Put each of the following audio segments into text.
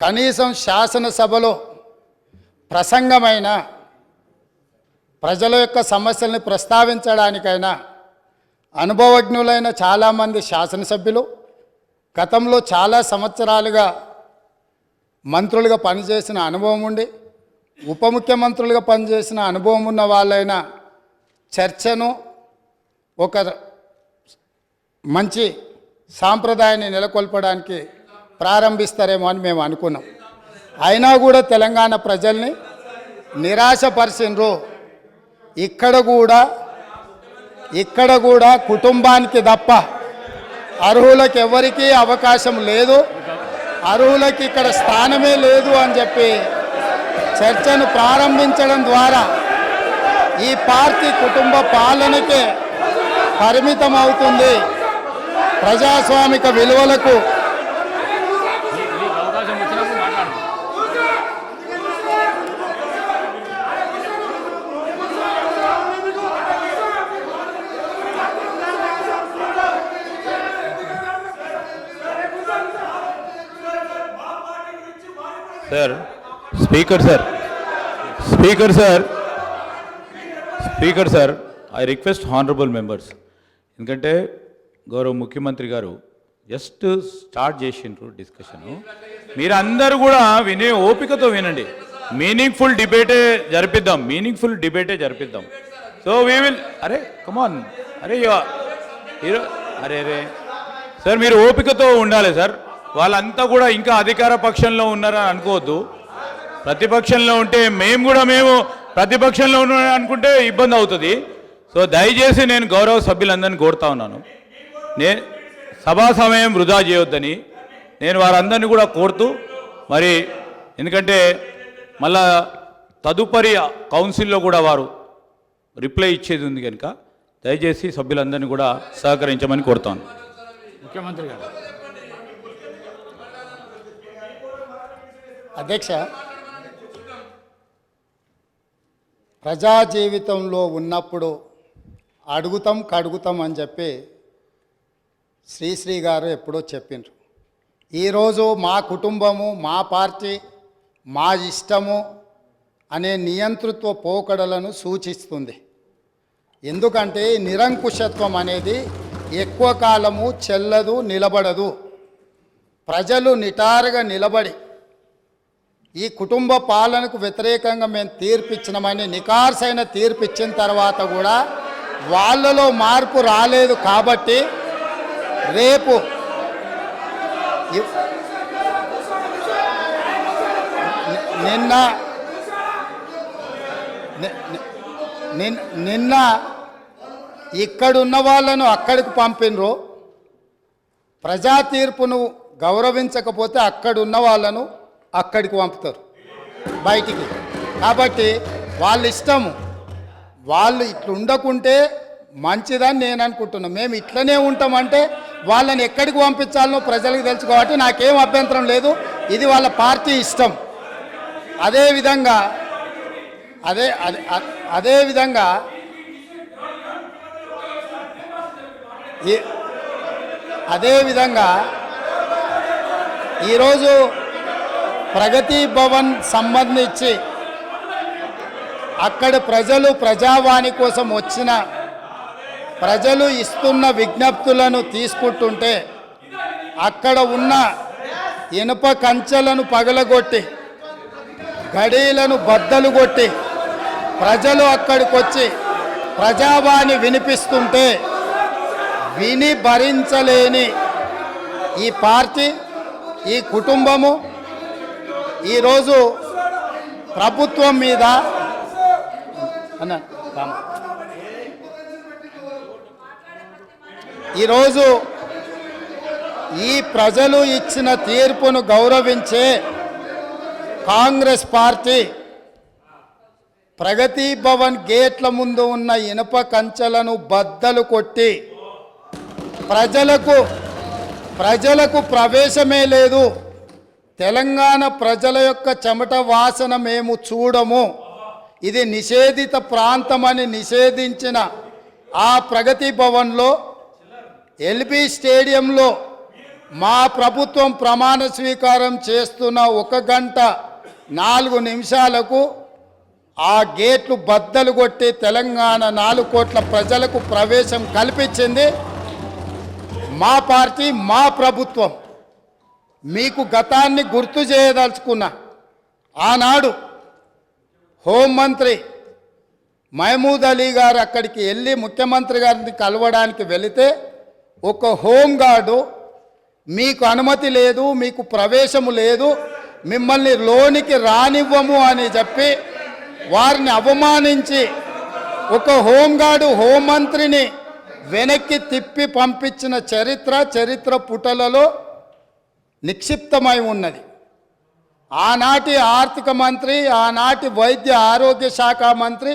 కనీసం శాసనసభలో ప్రసంగమైన ప్రజల యొక్క సమస్యల్ని ప్రస్తావించడానికైనా అనుభవజ్ఞులైన చాలామంది శాసనసభ్యులు గతంలో చాలా సంవత్సరాలుగా మంత్రులుగా పనిచేసిన అనుభవం ఉండి ఉప ముఖ్యమంత్రులుగా పనిచేసిన అనుభవం ఉన్న వాళ్ళైన చర్చను ఒక మంచి సాంప్రదాయాన్ని నెలకొల్పడానికి ప్రారంభిస్తారేమో అని మేము అనుకున్నాం. అయినా కూడా తెలంగాణ ప్రజల్ని నిరాశపరిచినరు. ఇక్కడ కూడా కుటుంబానికి తప్ప అర్హులకు ఎవరికీ అవకాశం లేదు, అర్హులకి ఇక్కడ స్థానమే లేదు అని చెప్పి చర్చను ప్రారంభించడం ద్వారా ఈ పార్టీ కుటుంబ పాలనకే పరిమితం అవుతుంది. ప్రజాస్వామిక విలువలకు Sir, Speaker sir, I request honorable members. ఎందుకంటే గౌరవ ముఖ్యమంత్రి గారు జస్ట్ స్టార్ట్ చేసిండ్రు డిస్కషన్. మీరు అందరూ కూడా వినే ఓపికతో వినండి. మీనింగ్ఫుల్ డిబేటే జరిపిద్దాం. సో వీ విల్ కమాన్ సార్ మీరు ఓపికతో ఉండాలి సార్. వాళ్ళంతా కూడా ఇంకా అధికార పక్షంలో ఉన్నారని అనుకోవద్దు. ప్రతిపక్షంలో ఉంటే మేము ప్రతిపక్షంలో ఉన్నాం అనుకుంటే ఇబ్బంది అవుతుంది. సో దయచేసి నేను గౌరవ సభ్యులందరినీ కోరుతా ఉన్నాను, సభా సమయం వృధా చేయొద్దని నేను వారందరినీ కూడా కోరుతూ, మరి ఎందుకంటే మళ్ళా తదుపరి కౌన్సిల్లో కూడా వారు రిప్లై ఇచ్చేది ఉంది కనుక దయచేసి సభ్యులందరినీ కూడా సహకరించమని కోరుతాను. ముఖ్యమంత్రి గారు. అధ్యక్ష, ప్రజా జీవితంలో ఉన్నప్పుడు కడుగుతాం అని చెప్పి శ్రీశ్రీ గారు ఎప్పుడో చెప్పిండ్రు. ఈరోజు మా కుటుంబము, మా పార్టీ, మా ఇష్టము అనే నియంతృత్వ పోకడలను సూచిస్తుంది. ఎందుకంటే నిరంకుశత్వం అనేది ఎక్కువ కాలము చెల్లదు, నిలబడదు. ప్రజలు నిటారుగా నిలబడి ఈ కుటుంబ పాలనకు వ్యతిరేకంగా మేము తీర్పిచ్చినామని నికార్సైన తీర్పిచ్చిన తర్వాత కూడా వాళ్ళలో మార్పు రాలేదు. కాబట్టి రేపు నిన్న ఇక్కడున్న వాళ్ళను అక్కడికి పంపినరు. ప్రజా తీర్పును గౌరవించకపోతే అక్కడున్న వాళ్ళను అక్కడికి పంపుతారు బయటికి. కాబట్టి వాళ్ళ ఇష్టము, వాళ్ళు ఇట్లా ఉండకుంటే మంచిదని నేను అనుకుంటున్నాను. మేము ఇట్లనే ఉంటామంటే వాళ్ళని ఎక్కడికి పంపించాలనో ప్రజలకు తెలుసు కాబట్టి నాకేం అభ్యంతరం లేదు. ఇది వాళ్ళ పార్టీ ఇష్టం. అదేవిధంగా ఈరోజు ప్రగతి భవన్ సంబంధించి అక్కడ ప్రజావాణి కోసం వచ్చిన ప్రజలు ఇస్తున్న విజ్ఞప్తులను తీసుకుంటుంటే అక్కడ ఉన్న ఇనుప కంచెలను పగలగొట్టి గడీలను బద్దలు కొట్టి ప్రజలు అక్కడికి వచ్చి ప్రజావాణి వినిపిస్తుంటే విని భరించలేని ఈ పార్టీ, ఈ కుటుంబము ఈరోజు ప్రభుత్వం మీద ఈరోజు ఈ ప్రజలు ఇచ్చిన తీర్పును గౌరవించే కాంగ్రెస్ పార్టీ ప్రగతి భవన్ గేట్ల ముందు ఉన్న ఇనుప కంచెలను బద్దలు కొట్టి ప్రజలకు ప్రవేశమే లేదు, తెలంగాణ ప్రజల యొక్క చెమట వాసన మేము చూడము, ఇది నిషేధిత ప్రాంతమని నిషేధించిన ఆ ప్రగతి భవన్లో ఎల్బీ స్టేడియంలో మా ప్రభుత్వం ప్రమాణ స్వీకారం చేస్తున్న 1 గంట 4 నిమిషాలకు ఆ గేట్లు బద్దలు కొట్టి తెలంగాణ 4 కోట్ల ప్రజలకు ప్రవేశం కల్పించింది మా పార్టీ, మా ప్రభుత్వం. మీకు గతాన్ని గుర్తు చేయదలుచుకున్నా. ఆనాడు హోంమంత్రి మహమూద్ అలీ గారు అక్కడికి వెళ్ళి ముఖ్యమంత్రి గారిని కలవడానికి వెళితే ఒక హోంగార్డు మీకు అనుమతి లేదు, మీకు ప్రవేశము లేదు, మిమ్మల్ని లోనికి రానివ్వము అని చెప్పి వారిని అవమానించి ఒక హోంగార్డు హోంమంత్రిని వెనక్కి తిప్పి పంపించిన చరిత్ర పుటలలో నిక్షిప్తమై ఉన్నది. ఆనాటి ఆర్థిక మంత్రి, ఆనాటి వైద్య ఆరోగ్య శాఖ మంత్రి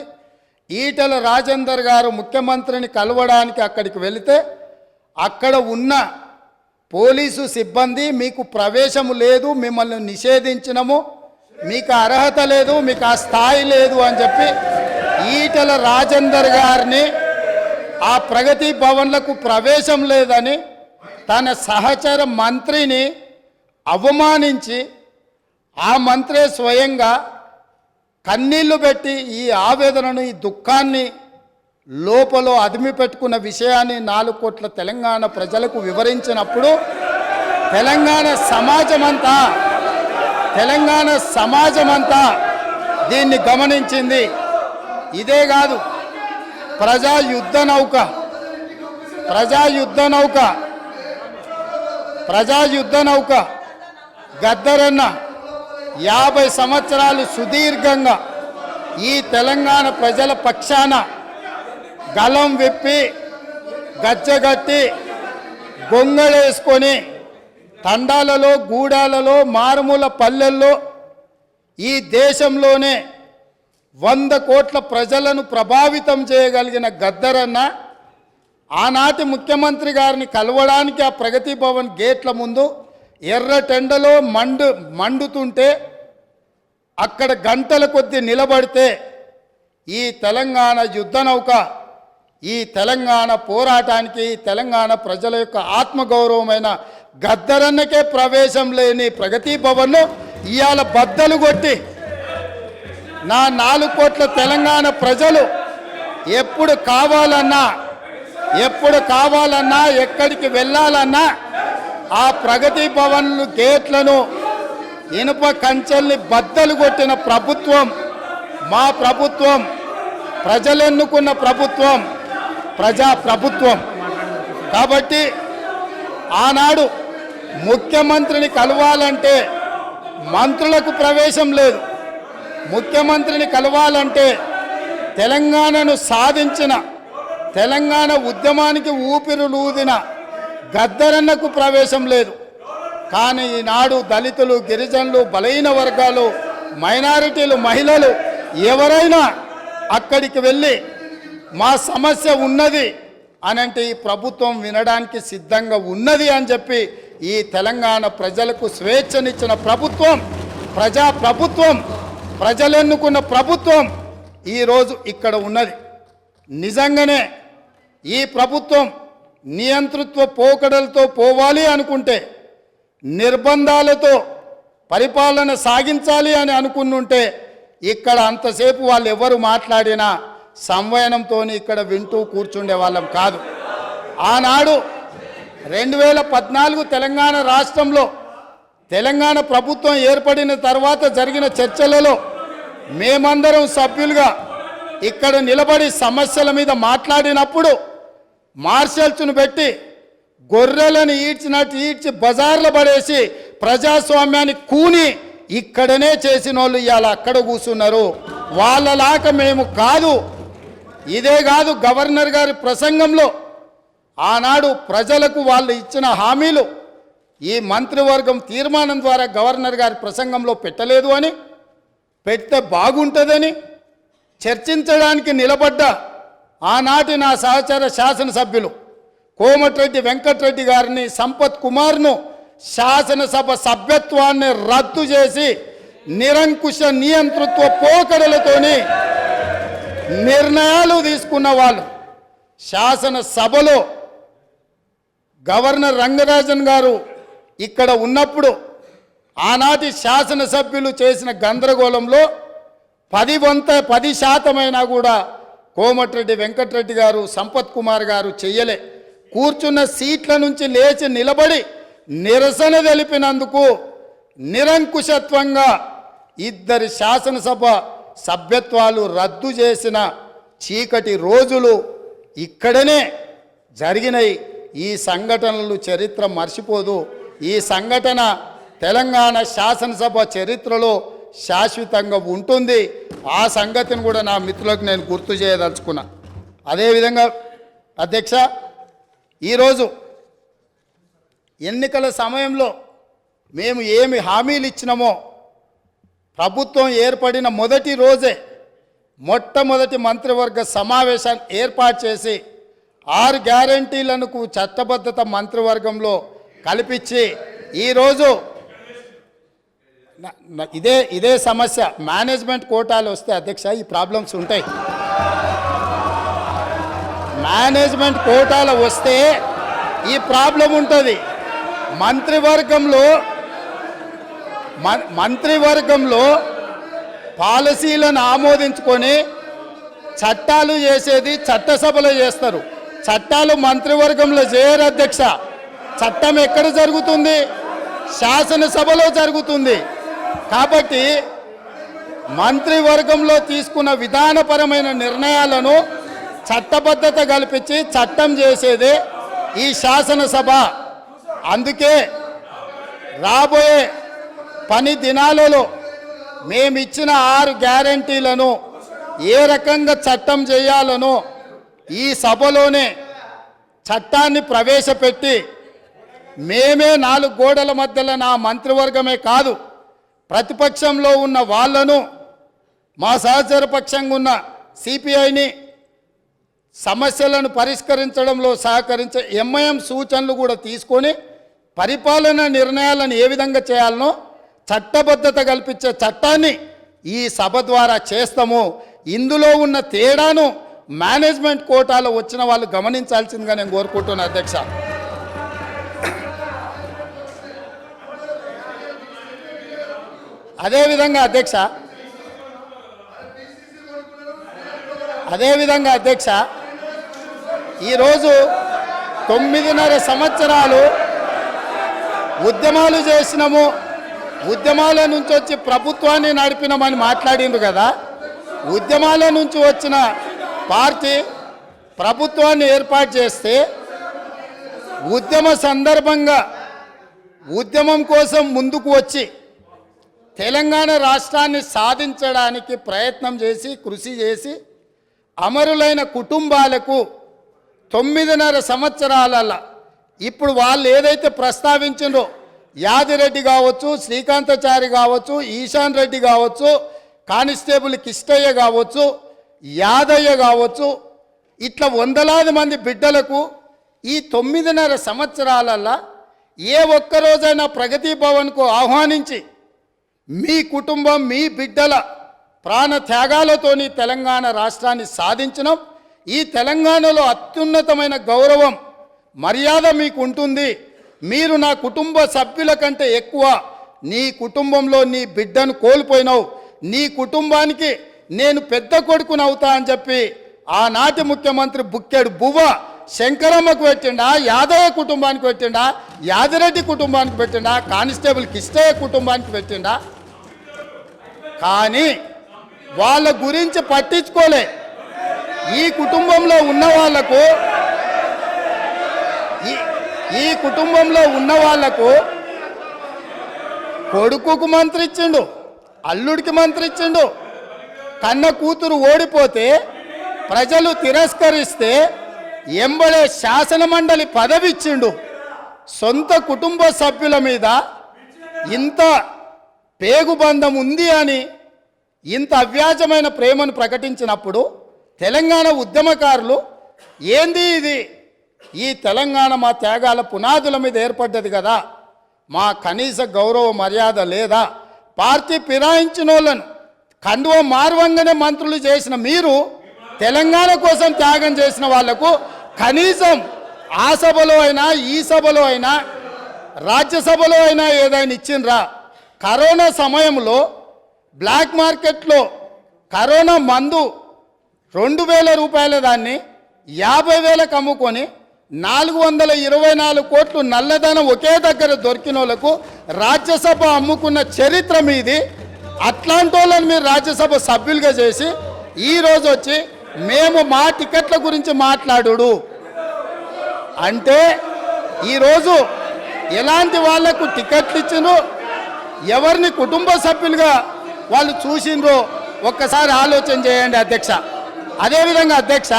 ఈటెల రాజేందర్ గారు ముఖ్యమంత్రిని కలవడానికి అక్కడికి వెళితే అక్కడ ఉన్న పోలీసు సిబ్బంది మీకు ప్రవేశము లేదు, మిమ్మల్ని నిషేధించినము, మీకు అర్హత లేదు, మీకు ఆ స్థాయి లేదు అని చెప్పి ఈటెల రాజేందర్ గారిని ఆ ప్రగతి భవన్లకు ప్రవేశం లేదని తన సహచర మంత్రిని అవమానించి ఆ మంత్రే స్వయంగా కన్నీళ్లు పెట్టి ఈ ఆవేదనను, ఈ దుఃఖాన్ని లోపల అదిమి పెట్టుకున్న విషయాన్ని 4 కోట్ల తెలంగాణ ప్రజలకు వివరించినప్పుడు తెలంగాణ సమాజమంతా దీన్ని గమనించింది. ఇదే కాదు, ప్రజా యుద్ధ నౌక గద్దరన్న 50 సంవత్సరాలు సుదీర్ఘంగా ఈ తెలంగాణ ప్రజల పక్షాన గలం విప్పి గచ్చగట్టి గొంగళేసుకొని తండాలలో, గూడాలలో, మారుమూల పల్లెల్లో ఈ దేశంలోనే 100 కోట్ల ప్రజలను ప్రభావితం చేయగలిగిన గద్దరన్న ఆనాటి ముఖ్యమంత్రి గారిని కలవడానికి ఆ ప్రగతి భవన్ గేట్ల ముందు ఎర్ర టెండలో మండుతుంటే అక్కడ గంటల కొద్దీ నిలబడితే ఈ తెలంగాణ యుద్ధ నౌక, ఈ తెలంగాణ పోరాటానికి, తెలంగాణ ప్రజల యొక్క ఆత్మగౌరవమైన గద్దరన్నకే ప్రవేశం లేని ప్రగతి భవన్ను ఇవాళ బద్దలు కొట్టి నా 4 కోట్ల తెలంగాణ ప్రజలు ఎప్పుడు కావాలన్నా ఎక్కడికి వెళ్ళాలన్నా ఆ ప్రగతి భవన్లు గేట్లను, ఇనుప కంచెల్ని బద్దలు కొట్టిన ప్రభుత్వం మా ప్రభుత్వం, ప్రజలెన్నుకున్న ప్రభుత్వం, ప్రజా ప్రభుత్వం. కాబట్టి ఆనాడు ముఖ్యమంత్రిని కలవాలంటే మంత్రులకు ప్రవేశం లేదు, ముఖ్యమంత్రిని కలవాలంటే తెలంగాణను సాధించిన, తెలంగాణ ఉద్యమానికి ఊపిరులూదిన గద్దరన్నకు ప్రవేశం లేదు. కానీ ఈనాడు దళితులు, గిరిజనులు, బలహీన వర్గాలు, మైనారిటీలు, మహిళలు ఎవరైనా అక్కడికి వెళ్ళి మా సమస్య ఉన్నది అనంటే ఈ ప్రభుత్వం వినడానికి సిద్ధంగా ఉన్నది అని చెప్పి ఈ తెలంగాణ ప్రజలకు స్వేచ్ఛనిచ్చిన ప్రభుత్వం, ప్రజా ప్రభుత్వం, ప్రజలెన్నుకున్న ప్రభుత్వం ఈరోజు ఇక్కడ ఉన్నది. నిజంగానే ఈ ప్రభుత్వం నియంతృత్వ పోకడలతో పోవాలి అనుకుంటే, నిర్బంధాలతో పరిపాలన సాగించాలి అని అనుకుంటుంటే ఇక్కడ అంతసేపు వాళ్ళు ఎవరు మాట్లాడినా సంవయనంతో ఇక్కడ వింటూ కూర్చుండే వాళ్ళం కాదు. ఆనాడు 2014 తెలంగాణ రాష్ట్రంలో తెలంగాణ ప్రభుత్వం ఏర్పడిన తర్వాత జరిగిన చర్చలలో మేమందరం సభ్యులుగా ఇక్కడ నిలబడి సమస్యల మీద మాట్లాడినప్పుడు మార్షల్స్ను పెట్టి గొర్రెలను ఈడ్చినట్టు ఈడ్చి బజార్లో పడేసి ప్రజాస్వామ్యాన్ని కూని ఇక్కడనే చేసిన వాళ్ళు ఇవాళ అక్కడ కూర్చున్నారు. వాళ్ళలాగా మేము కాదు. ఇదే కాదు, గవర్నర్ గారి ప్రసంగంలో ఆనాడు ప్రజలకు వాళ్ళు ఇచ్చిన హామీలు ఈ మంత్రివర్గం తీర్మానం ద్వారా గవర్నర్ గారి ప్రసంగంలో పెట్టలేదు అని, పెడితే బాగుంటుందని చర్చించడానికి నిలబడ్డ ఆనాటి నా సహచర శాసనసభ్యులు కోమటిరెడ్డి వెంకటరెడ్డి గారిని, సంపత్ కుమార్ను శాసనసభ సభ్యత్వాన్ని రద్దు చేసి నిరంకుశ నియంతృత్వ పోకడలతోని నిర్ణయాలు తీసుకున్న వాళ్ళు శాసనసభలో గవర్నర్ రంగరాజన్ గారు ఇక్కడ ఉన్నప్పుడు ఆనాటి శాసనసభ్యులు చేసిన గందరగోళంలో 10% కూడా కోమటిరెడ్డి వెంకటరెడ్డి గారు, సంపత్ కుమార్ గారు చెయ్యలే. కూర్చున్న సీట్ల నుంచి లేచి నిలబడి నిరసన తెలిపినందుకు నిరంకుశత్వంగా 2 శాసనసభ సభ్యత్వాలు రద్దు చేసిన చీకటి రోజులు ఇక్కడనే జరిగినాయి. ఈ సంఘటనలు చరిత్ర మర్చిపోదు. ఈ సంఘటన తెలంగాణ శాసనసభ చరిత్రలో శాశ్వతంగా ఉంటుంది. ఆ సంగతిని కూడా నా మిత్రులకు నేను గుర్తు చేయదలుచుకున్నా. అదేవిధంగా అధ్యక్ష, ఈరోజు ఎన్నికల సమయంలో మేము ఏమి హామీలు ఇచ్చినామో ప్రభుత్వం ఏర్పడిన మొదటి రోజే మొట్టమొదటి మంత్రివర్గ సమావేశాన్ని ఏర్పాటు చేసి 6 గ్యారంటీలను చట్టబద్ధత మంత్రివర్గంలో కల్పించి ఈరోజు ఇదే సమస్య. మేనేజ్మెంట్ కోటాలు వస్తే అధ్యక్ష ఈ ప్రాబ్లమ్స్ ఉంటాయి. మేనేజ్మెంట్ కోటాలు వస్తే ఈ ప్రాబ్లం ఉంటుంది. మంత్రివర్గంలో పాలసీలను ఆమోదించుకొని చట్టాలు చేసేది చట్టసభలో చేస్తారు. చట్టాలు మంత్రివర్గంలో చేయరు అధ్యక్ష. చట్టం ఎక్కడ జరుగుతుంది? శాసనసభలో జరుగుతుంది. కాబట్టి మంత్రివర్గంలో తీసుకున్న విధానపరమైన నిర్ణయాలను చట్టబద్ధత కల్పించి చట్టం చేసేదే ఈ శాసనసభ. అందుకే రాబోయే పని దినాలలో మేమిచ్చిన 6 గ్యారంటీలను ఏ రకంగా చట్టం చేయాలనో ఈ సభలోనే చట్టాన్ని ప్రవేశపెట్టి మేమే 4 గోడల మధ్యలో నా మంత్రివర్గమే కాదు, ప్రతిపక్షంలో ఉన్న వాళ్ళను, మా సహచర పక్షంగా ఉన్న సిపిఐని సమస్యలను పరిష్కరించడంలో సహకరించే ఎంఐఎం సూచనలు కూడా తీసుకొని పరిపాలన నిర్ణయాలను ఏ విధంగా చేయాలనో చట్టబద్ధత కల్పించే చట్టాన్ని ఈ సభ ద్వారా చేస్తాము. ఇందులో ఉన్న తేడాను మేనేజ్మెంట్ కోటాలో వచ్చిన వాళ్ళు గమనించాల్సిందిగా నేను కోరుకుంటున్నాను అధ్యక్ష. అదేవిధంగా అధ్యక్ష ఈరోజు 9.5 సంవత్సరాలు ఉద్యమాలు చేసినాము, ఉద్యమాల నుంచి వచ్చి ప్రభుత్వాన్ని నడిపినామని మాట్లాడిండ్రు కదా. ఉద్యమాల నుంచి వచ్చిన పార్టీ ప్రభుత్వాన్ని ఏర్పాటు చేస్తే ఉద్యమ సందర్భంగా ఉద్యమం కోసం ముందుకు వచ్చి తెలంగాణ రాష్ట్రాన్ని సాధించడానికి ప్రయత్నం చేసి కృషి చేసి అమరులైన కుటుంబాలకు 9.5 సంవత్సరాల ఇప్పుడు వాళ్ళు ఏదైతే ప్రస్తావించిండ్రో యాదిరెడ్డి కావచ్చు, శ్రీకాంతాచారి కావచ్చు, ఈశాన్ రెడ్డి కావచ్చు, కానిస్టేబుల్ కిష్టయ్య కావచ్చు, యాదయ్య కావచ్చు, ఇట్లా వందలాది మంది బిడ్డలకు ఈ 9.5 సంవత్సరాలల్లో ఏ ఒక్కరోజైనా ప్రగతి భవన్కు ఆహ్వానించి మీ కుటుంబం మీ బిడ్డల ప్రాణ త్యాగాలతోని తెలంగాణ రాష్ట్రాన్ని సాధించడం, ఈ తెలంగాణలో అత్యున్నతమైన గౌరవం మర్యాద మీకు ఉంటుంది, మీరు నా కుటుంబ సభ్యుల కంటే ఎక్కువ నీ కుటుంబంలో నీ బిడ్డను కోల్పోయినావు, నీ కుటుంబానికి నేను పెద్ద కొడుకుని అవుతా అని చెప్పి ఆనాటి ముఖ్యమంత్రి బుక్కెడు బువ్వ శంకరమ్మకు పెట్టిండా, యాదయ్య కుటుంబానికి పెట్టిండా, యాదిరెడ్డి కుటుంబానికి పెట్టిండా, కానిస్టేబుల్ కిష్టయ్య కుటుంబానికి పెట్టిండా. కానీ వాళ్ళ గురించి పట్టించుకోలే. ఈ కుటుంబంలో ఉన్న వాళ్లకు కొడుకుకు మంత్రి ఇచ్చిండు, అల్లుడికి మంత్రి ఇచ్చిండు, కన్న కూతురు ఓడిపోతే ప్రజలు తిరస్కరిస్తే ఎంబడే శాసన మండలి పదవి ఇచ్చిండు. సొంత కుటుంబ సభ్యుల మీద ఇంత పేగుబంధం ఉంది అని ఇంత అవ్యాజమైన ప్రేమను ప్రకటించినప్పుడు తెలంగాణ ఉద్యమకారులు ఏంది ఇది, ఈ తెలంగాణ మా త్యాగాల పునాదుల మీద ఏర్పడ్డది కదా, మా కనీస గౌరవ మర్యాద లేదా, పార్టీ ఫిరాయించిన వాళ్ళను కండువ మార్వంగానే మంత్రులు చేసిన మీరు తెలంగాణ కోసం త్యాగం చేసిన వాళ్లకు కనీసం ఆ సభలో అయినా ఈ సభలో అయినా రాజ్యసభలో అయినా ఏదైనా ఇచ్చిండ్రా? కరోనా సమయంలో బ్లాక్ మార్కెట్లో కరోనా మందు 2,000 రూపాయల దాన్ని 50,000కు అమ్ముకొని 424 కోట్లు నల్లధనం ఒకే దగ్గర దొరికిన వాళ్ళకు రాజ్యసభ అమ్ముకున్న చరిత్ర మీది. అట్లాంటి వాళ్ళని మీరు రాజ్యసభ సభ్యులుగా చేసి ఈరోజు వచ్చి మేము మా టికెట్ల గురించి మాట్లాడు అంటే ఈరోజు ఎలాంటి వాళ్లకు టికెట్లు ఇచ్చినో ఎవరిని కుటుంబ సభ్యులుగా వాళ్ళు చూసిండ్రో ఒక్కసారి ఆలోచన చేయండి అధ్యక్ష. అదేవిధంగా అధ్యక్ష,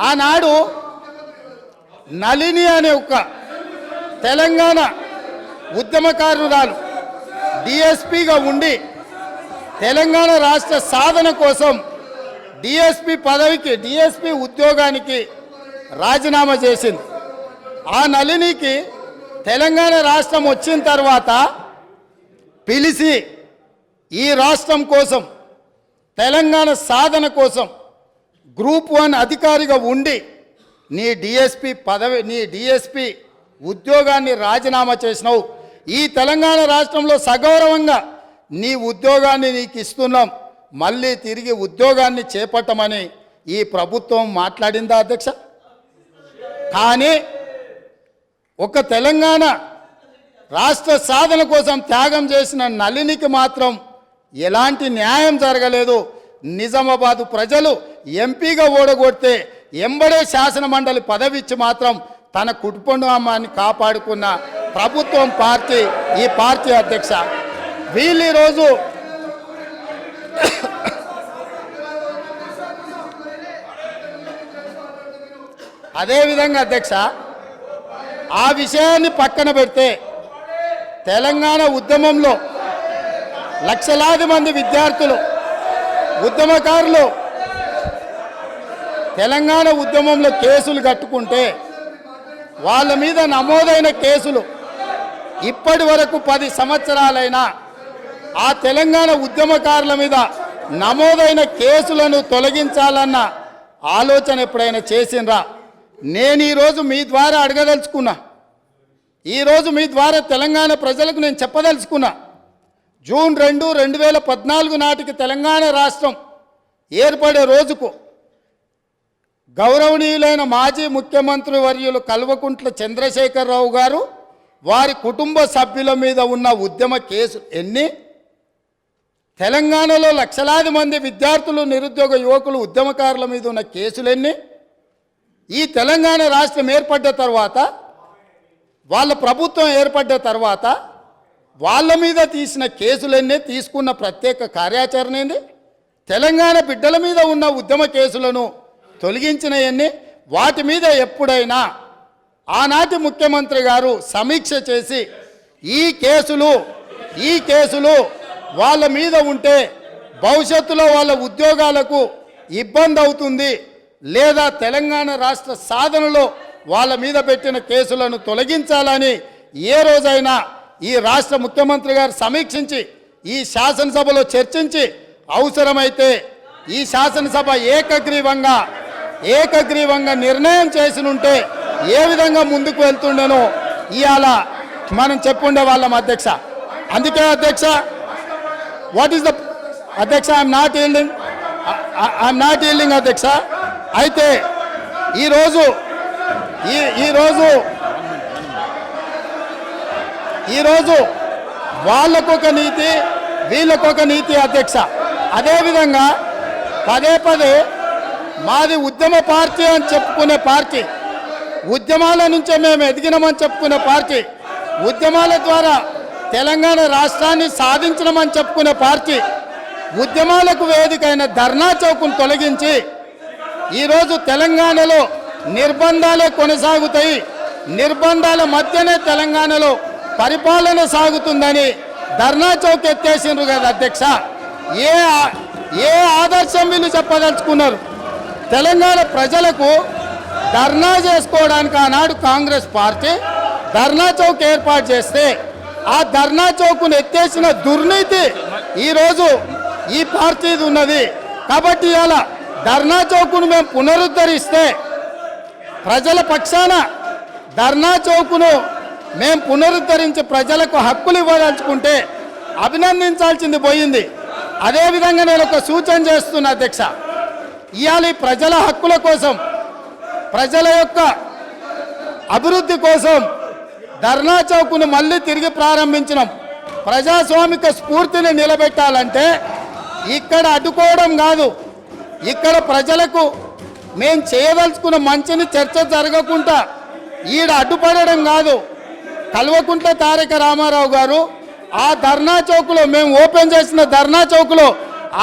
ఆనాడు నళిని అనే ఒక తెలంగాణ ఉద్యమకారురాలు డిఎస్పిగా ఉండి తెలంగాణ రాష్ట్ర సాధన కోసం డిఎస్పి పదవికి డిఎస్పి ఉద్యోగానికి రాజీనామా చేసింది. ఆ నళినికి తెలంగాణ రాష్ట్రం వచ్చిన తర్వాత పిలిచి ఈ రాష్ట్రం కోసం తెలంగాణ సాధన కోసం గ్రూప్ 1 అధికారిగా ఉండి నీ డిఎస్పి ఉద్యోగాన్ని రాజీనామా చేసినావు. ఈ తెలంగాణ రాష్ట్రంలో సగౌరవంగా నీ ఉద్యోగాన్ని నీకు ఇస్తున్నాం, మళ్ళీ తిరిగి ఉద్యోగాన్ని చేపట్టమని ఈ ప్రభుత్వం మాట్లాడిందా అధ్యక్ష? కానీ ఒక తెలంగాణ రాష్ట్ర సాధన కోసం త్యాగం చేసిన నళినికి మాత్రం ఎలాంటి న్యాయం జరగలేదు. నిజామాబాదు ప్రజలు ఎంపీగా ఓడగొడితే ఎంబడే శాసన మండలి పదవి ఇచ్చి మాత్రం తన కుటుంబాన్ని కాపాడుకున్న ప్రభుత్వం పార్టీ ఈ పార్టీ అధ్యక్ష. వీళ్ళు ఈరోజు అదేవిధంగా అధ్యక్ష, ఆ విషయాన్ని పక్కన పెడితే తెలంగాణ ఉద్యమంలో లక్షలాది మంది విద్యార్థులు ఉద్యమకారులు తెలంగాణ ఉద్యమంలో కేసులు కట్టుకుంటే వాళ్ళ మీద నమోదైన కేసులు ఇప్పటి వరకు 10 సంవత్సరాలైనా ఆ తెలంగాణ ఉద్యమకారుల మీద నమోదైన కేసులను తొలగించాలన్న ఆలోచన ఎప్పుడైనా చేసిండ్రా? నేను ఈరోజు మీ ద్వారా అడగదలుచుకున్నా, ఈరోజు మీ ద్వారా తెలంగాణ ప్రజలకు నేను చెప్పదలుచుకున్నా. జూన్ 2, 2014 నాటికి తెలంగాణ రాష్ట్రం ఏర్పడే రోజుకు గౌరవనీయులైన మాజీ ముఖ్యమంత్రి వర్యులు కల్వకుంట్ల చంద్రశేఖరరావు గారు వారి కుటుంబ సభ్యుల మీద ఉన్న ఉద్యమ కేసు ఎన్ని? తెలంగాణలో లక్షలాది మంది విద్యార్థులు నిరుద్యోగ యువకులు ఉద్యమకారుల మీద ఉన్న కేసులు ఎన్ని? ఈ తెలంగాణ రాష్ట్రం ఏర్పడ్డ తర్వాత వాళ్ళ ప్రభుత్వం ఏర్పడ్డ తర్వాత వాళ్ళ మీద తీసిన కేసులన్నీ, తీసుకున్న ప్రత్యేక కార్యాచరణ ఏంది? తెలంగాణ బిడ్డల మీద ఉన్న ఉద్యమ కేసులను తొలగించినవన్నీ, వాటి మీద ఎప్పుడైనా ఆనాటి ముఖ్యమంత్రి గారు సమీక్ష చేసి ఈ కేసులు వాళ్ళ మీద ఉంటే భవిష్యత్తులో వాళ్ళ ఉద్యోగాలకు ఇబ్బంది అవుతుంది, లేదా తెలంగాణ రాష్ట్ర సాధనలో వాళ్ళ మీద పెట్టిన కేసులను తొలగించాలని ఏ రోజైనా ఈ రాష్ట్ర ముఖ్యమంత్రి గారు సమీక్షించి ఈ శాసనసభలో చర్చించి అవసరమైతే ఈ శాసనసభ ఏకగ్రీవంగా నిర్ణయం చేసినుంటే ఏ విధంగా ముందుకు వెళ్తుండేనో ఇవాళ మనం చెప్పుండే వాళ్ళం అధ్యక్ష. అందుకే అధ్యక్ష, వాట్ ఈస్ ద అధ్యక్ష, ఐఎమ్ నాట్ ఈల్డింగ్ అధ్యక్ష. అయితే ఈరోజు వాళ్ళకొక నీతి, వీళ్ళకొక నీతి అధ్యక్ష. అదేవిధంగా పదే మాది ఉద్యమ పార్టీ అని చెప్పుకునే పార్టీ, ఉద్యమాల నుంచే మేము ఎదిగినామని చెప్పుకునే పార్టీ, ఉద్యమాల ద్వారా తెలంగాణ రాష్ట్రాన్ని సాధించడమని చెప్పుకునే పార్టీ, ఉద్యమాలకు వేదికైన ధర్నా చౌక్ను తొలగించి ఈరోజు తెలంగాణలో నిర్బంధాలే కొనసాగుతాయి, నిర్బంధాల మధ్యనే తెలంగాణలో పరిపాలన సాగుతుందని ధర్నా చౌక్ ఎత్తేసిండ్రు కదా అధ్యక్ష. ఏ ఆదర్శం వీళ్ళు చెప్పదలుచుకున్నారు? తెలంగాణ ప్రజలకు ధర్నా చేసుకోవడానికి ఆనాడు కాంగ్రెస్ పార్టీ ధర్నా చౌక్ ఏర్పాటు చేస్తే ఆ ధర్నా చౌక్ను ఎత్తేసిన దుర్నీతి ఈరోజు ఈ పార్టీది ఉన్నది. కాబట్టి ఇలా ధర్నా చౌక్ను మేము పునరుద్ధరిస్తే ప్రజల పక్షాన ధర్నా చౌక్ను మేము పునరుద్ధరించి ప్రజలకు హక్కులు ఇవ్వదలుచుకుంటే అభినందించాల్సింది పోయింది. అదేవిధంగా నేను ఒక సూచన చేస్తున్నా అధ్యక్ష, ఇవాళ ఈ ప్రజల హక్కుల కోసం, ప్రజల యొక్క అభివృద్ధి కోసం ధర్నా చౌక్ను మళ్ళీ తిరిగి ప్రారంభించినాం. ప్రజాస్వామిక స్ఫూర్తిని నిలబెట్టాలంటే ఇక్కడ అడ్డుకోవడం కాదు, ఇక్కడ ప్రజలకు మేము చేయదలుచుకున్న మంచిని చర్చ జరగకుండా ఈడ అడ్డుపడడం కాదు. కల్వకుంట్ల తారక రామారావు గారు ఆ ధర్నా చౌక్లో, మేము ఓపెన్ చేసిన ధర్నా చౌక్లో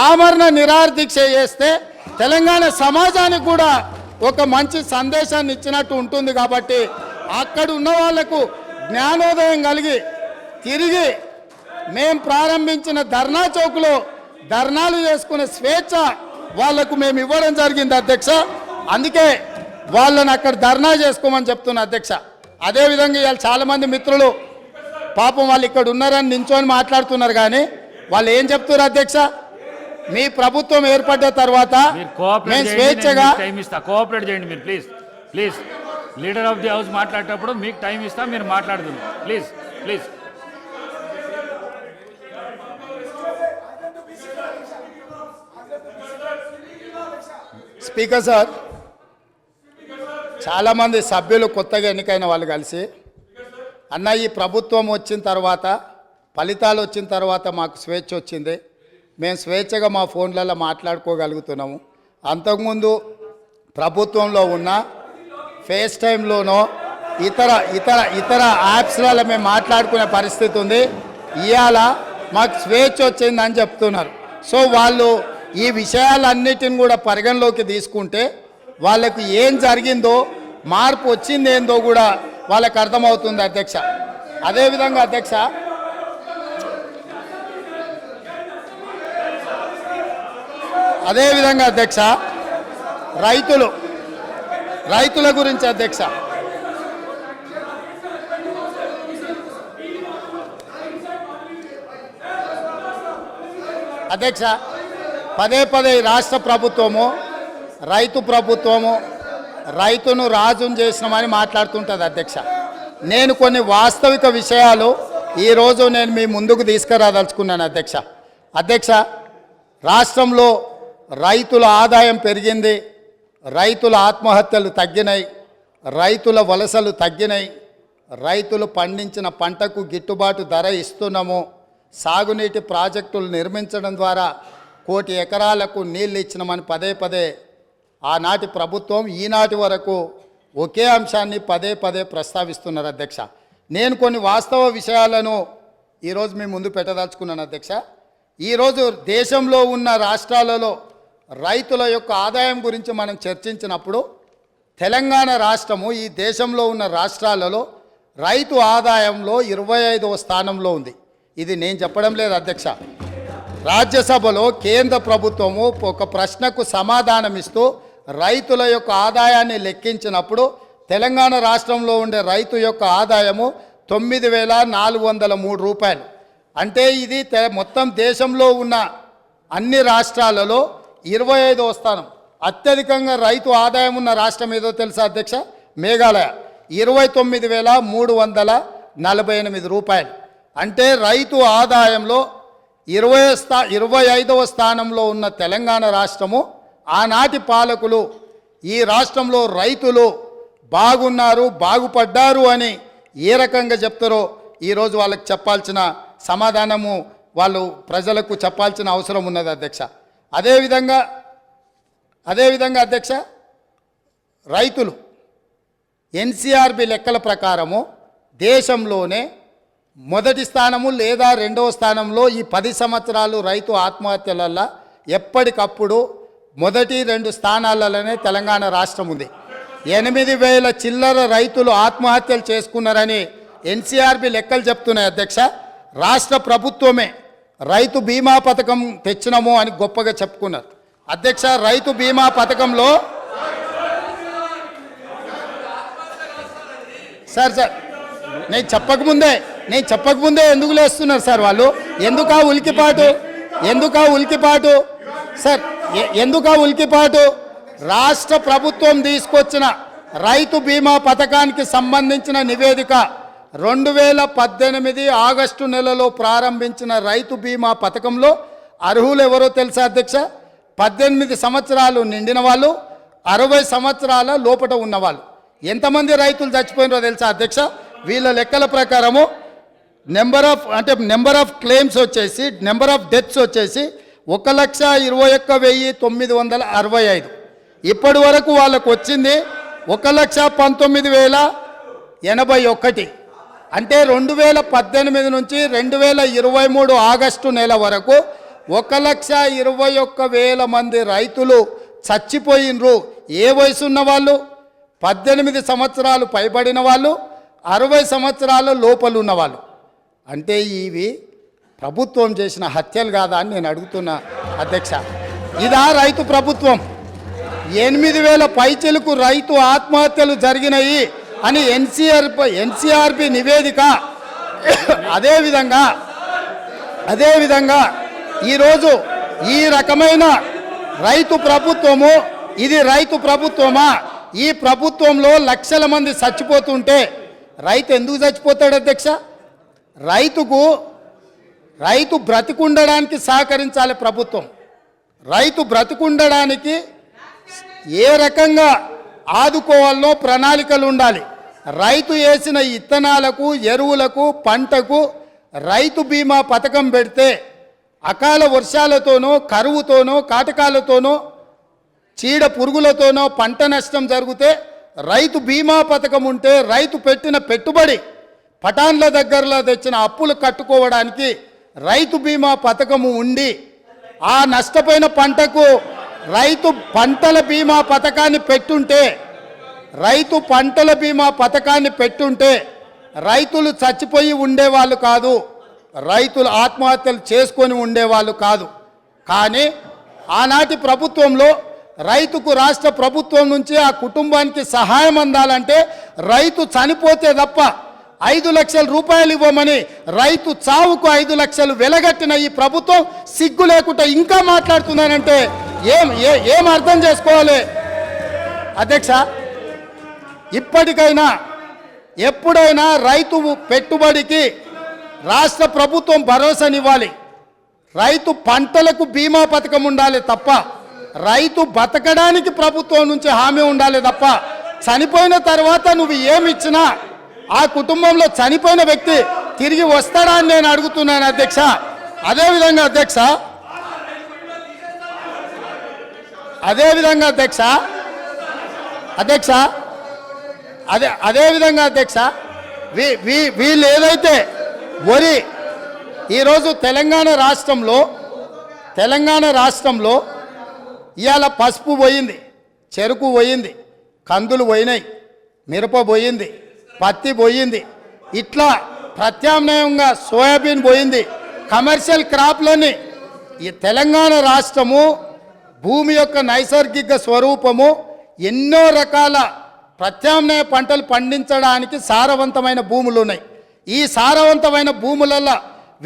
ఆమరణ నిరాహార దీక్ష చేస్తే తెలంగాణ సమాజానికి కూడా ఒక మంచి సందేశాన్ని ఇచ్చినట్టు ఉంటుంది. కాబట్టి అక్కడ ఉన్న వాళ్లకు జ్ఞానోదయం కలిగి తిరిగి మేము ప్రారంభించిన ధర్నా చౌక్లో ధర్నాలు చేసుకునే స్వేచ్ఛ వాళ్లకు మేము ఇవ్వడం జరిగింది అధ్యక్ష. అందుకే వాళ్ళని అక్కడ ధర్నా చేసుకోమని చెప్తున్నా అధ్యక్ష. అదేవిధంగా ఇవాళ చాలామంది మిత్రులు పాపం వాళ్ళు ఇక్కడ ఉన్నారని నించొని మాట్లాడుతున్నారు, కానీ వాళ్ళు ఏం చెప్తున్నారు అధ్యక్ష, మీ ప్రభుత్వం ఏర్పడ్డ తర్వాత మేము స్వేచ్ఛగా కోఆపరేట్ చేయండి మీరు, please please. Leader of the house మాట్లాడేటప్పుడు మీకు టైం ఇస్తా, మీరు మాట్లాడుతున్నారు, ప్లీజ్ ప్లీజ్. స్పీకర్ సార్, చాలామంది సభ్యులు కొత్తగా ఎన్నికైన వాళ్ళు కలిసి అన్న ఈ ప్రభుత్వం వచ్చిన తర్వాత, ఫలితాలు వచ్చిన తర్వాత మాకు స్వేచ్ఛ వచ్చింది, మేము స్వేచ్ఛగా మా ఫోన్లలో మాట్లాడుకోగలుగుతున్నాము. అంతకుముందు ప్రభుత్వంలో ఉన్న ఫేస్ టైంలోనో ఇతర ఇతర ఇతర యాప్స్లలో మేము మాట్లాడుకునే పరిస్థితి ఉంది. ఇవాళ మాకు స్వేచ్ఛ వచ్చిందని చెప్తున్నారు. సో వాళ్ళు ఈ విషయాలన్నిటిని కూడా పరిగణలోకి తీసుకుంటే వాళ్ళకు ఏం జరిగిందో, మార్పు వచ్చింది ఏందో కూడా వాళ్ళకి అర్థమవుతుంది అధ్యక్ష. అదేవిధంగా అధ్యక్ష, రైతుల గురించి అధ్యక్ష, పదే పదే రాష్ట్ర ప్రభుత్వము, రైతు ప్రభుత్వము, రైతును రాజును చేసినామని మాట్లాడుతుంటుంది అధ్యక్ష. నేను కొన్ని వాస్తవిక విషయాలు ఈరోజు నేను మీ ముందుకు తీసుకురాదలుచుకున్నాను అధ్యక్ష. రాష్ట్రంలో రైతుల ఆదాయం పెరిగింది, రైతుల ఆత్మహత్యలు తగ్గినాయి, రైతుల వలసలు తగ్గినాయి, రైతులు పండించిన పంటకు గిట్టుబాటు ధర ఇస్తున్నాము, సాగునీటి ప్రాజెక్టులు నిర్మించడం ద్వారా 1 కోటి ఎకరాలకు నీళ్ళు ఇచ్చినామని పదే పదే ఆనాటి ప్రభుత్వం ఈనాటి వరకు ఒకే అంశాన్ని పదే పదే ప్రస్తావిస్తున్నారు అధ్యక్ష. నేను కొన్ని వాస్తవ విషయాలను ఈరోజు మీ ముందు పెట్టదలుచుకున్నాను అధ్యక్ష. ఈరోజు దేశంలో ఉన్న రాష్ట్రాలలో రైతుల యొక్క ఆదాయం గురించి మనం చర్చించినప్పుడు తెలంగాణ రాష్ట్రము ఈ దేశంలో ఉన్న రాష్ట్రాలలో రైతు ఆదాయంలో 25వ స్థానంలో ఉంది. ఇది నేను చెప్పడం లేదు అధ్యక్ష. రాజ్యసభలో కేంద్ర ప్రభుత్వము ఒక ప్రశ్నకు సమాధానం ఇస్తూ రైతుల యొక్క ఆదాయాన్ని లెక్కించినప్పుడు తెలంగాణ రాష్ట్రంలో ఉండే రైతు యొక్క ఆదాయము 9,403 రూపాయలు. అంటే ఇది మొత్తం దేశంలో ఉన్న అన్ని రాష్ట్రాలలో 25వ స్థానం. అత్యధికంగా రైతు ఆదాయం ఉన్న రాష్ట్రం ఏదో తెలుసా అధ్యక్ష? మేఘాలయ, 29,348 రూపాయలు. అంటే రైతు ఆదాయంలో 25వ స్థానంలో ఉన్న తెలంగాణ రాష్ట్రము, ఆనాటి పాలకులు ఈ రాష్ట్రంలో రైతులు బాగున్నారు, బాగుపడ్డారు అని ఏ రకంగా చెప్తారో ఈరోజు వాళ్ళకి చెప్పాల్సిన సమాధానము వాళ్ళు ప్రజలకు చెప్పాల్సిన అవసరం ఉన్నది అధ్యక్ష. అదేవిధంగా అధ్యక్ష, రైతులు ఎన్సీఆర్బీ లెక్కల ప్రకారము దేశంలోనే మొదటి స్థానము లేదా 2వ స్థానంలో ఈ 10 సంవత్సరాలు రైతు ఆత్మహత్యలల్లో ఎప్పటికప్పుడు మొదటి 2 స్థానాలలోనే తెలంగాణ రాష్ట్రం ఉంది. 8,000 చిల్లర రైతులు ఆత్మహత్యలు చేసుకున్నారని ఎన్సీఆర్బీ లెక్కలు చెప్తున్నాయి అధ్యక్ష. రాష్ట్ర ప్రభుత్వమే రైతు బీమా పథకం తెచ్చినాము అని గొప్పగా చెప్పుకున్నారు అధ్యక్ష. రైతు బీమా పథకంలో సార్ నేను చెప్పకముందే ఎందుకు లేస్తున్నారు సార్ వాళ్ళు? ఎందుకా ఉలికిపాటు? రాష్ట్ర ప్రభుత్వం తీసుకొచ్చిన రైతు బీమా పథకానికి సంబంధించిన నివేదిక 2018 ఆగస్టు నెలలో ప్రారంభించిన రైతు బీమా పథకంలో అర్హులు ఎవరో తెలుసా అధ్యక్ష? 18 సంవత్సరాలు నిండిన వాళ్ళు, 60 సంవత్సరాల లోపట ఉన్నవాళ్ళు. ఎంతమంది రైతులు చచ్చిపోయినారో తెలుసా అధ్యక్ష? వీళ్ళ లెక్కల ప్రకారము నెంబర్ ఆఫ్ క్లెయిమ్స్ వచ్చేసి, నెంబర్ ఆఫ్ డెత్స్ వచ్చేసి 1,21,965. ఇప్పటి వరకు వాళ్ళకు వచ్చింది 1,19,081. అంటే 2018 నుంచి 2023 ఆగస్టు నెల వరకు 1,21,000 మంది రైతులు చచ్చిపోయినరు. ఏ వయసు ఉన్న వాళ్ళు? 18 సంవత్సరాలు పైబడిన వాళ్ళు, 60 సంవత్సరాల లోపల ఉన్నవాళ్ళు. అంటే ఇవి ప్రభుత్వం చేసిన హత్యలు కాదా అని నేను అడుగుతున్నా అధ్యక్ష. ఇదా రైతు ప్రభుత్వం? 8,000 పైచిలకు రైతు ఆత్మహత్యలు జరిగినాయి అని ఎన్సీఆర్బి నివేదిక. అదేవిధంగా ఈరోజు ఈ రకమైన రైతు ప్రభుత్వము, ఇది రైతు ప్రభుత్వమా? ఈ ప్రభుత్వంలో లక్షల మంది చచ్చిపోతుంటే రైతు ఎందుకు చచ్చిపోతాడు అధ్యక్ష? రైతు బ్రతికుండడానికి సహకరించాలి ప్రభుత్వం. రైతు బ్రతికుండడానికి ఏ రకంగా ఆదుకోవాలనో ప్రణాళికలు ఉండాలి. రైతు వేసిన ఇత్తనాలకు, ఎరువులకు, పంటకు రైతు బీమా పథకం పెడితే అకాల వర్షాలతోనో, కరువుతోనో, కాటకాలతోనో, చీడ పురుగులతోనో పంట నష్టం జరిగితే రైతు బీమా పథకం ఉంటే రైతు పెట్టిన పెట్టుబడి, పటాన్ల దగ్గరలో తెచ్చిన అప్పులు కట్టుకోవడానికి రైతు బీమా పథకము ఉండి, ఆ నష్టపోయిన పంటకు రైతు పంటల బీమా పథకాన్ని పెట్టుంటే రైతులు చచ్చిపోయి ఉండేవాళ్ళు కాదు, రైతులు ఆత్మహత్యలు చేసుకొని ఉండేవాళ్ళు కాదు. కానీ ఆనాటి ప్రభుత్వంలో రైతుకు రాష్ట్ర ప్రభుత్వం నుంచి ఆ కుటుంబానికి సహాయం అందాలంటే రైతు చనిపోతే తప్ప 5 లక్షల రూపాయలు ఇవ్వమని రైతు చావుకు 5 లక్షలు వెలగట్టిన ఈ ప్రభుత్వం సిగ్గు లేకుండా ఇంకా మాట్లాడుతున్నానంటే ఏం అర్థం చేసుకోవాలి అధ్యక్ష? ఇప్పటికైనా ఎప్పుడైనా రైతు పెట్టుబడికి రాష్ట్ర ప్రభుత్వం భరోసానివ్వాలి. రైతు పంటలకు బీమా పథకం ఉండాలి తప్ప, రైతు బతకడానికి ప్రభుత్వం నుంచి హామీ ఉండాలి తప్ప, చనిపోయిన తర్వాత నువ్వు ఏమిచ్చినా ఆ కుటుంబంలో చనిపోయిన వ్యక్తి తిరిగి వస్తాడా అని నేను అడుగుతున్నాను అధ్యక్ష. అదేవిధంగా అధ్యక్ష వీళ్ళు ఏదైతే వరి ఈరోజు తెలంగాణ రాష్ట్రంలో ఇవాళ పసుపు పోయింది, చెరుకు పోయింది, కందులు పోయినాయి, మిరప పోయింది, పత్తి పోయింది, ఇట్లా ప్రత్యామ్నాయంగా సోయాబీన్ పోయింది. కమర్షియల్ క్రాప్లని ఈ తెలంగాణ రాష్ట్రము భూమి యొక్క నైసర్గిక స్వరూపము ఎన్నో రకాల ప్రత్యామ్నాయ పంటలు పండించడానికి సారవంతమైన భూములు ఉన్నాయి. ఈ సారవంతమైన భూములలో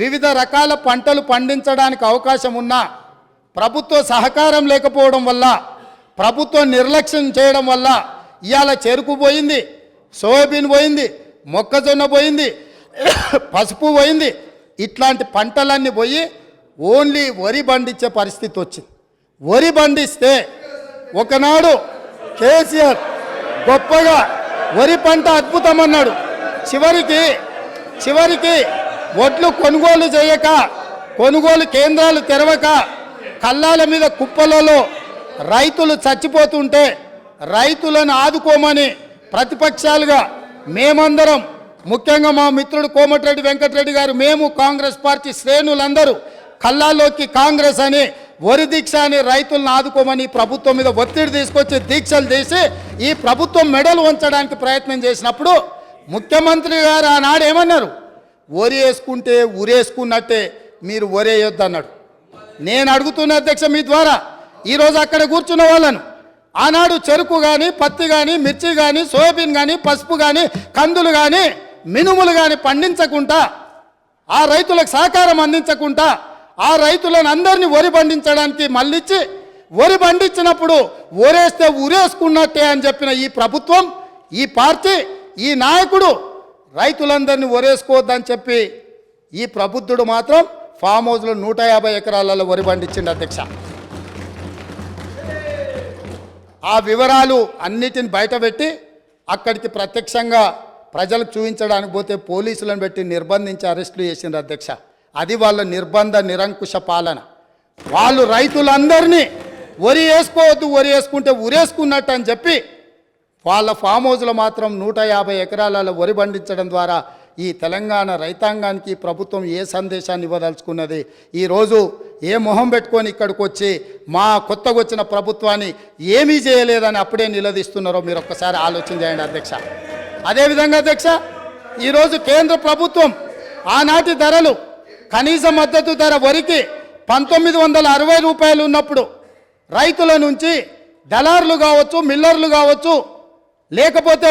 వివిధ రకాల పంటలు పండించడానికి అవకాశం ఉన్నా ప్రభుత్వ సహకారం లేకపోవడం వల్ల, ప్రభుత్వం నిర్లక్ష్యం చేయడం వల్ల ఇవాళ చెరుకు పోయింది, సోయాబీన్ పోయింది, మొక్కజొన్న పోయింది, పసుపు పోయింది. ఇట్లాంటి పంటలన్నీ పోయి ఓన్లీ వరి పండించే పరిస్థితి వచ్చింది. వరి పండిస్తే ఒకనాడు కేసీఆర్ గొప్పగా వరి పంట అద్భుతం అన్నాడు. చివరికి వడ్లు కొనుగోలు చేయక, కొనుగోలు కేంద్రాలు తెరవక, కల్లాల మీద కుప్పలలో రైతులు చచ్చిపోతుంటే రైతులను ఆదుకోమని ప్రతిపక్షాలుగా మేమందరం, ముఖ్యంగా మా మిత్రుడు కోమటిరెడ్డి వెంకటరెడ్డి గారు, మేము కాంగ్రెస్ పార్టీ శ్రేణులందరూ కల్లాల్లోకి కాంగ్రెస్ అని వరి దీక్ష అని రైతులను ఆదుకోమని ప్రభుత్వం మీద ఒత్తిడి తీసుకొచ్చి దీక్షలు చేసి ఈ ప్రభుత్వం మెడలు ఉంచడానికి ప్రయత్నం చేసినప్పుడు ముఖ్యమంత్రి గారు ఆనాడు ఏమన్నారు? వరి వేసుకుంటే ఉరేసుకున్నట్టే, మీరు వరేయొద్దు అన్నాడు. నేను అడుగుతున్న అధ్యక్ష మీ ద్వారా ఈరోజు అక్కడ కూర్చున్న వాళ్ళను, ఆనాడు చెరుకు కానీ, పత్తి కానీ, మిర్చి కానీ, సోయాబీన్ కానీ, పసుపు కానీ, కందులు కానీ, మినుములు కానీ పండించకుండా, ఆ రైతులకు సహకారం అందించకుండా, ఆ రైతులను అందరినీ వరి పండించడానికి మళ్ళించి, వరి పండించినప్పుడు ఒరేస్తే ఉరేసుకున్నట్టే అని చెప్పిన ఈ ప్రభుత్వం, ఈ పార్టీ, ఈ నాయకుడు రైతులందరినీ ఒరేసుకోవద్దని చెప్పి ఈ ప్రబుద్ధుడు మాత్రం ఫామ్ హౌస్లో 150 ఎకరాలలో వరి పండించిండు అధ్యక్ష. ఆ వివరాలు అన్నిటిని బయటపెట్టి అక్కడికి ప్రత్యక్షంగా ప్రజలకు చూపించడానికి పోతే పోలీసులను పెట్టి నిర్బంధించి అరెస్టులు చేసిండ్రు అధ్యక్ష. అది వాళ్ళ నిర్బంధ నిరంకుశ పాలన. వాళ్ళు రైతులందరినీ వరి వేసుకోవద్దు, వరి వేసుకుంటే ఉరేసుకున్నట్టు అని చెప్పి వాళ్ళ ఫామ్ హౌస్లో మాత్రం 150 ఎకరాలలో వరి పండించడం ద్వారా ఈ తెలంగాణ రైతాంగానికి ప్రభుత్వం ఏ సందేశాన్ని ఇవ్వదలుచుకున్నది? ఈరోజు ఏ మొహం పెట్టుకొని ఇక్కడికి వచ్చి మా కొత్తగా వచ్చిన ప్రభుత్వాన్ని ఏమీ చేయలేదని అప్పుడే నిలదీస్తున్నారో మీరు ఒక్కసారి ఆలోచన చేయండి అధ్యక్ష. అదేవిధంగా అధ్యక్ష, ఈరోజు కేంద్ర ప్రభుత్వం ఆనాటి ధరలు కనీస మద్దతు ధర వరికి 1960 రూపాయలు ఉన్నప్పుడు రైతుల నుంచి దళారులు కావచ్చు, మిల్లర్లు కావచ్చు, లేకపోతే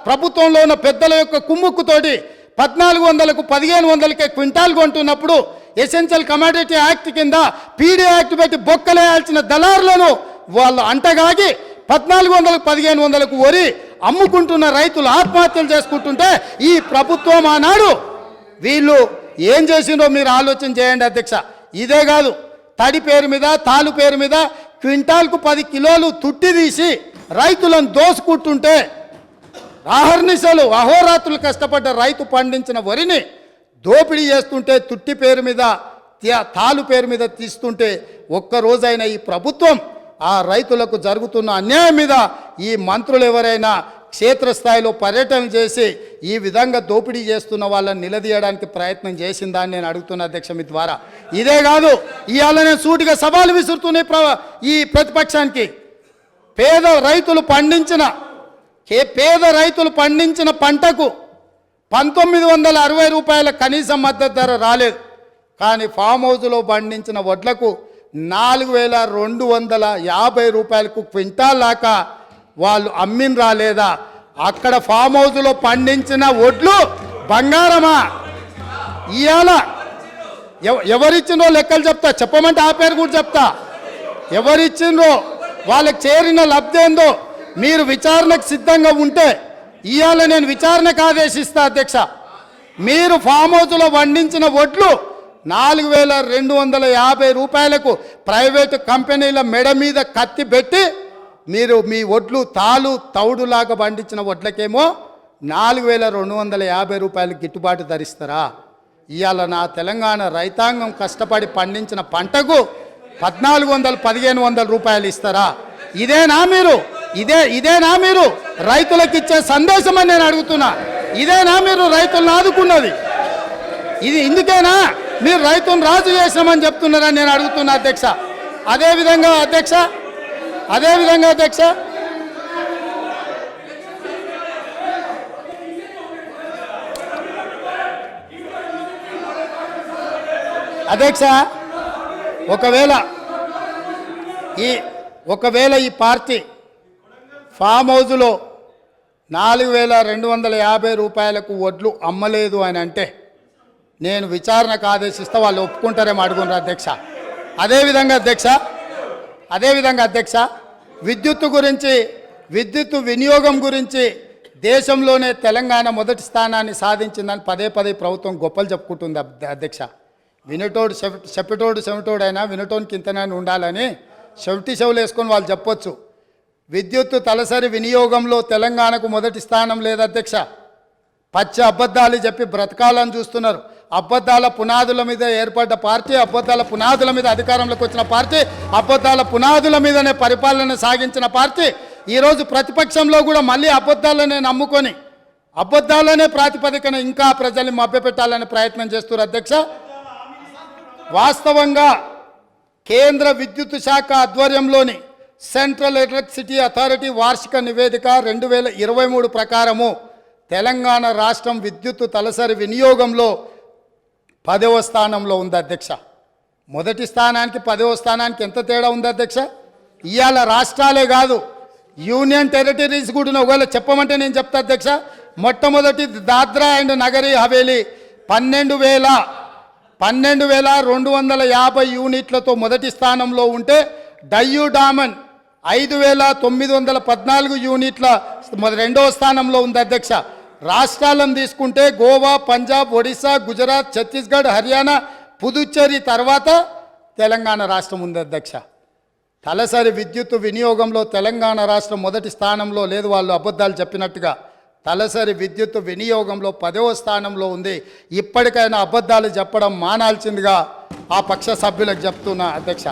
ప్రభుత్వంలో ఉన్న పెద్దల యొక్క కుమ్ముక్కుతోటి 1400కు 1500కే క్వింటాల్ కొంటున్నప్పుడు ఎసెన్షియల్ కమాడిటీ యాక్ట్ కింద పీడీ యాక్ట్ పెట్టి బొక్కలేయాల్సిన దళారులను వాళ్ళు అంటగాగి 1400కు 1500కు వరి అమ్ముకుంటున్న రైతులు ఆత్మహత్యలు చేసుకుంటుంటే ఈ ప్రభుత్వం ఆనాడు వీళ్ళు ఏం చేసిందో మీరు ఆలోచన చేయండి అధ్యక్ష. ఇదే కాదు, తడి పేరు మీద, తాలు పేరు మీద క్వింటాల్కు 10 కిలోలు తుట్టి తీసి రైతులను దోసుకుంటుంటే అహర్నిశలు అహోరాత్రులు కష్టపడ్డ రైతు పండించిన వరిని దోపిడీ చేస్తుంటే తుట్టి పేరు మీద, తాలు పేరు మీద తీస్తుంటే ఒక్కరోజైనా ఈ ప్రభుత్వం ఆ రైతులకు జరుగుతున్న అన్యాయం మీద ఈ మంత్రులు ఎవరైనా క్షేత్రస్థాయిలో పర్యటన చేసి ఈ విధంగా దోపిడీ చేస్తున్న వాళ్ళని నిలదీయడానికి ప్రయత్నం చేసిందని నేను అడుగుతున్నా అధ్యక్ష మీ ద్వారా. ఇదే కాదు, ఇవాళ నేను సూటిగా సవాలు విసురుతున్న ఈ ప్రతిపక్షానికి పేద రైతులు పండించిన పంటకు 1960 రూపాయల కనీస మద్దతు ధర రాలేదు. కానీ ఫామ్ హౌస్లో పండించిన వడ్లకు 4250 రూపాయలకు క్వింటాల్ దాకా వాళ్ళు అమ్మిన రాలేదా? అక్కడ ఫామ్ హౌస్లో పండించిన వడ్లు బంగారమా? ఇవాళ ఎవరిచ్చిందో లెక్కలు చెప్తా, చెప్పమంటే ఆ పేరు కూడా చెప్తా. ఎవరిచ్చిందో వాళ్ళకి చేరిన లబ్ధి ఏందో మీరు విచారణకు సిద్ధంగా ఉంటే ఇవాళ నేను విచారణకు ఆదేశిస్తా అధ్యక్ష. మీరు ఫామ్ హౌస్లో పండించిన వడ్లు 4250 రూపాయలకు ప్రైవేటు కంపెనీల మెడ మీద కత్తి పెట్టి మీరు మీ వడ్లు తౌడులాగా పండించిన వడ్లకేమో 4250 రూపాయలు గిట్టుబాటు ధరిస్తారా? ఇవాళ నా తెలంగాణ రైతాంగం కష్టపడి పండించిన పంటకు 1400-1500 రూపాయలు ఇస్తారా? ఇదేనా మీరు రైతులకు ఇచ్చే సందేశం అని నేను అడుగుతున్నా. ఇదేనా మీరు రైతులను ఆదుకున్నది? ఇది ఇందుకేనా మీరు రైతులను రాజు చేసామని చెప్తున్నారని నేను అడుగుతున్నా అధ్యక్ష. అదేవిధంగా అధ్యక్ష ఒకవేళ ఈ పార్టీ ఫామ్ హౌస్లో 4250 రూపాయలకు వడ్లు అమ్మలేదు అని అంటే నేను విచారణకు ఆదేశిస్తే వాళ్ళు ఒప్పుకుంటారేమో అడుగున్నారు అధ్యక్ష. అదేవిధంగా అధ్యక్ష విద్యుత్ వినియోగం గురించి దేశంలోనే తెలంగాణ మొదటి స్థానాన్ని సాధించిందని పదే ప్రభుత్వం గొప్పలు చెప్పుకుంటుంది అధ్యక్ష. వినటోడు చెవిటోడు అయినా వినటోనికి ఇంతనైనా ఉండాలని చెవులు వేసుకొని వాళ్ళు చెప్పొచ్చు. విద్యుత్ తలసరి వినియోగంలో తెలంగాణకు మొదటి స్థానం లేదు అధ్యక్ష. పచ్చి అబద్ధాలు చెప్పి బ్రతకాలని చూస్తున్నారు. అబద్ధాల పునాదుల మీద ఏర్పడ్డ పార్టీ, అబద్ధాల పునాదుల మీద అధికారంలోకి వచ్చిన పార్టీ, అబద్ధాల పునాదుల మీదనే పరిపాలన సాగించిన పార్టీ ఈరోజు ప్రతిపక్షంలో కూడా మళ్ళీ అబద్ధాలనే నమ్ముకొని అబద్ధాలనే ప్రాతిపదికన ఇంకా ప్రజల్ని మభ్యపెట్టాలని ప్రయత్నం చేస్తున్నారు అధ్యక్ష. వాస్తవంగా కేంద్ర విద్యుత్ శాఖ ఆధ్వర్యంలోని సెంట్రల్ ఎలక్ట్రిసిటీ అథారిటీ వార్షిక నివేదిక 2023 ప్రకారము తెలంగాణ రాష్ట్రం విద్యుత్ తలసరి వినియోగంలో 10వ స్థానంలో ఉంది అధ్యక్ష. మొదటి స్థానానికి 10వ స్థానానికి ఎంత తేడా ఉంది అధ్యక్ష? ఇవాళ రాష్ట్రాలే కాదు, యూనియన్ టెరిటరీస్ కూడా ఒకవేళ చెప్పమంటే నేను చెప్తా అధ్యక్ష. మొట్టమొదటి దాద్రా అండ్ నగరీ హవేలీ 12,250 యూనిట్లతో మొదటి స్థానంలో ఉంటే డయ్యూ డామన్ 5,914 యూనిట్ల రెండవ స్థానంలో ఉంది అధ్యక్ష. రాష్ట్రాలను తీసుకుంటే గోవా, పంజాబ్, ఒడిశా, గుజరాత్, ఛత్తీస్గఢ్, హర్యానా, పుదుచ్చేరి తర్వాత తెలంగాణ రాష్ట్రం ఉంది అధ్యక్ష. తలసరి విద్యుత్ వినియోగంలో తెలంగాణ రాష్ట్రం మొదటి స్థానంలో లేదు, వాళ్ళు అబద్ధాలు చెప్పినట్టుగా. తలసరి విద్యుత్ వినియోగంలో 10వ స్థానంలో ఉంది. ఇప్పటికైనా అబద్ధాలు చెప్పడం మానాల్సిందిగా ఆ పక్ష సభ్యులకు చెప్తున్నా అధ్యక్ష.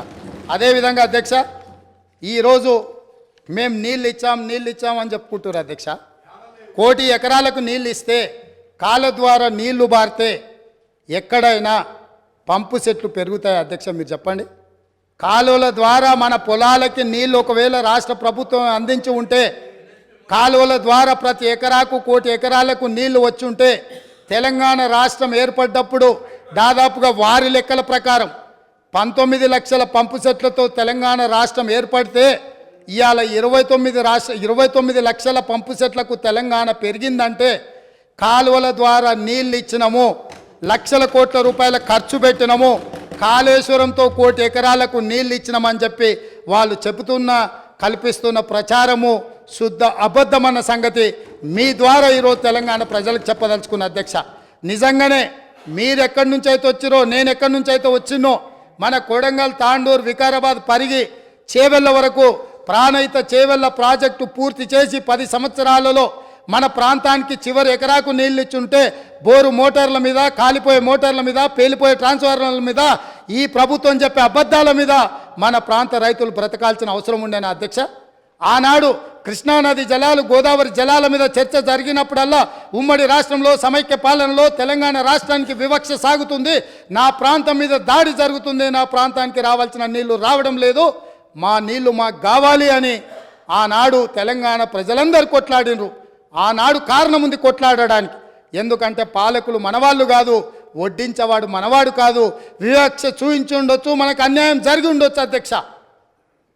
అదేవిధంగా అధ్యక్ష, ఈరోజు మేము నీళ్ళు ఇచ్చాం అని చెప్పుకుంటున్నారు అధ్యక్ష. 1 కోటి ఎకరాలకు నీళ్ళు ఇస్తే కాళ్ళ ద్వారా నీళ్లు బారితే ఎక్కడైనా పంపు సెట్లు పెరుగుతాయి అధ్యక్ష? మీరు చెప్పండి. కాలువల ద్వారా మన పొలాలకి నీళ్ళు ఒకవేళ రాష్ట్ర ప్రభుత్వం అందించి ఉంటే, కాలువల ద్వారా ప్రతి ఎకరాకు 1 కోటి ఎకరాలకు నీళ్లు వచ్చి ఉంటే, తెలంగాణ రాష్ట్రం ఏర్పడ్డప్పుడు దాదాపుగా వారి లెక్కల ప్రకారం 19 లక్షల పంపు సెట్లతో తెలంగాణ రాష్ట్రం ఏర్పడితే ఇవాళ 29 లక్షల పంపు సెట్లకు తెలంగాణ పెరిగిందంటే కాలువల ద్వారా నీళ్ళు ఇచ్చినాము, లక్షల కోట్ల రూపాయల ఖర్చు పెట్టినాము, కాళేశ్వరంతో 1 కోటి ఎకరాలకు నీళ్ళు ఇచ్చినామని చెప్పి వాళ్ళు కల్పిస్తున్న ప్రచారము శుద్ధ అబద్ధమన్న సంగతి మీ ద్వారా ఈరోజు తెలంగాణ ప్రజలకు చెప్పదలుచుకున్న అధ్యక్ష. నిజంగానే మీరు ఎక్కడి నుంచి అయితే వచ్చిరో, నేను ఎక్కడి నుంచి అయితే వచ్చినో, మన కొడంగల్, తాండూరు, వికారాబాద్, పరిగి, చేవెళ్ళ వరకు ప్రాణహిత చేవెళ్ళ ప్రాజెక్టు పూర్తి చేసి 10 సంవత్సరాలలో మన ప్రాంతానికి చివరి ఎకరాకు నీళ్ళు ఇచ్చుంటే బోరు మోటార్ల మీద, కాలిపోయే మోటార్ల మీద, పేలిపోయే ట్రాన్స్ఫార్మర్ల మీద, ఈ ప్రభుత్వం చెప్పే అబద్ధాల మీద మన ప్రాంత రైతులు బ్రతకాల్సిన అవసరం ఉండేనా అధ్యక్ష? ఆనాడు కృష్ణానది జలాలు, గోదావరి జలాల మీద చర్చ జరిగినప్పుడల్లా ఉమ్మడి రాష్ట్రంలో సమైక్య పాలనలో తెలంగాణ రాష్ట్రానికి వివక్ష సాగుతుంది, నా ప్రాంతం మీద దాడి జరుగుతుంది, నా ప్రాంతానికి రావాల్సిన నీళ్లు రావడం లేదు, మా నీళ్లు మాకు కావాలి అని ఆనాడు తెలంగాణ ప్రజలందరూ కొట్లాడినరు. ఆనాడు కారణం ఉంది కొట్లాడడానికి. ఎందుకంటే పాలకులు మనవాళ్ళు కాదు, వడ్డించేవాడు మనవాడు కాదు, వివక్ష చూయించి ఉండొచ్చు, మనకు అన్యాయం జరిగి ఉండొచ్చు అధ్యక్ష.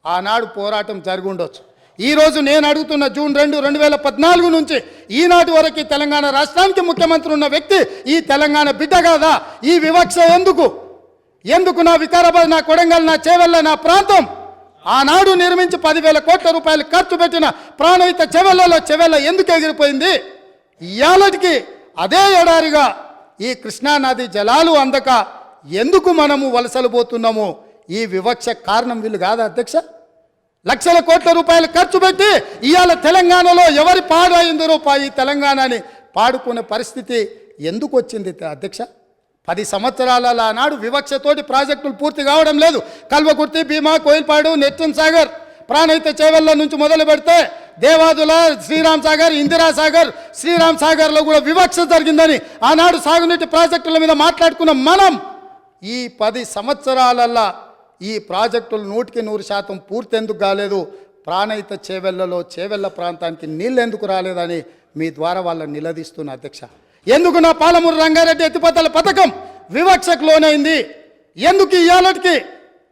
ఆనాడు పోరాటం జరిగి ఉండొచ్చు. ఈరోజు నేను అడుగుతున్న జూన్ 2, 2014 నుంచి ఈనాటి వరకు తెలంగాణ రాష్ట్రానికి ముఖ్యమంత్రి ఉన్న వ్యక్తి ఈ తెలంగాణ బిడ్డ కాదా? ఈ వివక్ష ఎందుకు నా వికారాబాద్, నా కొడంగల్, నా చేవెళ్ళ, నా ప్రాంతం ఆనాడు నిర్మించి 10,000 కోట్ల రూపాయలు ఖర్చు పెట్టిన ప్రాణహిత చెవెళ్ళ ఎందుకు ఎగిరిపోయింది? ఇయాలటికి అదే ఎడారిగా ఈ కృష్ణానది జలాలు అందక ఎందుకు మనము వలసలు పోతున్నాము? ఈ వివక్ష కారణం వీళ్ళు కాదా అధ్యక్ష? లక్షల కోట్ల రూపాయలు ఖర్చు పెట్టి ఇవాళ తెలంగాణలో ఎవరి పాడైందరో ఈ తెలంగాణని పాడుకునే పరిస్థితి ఎందుకు వచ్చింది అధ్యక్ష? 10 సంవత్సరాల నాడు వివక్షతోటి ప్రాజెక్టులు పూర్తి కావడం లేదు. కల్వకుర్తి, భీమా, కోయిల్పాడు, నెట్టన్ సాగర్, ప్రాణహిత చేవెళ్ళ నుంచి మొదలు పెడితే దేవాదుల, శ్రీరామ్ సాగర్, ఇందిరా సాగర్, శ్రీరామ్ సాగర్లో కూడా వివక్ష జరిగిందని ఆనాడు సాగునీటి ప్రాజెక్టుల మీద మాట్లాడుకున్న మనం ఈ 10 సంవత్సరాలల్లా ఈ ప్రాజెక్టులు 100% పూర్తి ఎందుకు కాలేదు? ప్రాణహిత చేవెళ్ళ ప్రాంతానికి నీళ్ళు ఎందుకు రాలేదని మీ ద్వారా వాళ్ళని నిలదీస్తున్న అధ్యక్ష. ఎందుకు నా పాలమూరు రంగారెడ్డి ఎత్తిపోతల పథకం వివక్షకు లోనైంది? ఎందుకు ఇయాలటికి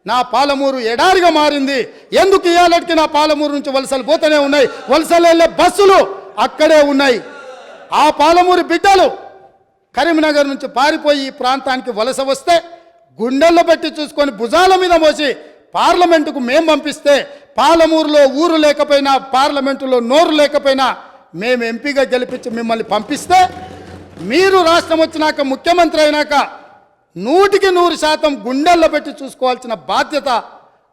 నా పాలమూరు ఎడారిగా మారింది? ఎందుకు ఇయాలటికి నా పాలమూరు నుంచి వలసలు పోతూనే ఉన్నాయి, వలసలు వెళ్ళే బస్సులు అక్కడే ఉన్నాయి? ఆ పాలమూరు బిడ్డలు కరీంనగర్ నుంచి పారిపోయి ఈ ప్రాంతానికి వలస వస్తే గుండెల్లో పెట్టి చూసుకొని భుజాల మీద మోసి పార్లమెంటుకు మేము పంపిస్తే, పాలమూరులో ఊరు లేకపోయినా, పార్లమెంటులో నోరు లేకపోయినా మేము ఎంపీగా గెలిపించి మిమ్మల్ని పంపిస్తే, మీరు రాష్ట్రం వచ్చినాక ముఖ్యమంత్రి అయినాక 100% గుండెల్లో పెట్టి చూసుకోవాల్సిన బాధ్యత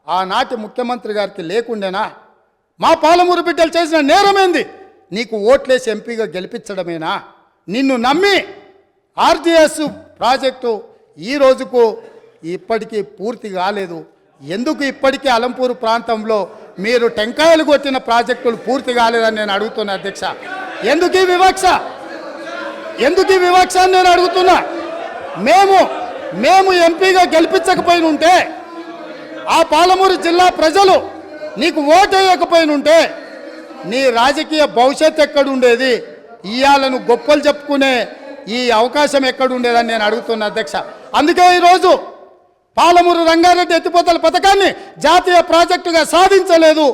ఆనాటి ముఖ్యమంత్రి గారికి లేకుండేనా? మా పాలమూరు బిడ్డలు చేసిన నేరమేంది? నీకు ఓట్లేసి ఎంపీగా గెలిపించడమేనా? నిన్ను నమ్మి ఆర్జీఎస్ ప్రాజెక్టు ఈ రోజుకు ఇప్పటికీ పూర్తి కాలేదు. ఎందుకు ఇప్పటికీ అలంపూరు ప్రాంతంలో మీరు టెంకాయలు కొట్టిన ప్రాజెక్టులు పూర్తి కాలేదని నేను అడుగుతున్నా అధ్యక్ష. ఎందుకు ఈ వివక్ష అని నేను అడుగుతున్నా. మేము ఎంపీగా గెలిపించకపోయిన ఉంటే, ఆ పాలమూరు జిల్లా ప్రజలు నీకు ఓటు వేయకపోయినుంటే నీ రాజకీయ భవిష్యత్తు ఎక్కడుండేది? ఇయాలను గొప్పలు చెప్పుకునే ఈ అవకాశం ఎక్కడుండేదని నేను అడుగుతున్నా అధ్యక్ష. అందుకే ఈరోజు పాలమూరు రంగారెడ్డి ఎత్తిపోతల పథకాన్ని జాతీయ ప్రాజెక్టుగా సాధించలేదు,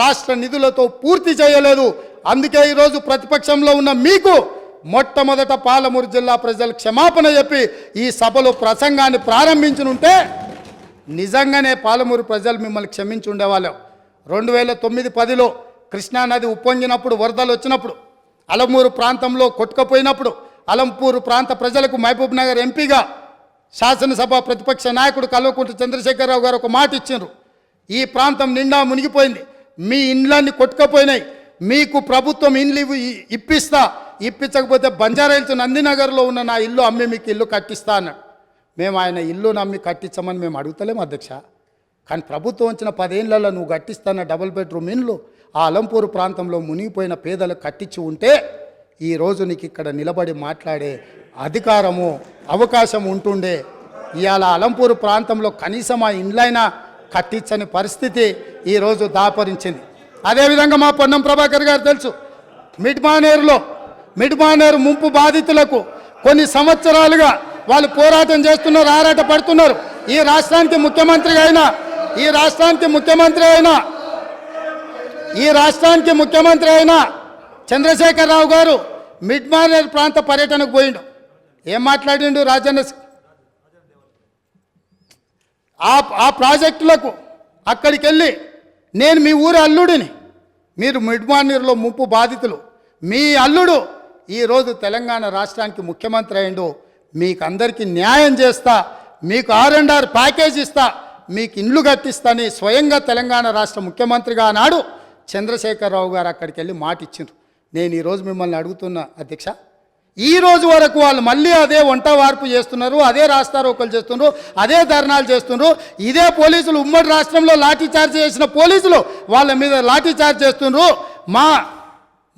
రాష్ట్ర నిధులతో పూర్తి చేయలేదు. అందుకే ఈరోజు ప్రతిపక్షంలో ఉన్న మీకు మొట్టమొదట పాలమూరు జిల్లా ప్రజలు క్షమాపణ చెప్పి ఈ సభలో ప్రసంగాన్ని ప్రారంభించనుంటే నిజంగానే పాలమూరు ప్రజలు మిమ్మల్ని క్షమించి ఉండేవాళ్ళం. 2009-10లో కృష్ణానది ఉప్పొంగినప్పుడు, వరదలు వచ్చినప్పుడు అలంపూరు ప్రాంతంలో కొట్టుకుపోయినప్పుడు అలంపూరు ప్రాంత ప్రజలకు మహబూబ్ నగర్ ఎంపీగా శాసనసభ ప్రతిపక్ష నాయకుడు కల్వకుంట్ల చంద్రశేఖరరావు గారు ఒక మాట ఇచ్చిండ్రు. ఈ ప్రాంతం నిండా మునిగిపోయింది, మీ ఇండ్లన్నీ కొట్టుకుపోయినాయి, మీకు ప్రభుత్వం ఇండ్లు ఇప్పించకపోతే బంజారాహిల్స్ నందినగర్లో ఉన్న నా ఇల్లు అమ్మి మీకు ఇల్లు కట్టిస్తా అన్నాడు. మేము ఆయన ఇల్లు నమ్మి కట్టించమని మేము అడుగుతలేము అధ్యక్ష. కానీ ప్రభుత్వం వచ్చిన 10 ఏళ్లలో నువ్వు కట్టిస్తాన్న డబుల్ బెడ్రూమ్ ఇండ్లు ఆ అలంపూరు ప్రాంతంలో మునిగిపోయిన పేదలకు కట్టించి ఉంటే ఈరోజు నీకు ఇక్కడ నిలబడి మాట్లాడే అధికారము అవకాశం ఉంటుండే. ఇవాళ అలంపూరు ప్రాంతంలో కనీసం ఆ ఇండ్లైనా కట్టించని పరిస్థితి ఈరోజు దాపరించింది. అదేవిధంగా మా పొన్నం ప్రభాకర్ గారు తెలుసు, మిడ్మానేరు ముంపు బాధితులకు కొన్ని సంవత్సరాలుగా వాళ్ళు పోరాటం చేస్తున్నారు, ఆరాట పడుతున్నారు. ఈ రాష్ట్రానికి ముఖ్యమంత్రి అయిన చంద్రశేఖరరావు గారు మిడ్మానేరు ప్రాంత పర్యటనకు పోయిండు. ఏం మాట్లాడిండు? ఆ ప్రాజెక్టులకు అక్కడికి వెళ్ళి నేను మీ ఊరి అల్లుడిని, మీరు మిడ్మానేరులో ముంపు బాధితులు, మీ అల్లుడు ఈరోజు తెలంగాణ రాష్ట్రానికి ముఖ్యమంత్రి అయిండు, మీకు అందరికీ న్యాయం చేస్తా, మీకు R&R ప్యాకేజ్ ఇస్తా, మీకు ఇండ్లు కట్టిస్తాని స్వయంగా తెలంగాణ రాష్ట్ర ముఖ్యమంత్రిగా ఆనాడు చంద్రశేఖరరావు గారు అక్కడికి వెళ్ళి మాట ఇచ్చిండ్రు. నేను ఈరోజు మిమ్మల్ని అడుగుతున్నా అధ్యక్ష, ఈ రోజు వరకు వాళ్ళు మళ్ళీ అదే వంట వార్పు చేస్తున్నారు, అదే రాస్తారోకలు చేస్తున్నారు, అదే ధర్నాలు చేస్తున్నారు. ఇదే పోలీసులు ఉమ్మడి రాష్ట్రంలో లాఠీ చార్జ్ చేసిన పోలీసులు వాళ్ళ మీద లాఠీ చార్జ్ చేస్తున్నారు. మా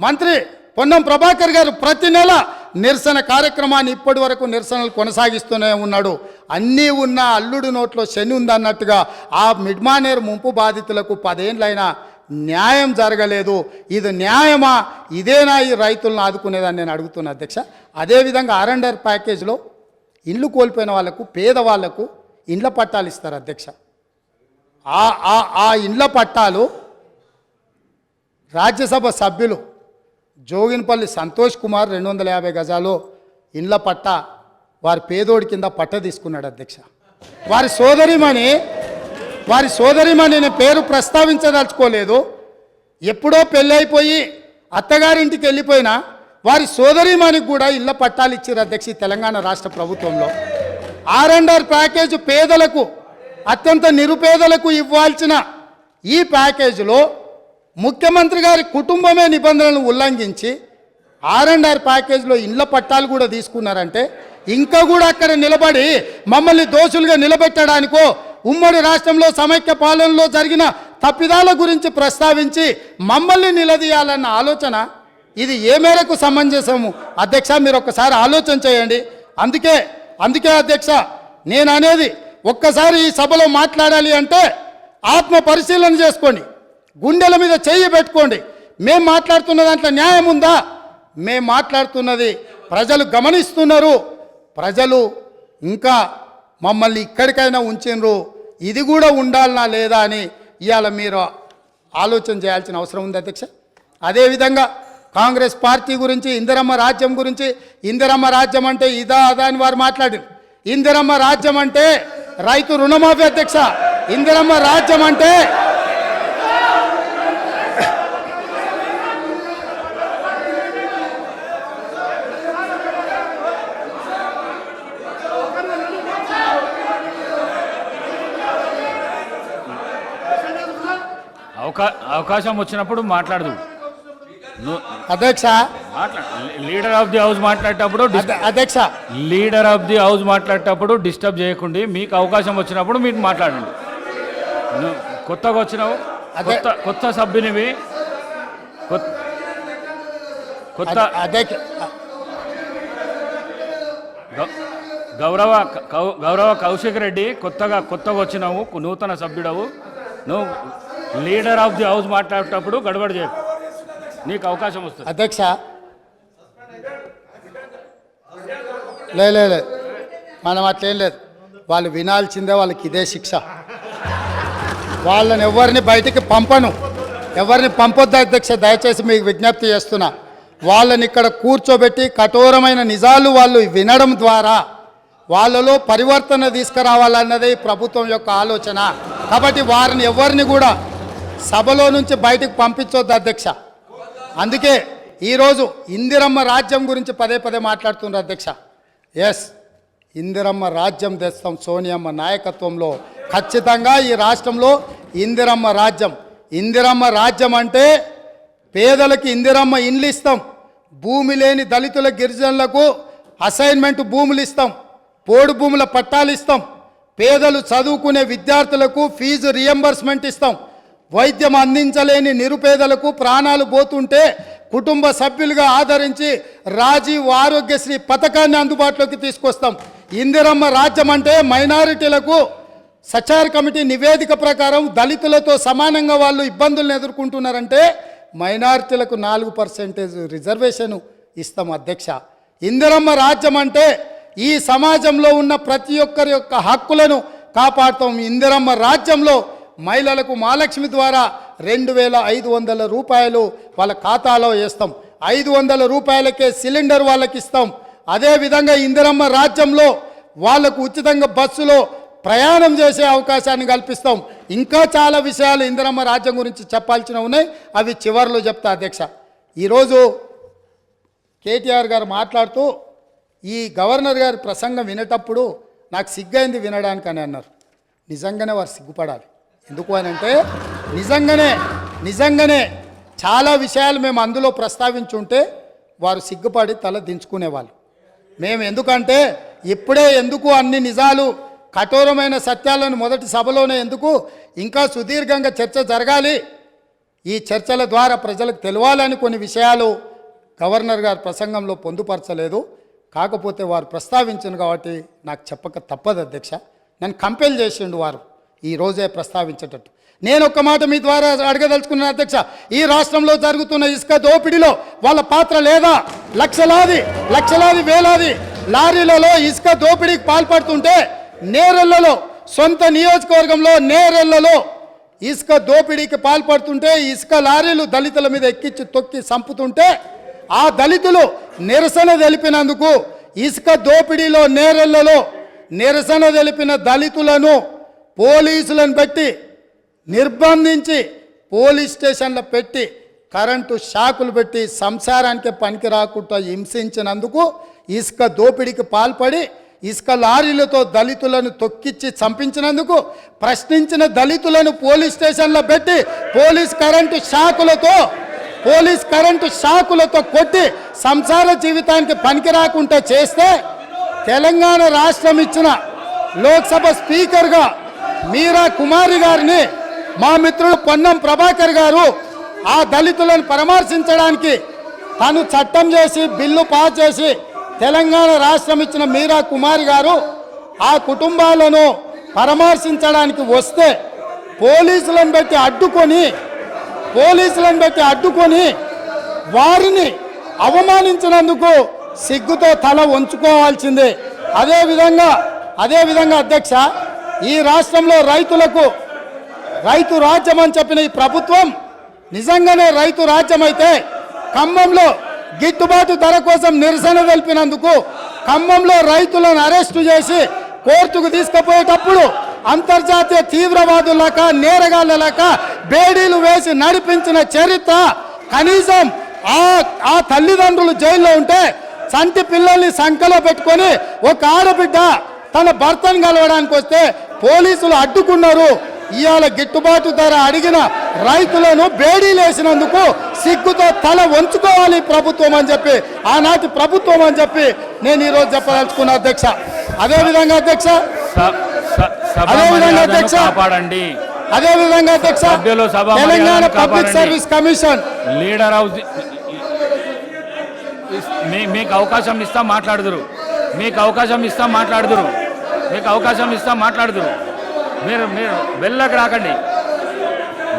మంత్రి పొన్నం ప్రభాకర్ గారు ప్రతి నెల నిరసన కార్యక్రమాన్ని ఇప్పటి వరకు నిరసనలు కొనసాగిస్తూనే ఉన్నాడు. అన్నీ ఉన్న అల్లుడు నోట్లో శని ఉందన్నట్టుగా ఆ మిడ్మానేరు ముంపు బాధితులకు 10 ఏళ్ళైనా న్యాయం జరగలేదు. ఇది న్యాయమా? ఇదేనా ఈ రైతులను ఆదుకునేదని నేను అడుగుతున్నా అధ్యక్ష. అదేవిధంగా R&R ప్యాకేజ్లో ఇల్లు కోల్పోయిన వాళ్లకు, పేదవాళ్లకు ఇండ్ల పట్టాలు ఇస్తారు అధ్యక్ష. ఆ ఇండ్ల పట్టాలు రాజ్యసభ సభ్యులు జోగినపల్లి సంతోష్ కుమార్ 250 గజాలు ఇండ్ల పట్ట వారి పేదోడి కింద పట్ట తీసుకున్నాడు అధ్యక్ష. వారి సోదరిమణి నేను పేరు ప్రస్తావించదలుచుకోలేదు, ఎప్పుడో పెళ్ళైపోయి అత్తగారింటికి వెళ్ళిపోయినా వారి సోదరిమణికి కూడా ఇళ్ల పట్టాలు ఇచ్చారు అధ్యక్ష తెలంగాణ రాష్ట్ర ప్రభుత్వంలో. R&R ప్యాకేజ్ పేదలకు, అత్యంత నిరుపేదలకు ఇవ్వాల్సిన ఈ ప్యాకేజీలో ముఖ్యమంత్రి గారి కుటుంబమే నిబంధనలను ఉల్లంఘించి R&R ప్యాకేజ్లో ఇండ్ల పట్టాలు కూడా తీసుకున్నారంటే ఇంకా కూడా అక్కడ నిలబడి మమ్మల్ని దోషులుగా నిలబెట్టడానికో, ఉమ్మడి రాష్ట్రంలో సమైక్య పాలనలో జరిగిన తప్పిదాల గురించి ప్రస్తావించి మమ్మల్ని నిలదీయాలన్న ఆలోచన ఇది ఏ మేరకు సమంజసము అధ్యక్ష? మీరు ఒక్కసారి ఆలోచన చేయండి. అందుకే అధ్యక్ష నేను అనేది, ఒక్కసారి ఈ సభలో మాట్లాడాలి అంటే ఆత్మ పరిశీలన చేసుకోండి, గుండెల మీద చెయ్యి పెట్టుకోండి. మేము మాట్లాడుతున్న దాంట్లో న్యాయం ఉందా? మేము మాట్లాడుతున్నది ప్రజలు గమనిస్తున్నారు, ప్రజలు ఇంకా మమ్మల్ని ఇక్కడికైనా ఉంచినరు, ఇది కూడా ఉండాలనా లేదా అని ఇవాళ మీరు ఆలోచన చేయాల్సిన అవసరం ఉంది అధ్యక్ష. అదేవిధంగా కాంగ్రెస్ పార్టీ గురించి, ఇందిరమ్మ రాజ్యం గురించి, ఇందిరమ్మ రాజ్యం అంటే ఇదా అదా అని వారు మాట్లాడారు. ఇందిరమ్మ రాజ్యం అంటే రైతు రుణమాఫీ అధ్యక్ష. ఇందిరమ్మ రాజ్యం అంటే అవకాశం వచ్చినప్పుడు మాట్లాడదు అధ్యక్ష. లీడర్ ఆఫ్ ది హౌస్ మాట్లాడేటప్పుడు అధ్యక్ష, లీడర్ ఆఫ్ ది హౌస్ మాట్లాడేటప్పుడు డిస్టర్బ్ చేయకండి. మీకు అవకాశం వచ్చినప్పుడు మీరు మాట్లాడండి. కొత్తగా వచ్చినావు, కొత్త సభ్యునివి, కొత్త గౌరవ కౌశిక్ రెడ్డి కొత్తగా వచ్చినావు, నూతన సభ్యుడవు. నువ్వు లీడర్ ఆఫ్ ది హౌస్ మాట్లాడేటప్పుడు గడబడి చేయకు, నీకు అవకాశం వస్తుంది అధ్యక్ష. లేదు మనం అట్లేం లేదు, వాళ్ళు వినాల్సిందే, వాళ్ళకి ఇదే శిక్ష. వాళ్ళని ఎవరిని బయటికి పంపను, ఎవరిని పంపొద్దు అధ్యక్ష. దయచేసి మీకు విజ్ఞప్తి చేస్తున్నా, వాళ్ళని ఇక్కడ కూర్చోబెట్టి కఠోరమైన నిజాలు వాళ్ళు వినడం ద్వారా వాళ్ళలో పరివర్తన తీసుకురావాలన్నదే ప్రభుత్వం యొక్క ఆలోచన. కాబట్టి వారిని ఎవరిని కూడా సభలో నుంచి బయటకు పంపించొద్దు అధ్యక్ష. అందుకే ఈరోజు ఇందిరమ్మ రాజ్యం గురించి పదే పదే మాట్లాడుతున్నారు అధ్యక్ష. ఎస్, ఇందిరమ్మ రాజ్యం తెస్తాం సోనియమ్మ నాయకత్వంలో. ఖచ్చితంగా ఈ రాష్ట్రంలో ఇందిరమ్మ రాజ్యం. ఇందిరమ్మ రాజ్యం అంటే పేదలకు ఇందిరమ్మ ఇండ్లు ఇస్తాం, భూమి లేని దళితుల గిరిజనులకు అసైన్మెంట్ భూములు ఇస్తాం, పోడు భూముల పట్టాలు ఇస్తాం, పేదలు చదువుకునే విద్యార్థులకు ఫీజు రియంబర్స్మెంట్ ఇస్తాం, వైద్యం అందించలేని నిరుపేదలకు ప్రాణాలు పోతుంటే కుటుంబ సభ్యులుగా ఆదరించి రాజీవ్ ఆరోగ్యశ్రీ పథకాన్ని అందుబాటులోకి తీసుకొస్తాం. ఇందిరమ్మ రాజ్యం అంటే మైనారిటీలకు సచార్ కమిటీ నివేదిక ప్రకారం దళితులతో సమానంగా వాళ్ళు ఇబ్బందులను ఎదుర్కొంటున్నారంటే మైనారిటీలకు 4% రిజర్వేషన్ ఇస్తాం అధ్యక్ష. ఇందిరమ్మ రాజ్యం అంటే ఈ సమాజంలో ఉన్న ప్రతి ఒక్కరి యొక్క హక్కులను కాపాడుతాం. ఇందిరమ్మ రాజ్యంలో మహిళలకు మహాలక్ష్మి ద్వారా 2500 రూపాయలు వాళ్ళ ఖాతాలో వేస్తాం, 500 రూపాయలకే సిలిండర్ వాళ్ళకి ఇస్తాం. అదేవిధంగా ఇందిరమ్మ రాజ్యంలో వాళ్లకు ఉచితంగా బస్సులో ప్రయాణం చేసే అవకాశాన్ని కల్పిస్తాం. ఇంకా చాలా విషయాలు ఇందిరమ్మ రాజ్యం గురించి చెప్పాల్సిన ఉన్నాయి, అవి చివరిలో చెప్తా అధ్యక్ష. ఈరోజు కేటీఆర్ గారు మాట్లాడుతూ ఈ గవర్నర్ గారి ప్రసంగం వినేటప్పుడు నాకు సిగ్గైంది వినడానికి అని అన్నారు. నిజంగానే వారు సిగ్గుపడాలి. ఎందుకు అని అంటే నిజంగానే చాలా విషయాలు మేము అందులో ప్రస్తావించుంటే వారు సిగ్గుపడి తల దించుకునేవాళ్ళు. మేము ఎందుకంటే ఇప్పుడే ఎందుకు అన్ని నిజాలు కఠోరమైన సత్యాలను మొదటి సభలోనే ఎందుకు, ఇంకా సుదీర్ఘంగా చర్చ జరగాలి, ఈ చర్చల ద్వారా ప్రజలకు తెలియాలని కొన్ని విషయాలు గవర్నర్ గారి ప్రసంగంలో పొందుపరచలేదు. కాకపోతే వారు ప్రస్తావించను కాబట్టి నాకు చెప్పక తప్పదు అధ్యక్ష. నన్ను కంపెల్ చేసిండు వారు ఈ రోజే ప్రస్తావించేటట్టు. నేను ఒక్క మాట మీ ద్వారా అడగదలుచుకున్నాను అధ్యక్ష. ఈ రాష్ట్రంలో జరుగుతున్న ఇసుక దోపిడీలో వాళ్ళ పాత్ర లేదా? లక్షలాది వేలాది లారీలలో ఇసుక దోపిడీకి పాల్పడుతుంటే నేరెళ్లలో, సొంత నియోజకవర్గంలో నేరెళ్లలో ఇసుక దోపిడీకి పాల్పడుతుంటే ఇసుక లారీలు దళితుల మీద ఎక్కించి తొక్కి చంపుతుంటే ఆ దళితులు నిరసన తెలిపినందుకు ఇసుక దోపిడీలో నేరెళ్లలో నిరసన తెలిపిన దళితులను పోలీసులను పెట్టి నిర్బంధించి పోలీస్ స్టేషన్లో పెట్టి కరెంటు షాకులు పెట్టి సంసారానికి పనికి రాకుండా హింసించినందుకు ఇసుక దోపిడీకి పాల్పడి ఇసుక లారీలతో దళితులను తొక్కిచ్చి చంపించినందుకు ప్రశ్నించిన దళితులను పోలీస్ స్టేషన్లో పెట్టి పోలీస్ కరెంటు షాకులతో కొట్టి సంసార జీవితానికి పనికి రాకుండా చేస్తే తెలంగాణ రాష్ట్రం ఇచ్చిన లోక్సభ స్పీకర్గా మీరా కుమారి గారిని మా మిత్రుడు పొన్నం ప్రభాకర్ గారు ఆ దళితులను పరామర్శించడానికి తను చట్టం చేసి బిల్లు పాస్ చేసి తెలంగాణ రాష్ట్రం ఇచ్చిన మీరా కుమారి గారు ఆ కుటుంబాలను పరామర్శించడానికి వస్తే పోలీసులను పెట్టి అడ్డుకొని వారిని అవమానించినందుకు సిగ్గుతో తల వంచుకోవాల్సిందే. అదేవిధంగా అధ్యక్ష, ఈ రాష్ట్రంలో రైతు రాజ్యం అని చెప్పిన ఈ ప్రభుత్వం నిజంగానే రైతు రాజ్యం అయితే ఖమ్మంలో గిట్టుబాటు ధర కోసం నిరసన తెలిపినందుకు ఖమ్మంలో రైతులను అరెస్టు చేసి కోర్టుకు తీసుకుపోయేటప్పుడు అంతర్జాతీయ తీవ్రవాదులక నేరగాళ్ళక బేడీలు వేసి నడిపించిన చరిత్ర కనీసం ఆ తల్లిదండ్రులు జైల్లో ఉంటే చంటి పిల్లల్ని సంకలో పెట్టుకొని ఒక ఆడబిడ్డ తన భర్తను కలవడానికి వస్తే పోలీసులు అడ్డుకున్నారు. ఇవాళ గిట్టుబాటు ధర అడిగిన రైతులను బేడీలేసినందుకు సిగ్గుతో తల వంచుకోవాలి ప్రభుత్వం అని చెప్పి, ఆనాటి ప్రభుత్వం అని చెప్పి నేను ఈరోజు చెప్పదలుచుకున్నా అధ్యక్ష. అదేవిధంగా అధ్యక్ష Telangana public service commission leader of మీకు అవకాశం ఇస్తాం మాట్లాడుదురు.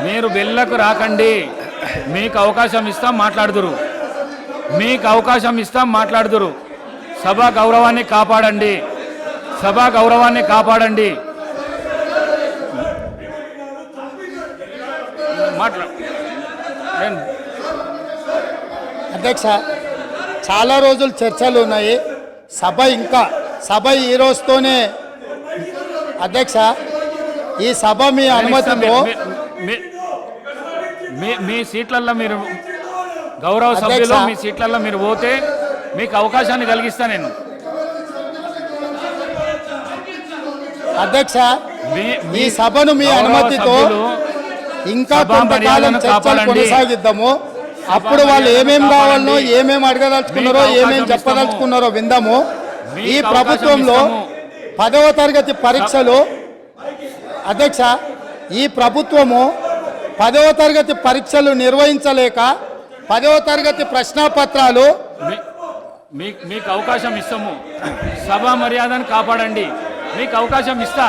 మీరు వెళ్ళకు రాకండి. మీకు అవకాశం ఇస్తాం మాట్లాడుదురు. సభా గౌరవాన్ని కాపాడండి. అధ్యక్ష, చాలా రోజులు చర్చలు ఉన్నాయి. సభ ఈ రోజుతోనే అధ్యక్ష, ఈ సభ మీ అనుమతితో మీ సీట్లలో మీరు గౌరవ సభ్యులు అధ్యక్ష. మీ సీట్లలో మీరు పోతే మీకు అవకాశాన్ని కలిగిస్తా నేను. అధ్యక్ష మీ ఈ సభను మీ గౌరవ అనుమతితో సభ్యులు ఇంకా సభా కొంతకాలం మర్యాదను చర్చలు కాపాడండి. కొనసాగిద్దాము. అప్పుడు వాళ్ళు ఏమేమి కావాలనో ఏమేమి అడగదలుచుకున్నారో మీకు అవకాశం ఏమేమి చెప్పదలుచుకున్నారో విందాము. మీకు ఈ అవకాశం ప్రభుత్వంలో ఇస్తాము. 10వ తరగతి పరీక్షలు అధ్యక్ష ఈ ప్రభుత్వము 10వ తరగతి పరీక్షలు నిర్వహించలేక 10వ తరగతి ప్రశ్నాపత్రాలు మీకు అవకాశం ఇస్తాము. సభా మర్యాదను కాపాడండి. మీకు అవకాశం ఇస్తా,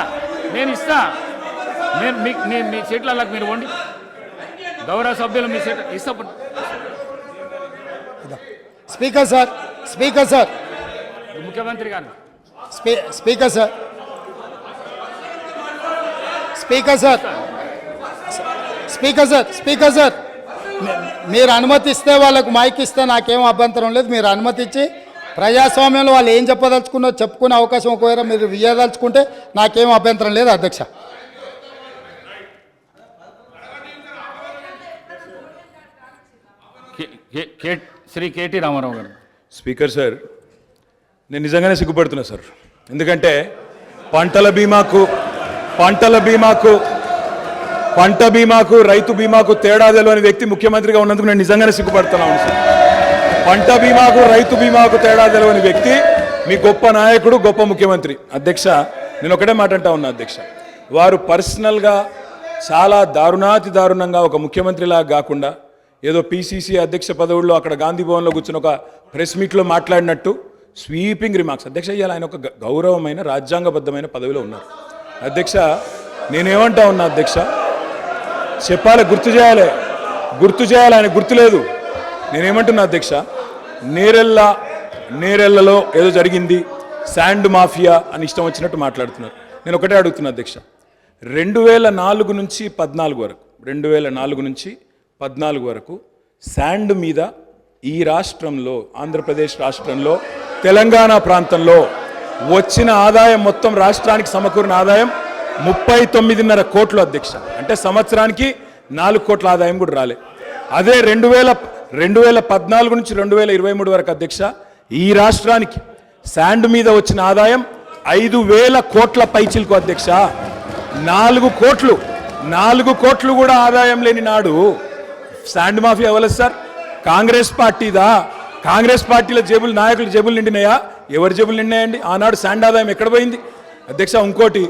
నేను ఇస్తా. మీ సీట్లకు మీరు వండి. గౌరవ సభ్యులు మీ సీట్ ఇస్తా. స్పీకర్ సార్ ముఖ్యమంత్రి గారు స్పీకర్ సార్ మీరు అనుమతిస్తే వాళ్ళకు మైక్ ఇస్తే నాకేం అభ్యంతరం లేదు. మీరు అనుమతించి ప్రజాస్వామ్యంలో వాళ్ళు ఏం చెప్పదలుచుకున్నో చెప్పుకునే అవకాశం ఒకవేళ మీరు ఇవ్వదలుచుకుంటే నాకేం అభ్యంతరం లేదు అధ్యక్ష. శ్రీ కేటీ రామారావు గారు. స్పీకర్ సార్, నేను నిజంగానే సిగ్గుపడుతున్నా సార్. ఎందుకంటే పంట బీమాకు రైతు బీమాకు తేడా తెలియని వ్యక్తి ముఖ్యమంత్రిగా ఉన్నందుకు నేను నిజంగానే సిగ్గుపడుతున్నాను సార్. పంట బీమాకు రైతు బీమాకు తేడా తెలియని వ్యక్తి మీ గొప్ప నాయకుడు, గొప్ప ముఖ్యమంత్రి. అధ్యక్ష, నేను ఒకటే మాట అంటా ఉన్నా అధ్యక్ష, వారు పర్సనల్గా చాలా దారుణంగా ఒక ముఖ్యమంత్రిలాగా కాకుండా ఏదో పిసిసి అధ్యక్ష పదవుల్లో అక్కడ గాంధీ భవన్లో కూర్చుని ఒక ప్రెస్ మీట్లో మాట్లాడినట్టు స్వీపింగ్ రిమార్క్స్. అధ్యక్ష, ఇవాళ ఆయన ఒక గౌరవమైన రాజ్యాంగబద్ధమైన పదవిలో ఉన్నారు. అధ్యక్ష, నేనేమంటా ఉన్నా అధ్యక్ష, చెప్పాలి, గుర్తు చేయాలి, ఆయన గుర్తులేదు. నేనేమంటున్నా అధ్యక్ష, నేరెళ్లలో ఏదో జరిగింది, శాండ్ మాఫియా అని ఇష్టం వచ్చినట్టు మాట్లాడుతున్నారు. నేను ఒకటే అడుగుతున్నా అధ్యక్ష, 2004 నుంచి 14 వరకు శాండ్ మీద ఈ రాష్ట్రంలో, ఆంధ్రప్రదేశ్ రాష్ట్రంలో, తెలంగాణ ప్రాంతంలో వచ్చిన ఆదాయం మొత్తం రాష్ట్రానికి సమకూరిన ఆదాయం 39.5 కోట్లు అధ్యక్ష. అంటే సంవత్సరానికి 4 కోట్ల ఆదాయం కూడా రాలే. అదే 2014 నుంచి 2023 వరకు అధ్యక్ష ఈ రాష్ట్రానికి శాండ్ మీద వచ్చిన ఆదాయం 5,000 కోట్ల పైచిలకు అధ్యక్ష. 4 కోట్లు కూడా ఆదాయం లేని నాడు శాండ్ మాఫియా ఎవరు సార్? కాంగ్రెస్ పార్టీదా? కాంగ్రెస్ పార్టీల జేబులు, నాయకుల జేబులు నిండినాయా? ఎవరి జేబులు నిండినాయండి? ఆనాడు శాండ్ ఆదాయం ఎక్కడ పోయింది అధ్యక్ష? ఇంకోటి,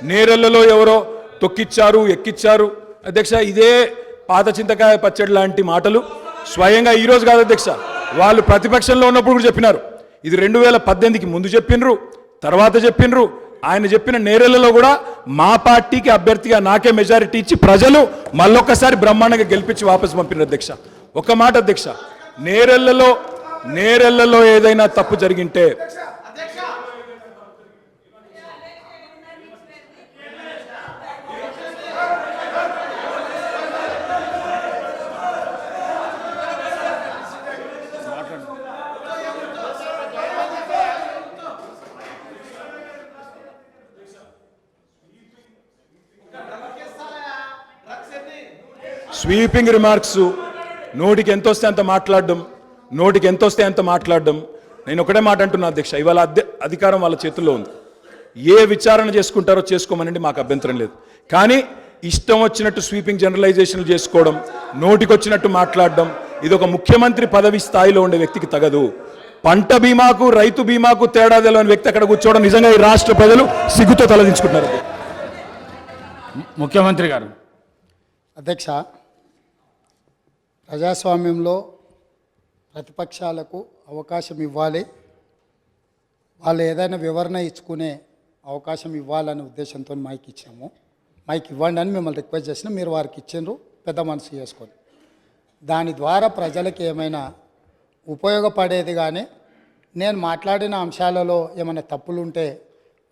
నేరెళ్లలో ఎవరో తొక్కిచ్చారు, ఎక్కిచ్చారు అధ్యక్ష. ఇదే పాత చింతకాయ పచ్చడి లాంటి మాటలు స్వయంగా ఈరోజు కాదు అధ్యక్ష, వాళ్ళు ప్రతిపక్షంలో ఉన్నప్పుడు కూడా చెప్పినారు. ఇది 2018కి ముందు చెప్పినరు, తర్వాత చెప్పినరు. ఆయన చెప్పిన నేరెళ్లలో కూడా మా పార్టీకి అభ్యర్థిగా నాకే మెజారిటీ ఇచ్చి ప్రజలు మళ్ళొక్కసారి బ్రహ్మాండంగా గెలిపించి వాపసు పంపినారు అధ్యక్ష. ఒక మాట అధ్యక్ష, నేరెళ్లలో ఏదైనా తప్పు జరిగింటే స్వీపింగ్ రిమార్క్స్, నోటికి ఎంత వస్తే అంత మాట్లాడడం. నేను ఒకటే మాట అంటున్నా అధ్యక్ష, ఇవాళ అధికారం వాళ్ళ చేతుల్లో ఉంది. ఏ విచారణ చేసుకుంటారో చేసుకోమనండి, మాకు అభ్యంతరం లేదు. కానీ ఇష్టం వచ్చినట్టు స్వీపింగ్ జనరలైజేషన్లు చేసుకోవడం, నోటికొచ్చినట్టు మాట్లాడడం, ఇది ఒక ముఖ్యమంత్రి పదవి స్థాయిలో ఉండే వ్యక్తికి తగదు. పంట బీమాకు రైతు బీమాకు తేడా తెలియని వ్యక్తి అక్కడ కూర్చోవడం నిజంగా ఈ రాష్ట్ర ప్రజలు సిగ్గుతో తలదించుకుంటున్నారు. ముఖ్యమంత్రి గారు. అధ్యక్ష, ప్రజాస్వామ్యంలో ప్రతిపక్షాలకు అవకాశం ఇవ్వాలి, వాళ్ళు ఏదైనా వివరణ ఇచ్చుకునే అవకాశం ఇవ్వాలనే ఉద్దేశంతో మైక్ ఇచ్చాము. మైక్ ఇవ్వండి అని మిమ్మల్ని రిక్వెస్ట్ చేసినా మీరు వారికి ఇచ్చిండ్రు, పెద్ద మనసు చేసుకొని. దాని ద్వారా ప్రజలకు ఏమైనా ఉపయోగపడేది కానీ నేను మాట్లాడిన అంశాలలో ఏమైనా తప్పులుంటే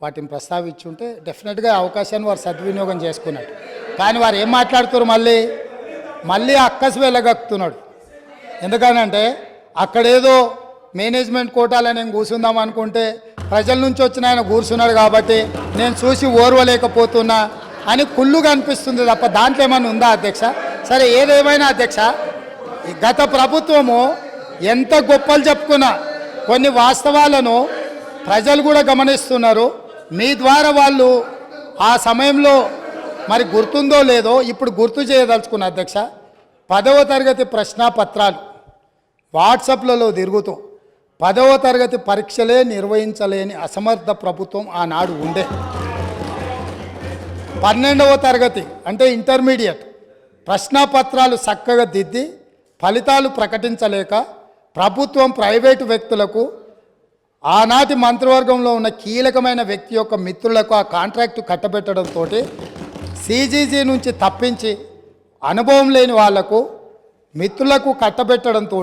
వాటిని ప్రస్తావించుంటే డెఫినెట్గా అవకాశాన్ని వారు సద్వినియోగం చేసుకున్నట్టు. కానీ వారు ఏం మాట్లాడుతున్నారు, మళ్ళీ అక్కసు వెళ్ళగక్కుతున్నాడు. ఎందుకనంటే అక్కడేదో మేనేజ్మెంట్ కోటాలో నేను కూర్చుందాం అనుకుంటే ప్రజల నుంచి వచ్చిన ఆయన కూర్చున్నాడు కాబట్టి నేను చూసి ఓర్వలేకపోతున్నా అని కుళ్ళుగా అనిపిస్తుంది తప్ప దాంట్లో ఏమైనా ఉందా అధ్యక్ష? సరే, ఏదేమైనా అధ్యక్ష, ఈ గత ప్రభుత్వము ఎంత గొప్పలు చెప్పుకున్నా కొన్ని వాస్తవాలను ప్రజలు కూడా గమనిస్తున్నారు. మీ ద్వారా వాళ్ళు ఆ సమయంలో మరి గుర్తుందో లేదో ఇప్పుడు గుర్తు చేయదలుచుకున్న అధ్యక్ష, 10వ తరగతి ప్రశ్నాపత్రాలు వాట్సాప్లలో తిరుగుతూ 10వ తరగతి పరీక్షలే నిర్వహించలేని అసమర్థ ప్రభుత్వం ఆనాడు ఉండే. 12వ తరగతి అంటే ఇంటర్మీడియట్ ప్రశ్నాపత్రాలు చక్కగా దిద్ది ఫలితాలు ప్రకటించలేక ప్రభుత్వం ప్రైవేటు వ్యక్తులకు ఆనాటి మంత్రివర్గంలో ఉన్న కీలకమైన వ్యక్తి యొక్క మిత్రులకు ఆ కాంట్రాక్టు కట్టబెట్టడంతో సిజీజీ నుంచి తప్పించి అనుభవం లేని వాళ్లకు మిత్రులకు కట్టబెట్టడంతో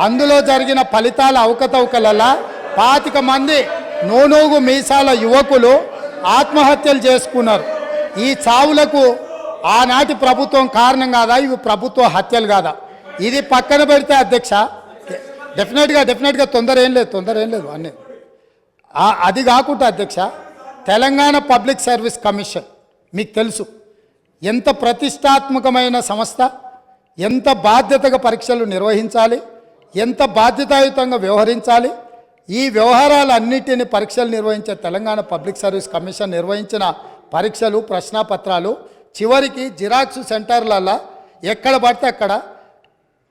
అందులో జరిగిన ఫలితాల అవకతవకలలా 25 మంది నూనూగు మీసాల యువకులు ఆత్మహత్యలు చేసుకున్నారు. ఈ చావులకు ఆనాటి ప్రభుత్వం కారణం కాదా? ఇవి ప్రభుత్వ హత్యలు కాదా? ఇది పక్కన పెడితే అధ్యక్ష, డెఫినెట్గా తొందర ఏం లేదు అన్నీ. అది కాకుండా అధ్యక్ష, తెలంగాణ పబ్లిక్ సర్వీస్ కమిషన్ మీకు తెలుసు ఎంత ప్రతిష్టాత్మకమైన సంస్థ, ఎంత బాధ్యతగా పరీక్షలు నిర్వహించాలి, ఎంత బాధ్యతాయుతంగా వ్యవహరించాలి. ఈ వ్యవహారాలన్నిటిని పరీక్షలు నిర్వహించే తెలంగాణ పబ్లిక్ సర్వీస్ కమిషన్ నిర్వహించిన పరీక్షలు ప్రశ్నాపత్రాలు చివరికి జిరాక్స్ సెంటర్లలో ఎక్కడ పడితే అక్కడ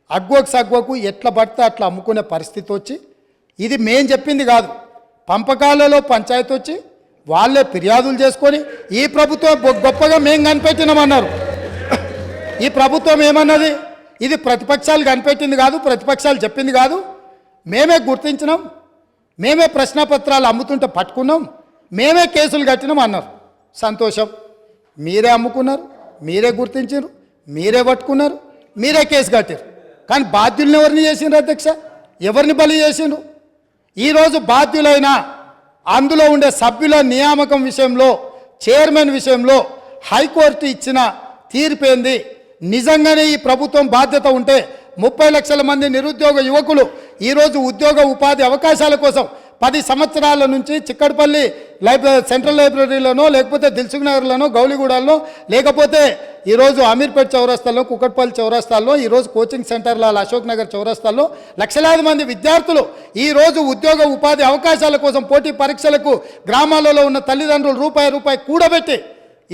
అగ్వకు సగ్వకు ఎట్లా పడితే అట్లా అమ్ముకునే పరిస్థితి వచ్చి, ఇది మేం చెప్పింది కాదు, పంపకాలలో పంచాయతీ వచ్చి వాళ్ళే ఫిర్యాదులు చేసుకొని ఈ ప్రభుత్వం గొప్పగా మేం కనిపెట్టినామన్నారు. ఈ ప్రభుత్వం ఏమన్నది? ఇది ప్రతిపక్షాలు కనిపెట్టింది కాదు, ప్రతిపక్షాలు చెప్పింది కాదు, మేమే గుర్తించినాం, మేమే ప్రశ్నపత్రాలు అమ్ముతుంటే పట్టుకున్నాం, మేమే కేసులు కట్టినాం అన్నారు. సంతోషం, మీరే అమ్ముకున్నారు, మీరే గుర్తించారు, మీరే పట్టుకున్నారు, మీరే కేసు కట్టారు. కానీ బాధ్యులను ఎవరిని చేసిండ్రు అధ్యక్ష? ఎవరిని బలి చేసిండ్రు? ఈరోజు బాధ్యులైన అందులో ఉండే సభ్యుల నియామకం విషయంలో, చైర్మన్ విషయంలో హైకోర్టు ఇచ్చిన తీర్పేంది? నిజంగానే ఈ ప్రభుత్వం బాధ్యత ఉంటే 30 లక్షల మంది నిరుద్యోగ యువకులు ఈరోజు ఉద్యోగ ఉపాధి అవకాశాల కోసం 10 సంవత్సరాల నుంచి చిక్కడపల్లి సెంట్రల్ లైబ్రరీలోనో లేకపోతే దిల్సుఖ్ నగర్లోనో గౌలిగూడలో లేకపోతే ఈరోజు అమీర్పేట్ చౌరస్తాల్లో కుకట్పల్లి చౌరస్తాల్లో ఈరోజు కోచింగ్ సెంటర్ల అశోక్ నగర్ చౌరస్తాల్లో లక్షలాది మంది విద్యార్థులు ఈరోజు ఉద్యోగ ఉపాధి అవకాశాల కోసం పోటీ పరీక్షలకు గ్రామాలలో ఉన్న తల్లిదండ్రులు రూపాయి కూడబెట్టి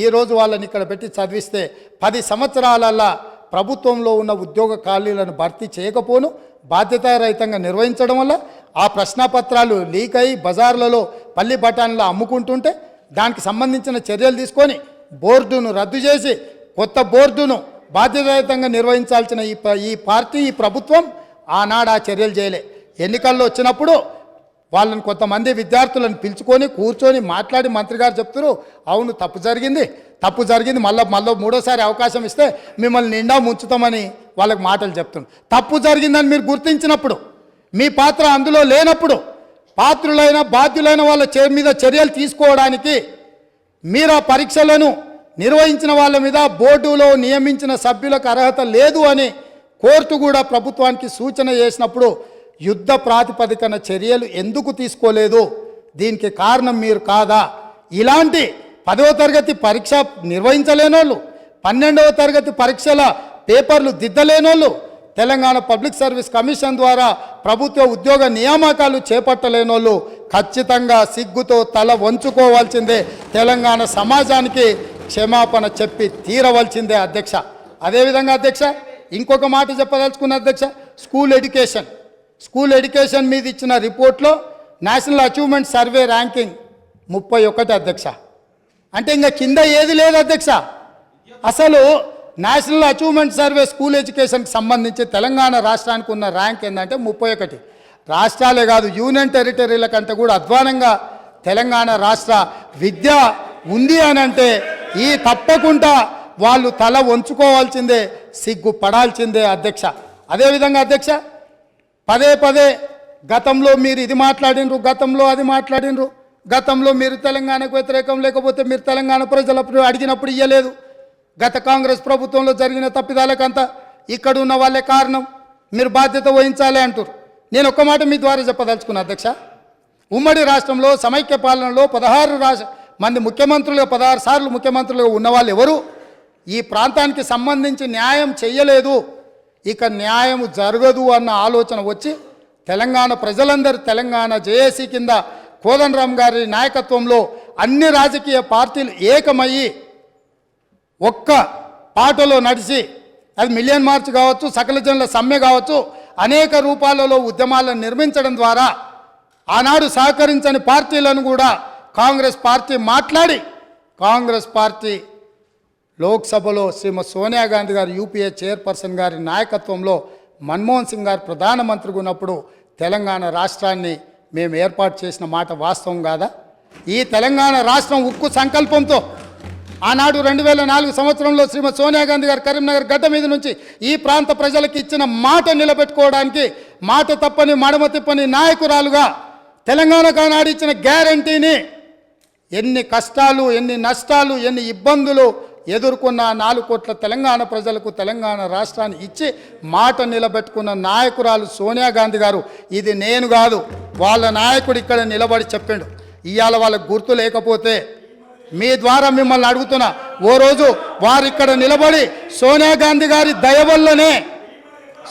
ఈరోజు వాళ్ళని ఇక్కడ పెట్టి చదివిస్తే 10 సంవత్సరాలల్లా ప్రభుత్వంలో ఉన్న ఉద్యోగ ఖాళీలను భర్తీ చేయకపోను బాధ్యతారహితంగా నిర్వహించడం వల్ల ఆ ప్రశ్నపత్రాలు లీక్ అయ్యి బజార్లలో పల్లి బఠానీలు అమ్ముకుంటుంటే దానికి సంబంధించిన చర్యలు తీసుకొని బోర్డును రద్దు చేసి కొత్త బోర్డును బాధ్యతారహితంగా నిర్వహించాల్సిన ఈ పార్టీ ఈ ప్రభుత్వం ఆనాడు ఆ చర్యలు చేయలే. ఎన్నికల్లో వచ్చినప్పుడు వాళ్ళని కొంతమంది విద్యార్థులను పిలుచుకొని కూర్చొని మాట్లాడి మంత్రి గారు చెప్తారు, అవును తప్పు జరిగింది, మళ్ళీ మూడోసారి అవకాశం ఇస్తే మిమ్మల్ని నిండా ముంచుతామని వాళ్ళకి మాటలు చెప్తున్నారు. తప్పు జరిగిందని మీరు గుర్తించినప్పుడు, మీ పాత్ర అందులో లేనప్పుడు పాత్రులైన బాధ్యులైన వాళ్ళ మీద చర్యలు తీసుకోవడానికి మీరు ఆ పరీక్షలను నిర్వహించిన వాళ్ళ మీద బోర్డులో నియమించిన సభ్యులకు అర్హత లేదు అని కోర్టు కూడా ప్రభుత్వానికి సూచన చేసినప్పుడు యుద్ధ ప్రాతిపదికన చర్యలు ఎందుకు తీసుకోలేదు? దీనికి కారణం మీరు కాదా? ఇలాంటి 10వ తరగతి పరీక్ష నిర్వహించలేనోళ్ళు, 12వ తరగతి పరీక్షల పేపర్లు దిద్దలేనోళ్ళు, తెలంగాణ పబ్లిక్ సర్వీస్ కమిషన్ ద్వారా ప్రభుత్వ ఉద్యోగ నియామకాలు చేపట్టలేనోళ్ళు ఖచ్చితంగా సిగ్గుతో తల వంచుకోవాల్సిందే. తెలంగాణ సమాజానికి క్షమాపణ చెప్పి తీరవలసిందే అధ్యక్ష. అదేవిధంగా అధ్యక్ష ఇంకొక మాట చెప్పదలుచుకున్న అధ్యక్ష, స్కూల్ ఎడ్యుకేషన్ మీద ఇచ్చిన రిపోర్ట్లో నేషనల్ అచీవ్మెంట్ సర్వే ర్యాంకింగ్ 31 అధ్యక్ష. అంటే ఇంకా కింద ఏది లేదు అధ్యక్ష. అసలు నేషనల్ అచీవ్మెంట్ సర్వే స్కూల్ ఎడ్యుకేషన్కి సంబంధించి తెలంగాణ రాష్ట్రానికి ఉన్న ర్యాంక్ ఏంటంటే 31. రాష్ట్రాలే కాదు యూనియన్ టెరిటరీల కంటే కూడా అధ్వానంగా తెలంగాణ రాష్ట్ర విద్య ఉంది అని అంటే ఈ తప్పకుండా వాళ్ళు తల వంచుకోవాల్సిందే, సిగ్గుపడాల్సిందే అధ్యక్ష. అదేవిధంగా అధ్యక్ష పదే గతంలో మీరు ఇది మాట్లాడినరు, గతంలో అది మాట్లాడినరు, గతంలో మీరు తెలంగాణకు వ్యతిరేకం లేకపోతే మీరు తెలంగాణ ప్రజలప్పుడు అడిగినప్పుడు ఇవ్వలేదు, గత కాంగ్రెస్ ప్రభుత్వంలో జరిగిన తప్పిదాలకంతా ఇక్కడ ఉన్న వాళ్ళే కారణం, మీరు బాధ్యత వహించాలి అంటారు. నేను ఒక్క మాట మీ ద్వారా చెప్పదలుచుకున్నా అధ్యక్ష, ఉమ్మడి రాష్ట్రంలో సమైక్య పాలనలో 16 మంది ముఖ్యమంత్రులుగా 16 సార్లు ముఖ్యమంత్రులుగా ఉన్నవాళ్ళు ఎవరు ఈ ప్రాంతానికి సంబంధించి న్యాయం చెయ్యలేదు, ఇక న్యాయం జరగదు అన్న ఆలోచన వచ్చి తెలంగాణ ప్రజలందరూ తెలంగాణ జేఏసీ కింద కోదండరామ్ గారి నాయకత్వంలో అన్ని రాజకీయ పార్టీలు ఏకమయ్యి ఒక్క పాటలో నడిచి అది మిలియన్ మార్చ్ కావచ్చు, సకల జనుల సమ్మె కావచ్చు, అనేక రూపాలలో ఉద్యమాలను నిర్మించడం ద్వారా ఆనాడు సహకరించని పార్టీలను కూడా కాంగ్రెస్ పార్టీ మాట్లాడి కాంగ్రెస్ పార్టీ లోక్సభలో శ్రీమతి సోనియా గాంధీ గారు యూపీఏ చైర్పర్సన్ గారి నాయకత్వంలో మన్మోహన్ సింగ్ గారు ప్రధానమంత్రిగా ఉన్నప్పుడు తెలంగాణ రాష్ట్రాన్ని మేము ఏర్పాటు చేసిన మాట వాస్తవం కాదా? ఈ తెలంగాణ రాష్ట్రం ఉక్కు సంకల్పంతో ఆనాడు 2004 సంవత్సరంలో శ్రీమతి సోనియా గాంధీ గారు కరీంనగర్ గడ్డ మీద నుంచి ఈ ప్రాంత ప్రజలకు ఇచ్చిన మాట నిలబెట్టుకోవడానికి మాట తప్పని మడమ తిప్పని నాయకురాలుగా తెలంగాణకు ఆనాడు ఇచ్చిన గ్యారంటీని ఎన్ని కష్టాలు, ఎన్ని నష్టాలు, ఎన్ని ఇబ్బందులు ఎదుర్కొన్న 4 కోట్ల తెలంగాణ ప్రజలకు తెలంగాణ రాష్ట్రాన్ని ఇచ్చి మాట నిలబెట్టుకున్న నాయకురాలు సోనియా గాంధీ గారు. ఇది నేను కాదు, వాళ్ళ నాయకుడు ఇక్కడ నిలబడి చెప్పిండు. ఇవాళ వాళ్ళకు గుర్తు లేకపోతే మీ ద్వారా మిమ్మల్ని అడుగుతున్నా, ఓ రోజు వారు ఇక్కడ నిలబడి సోనియా గాంధీ గారి దయ వల్లనే,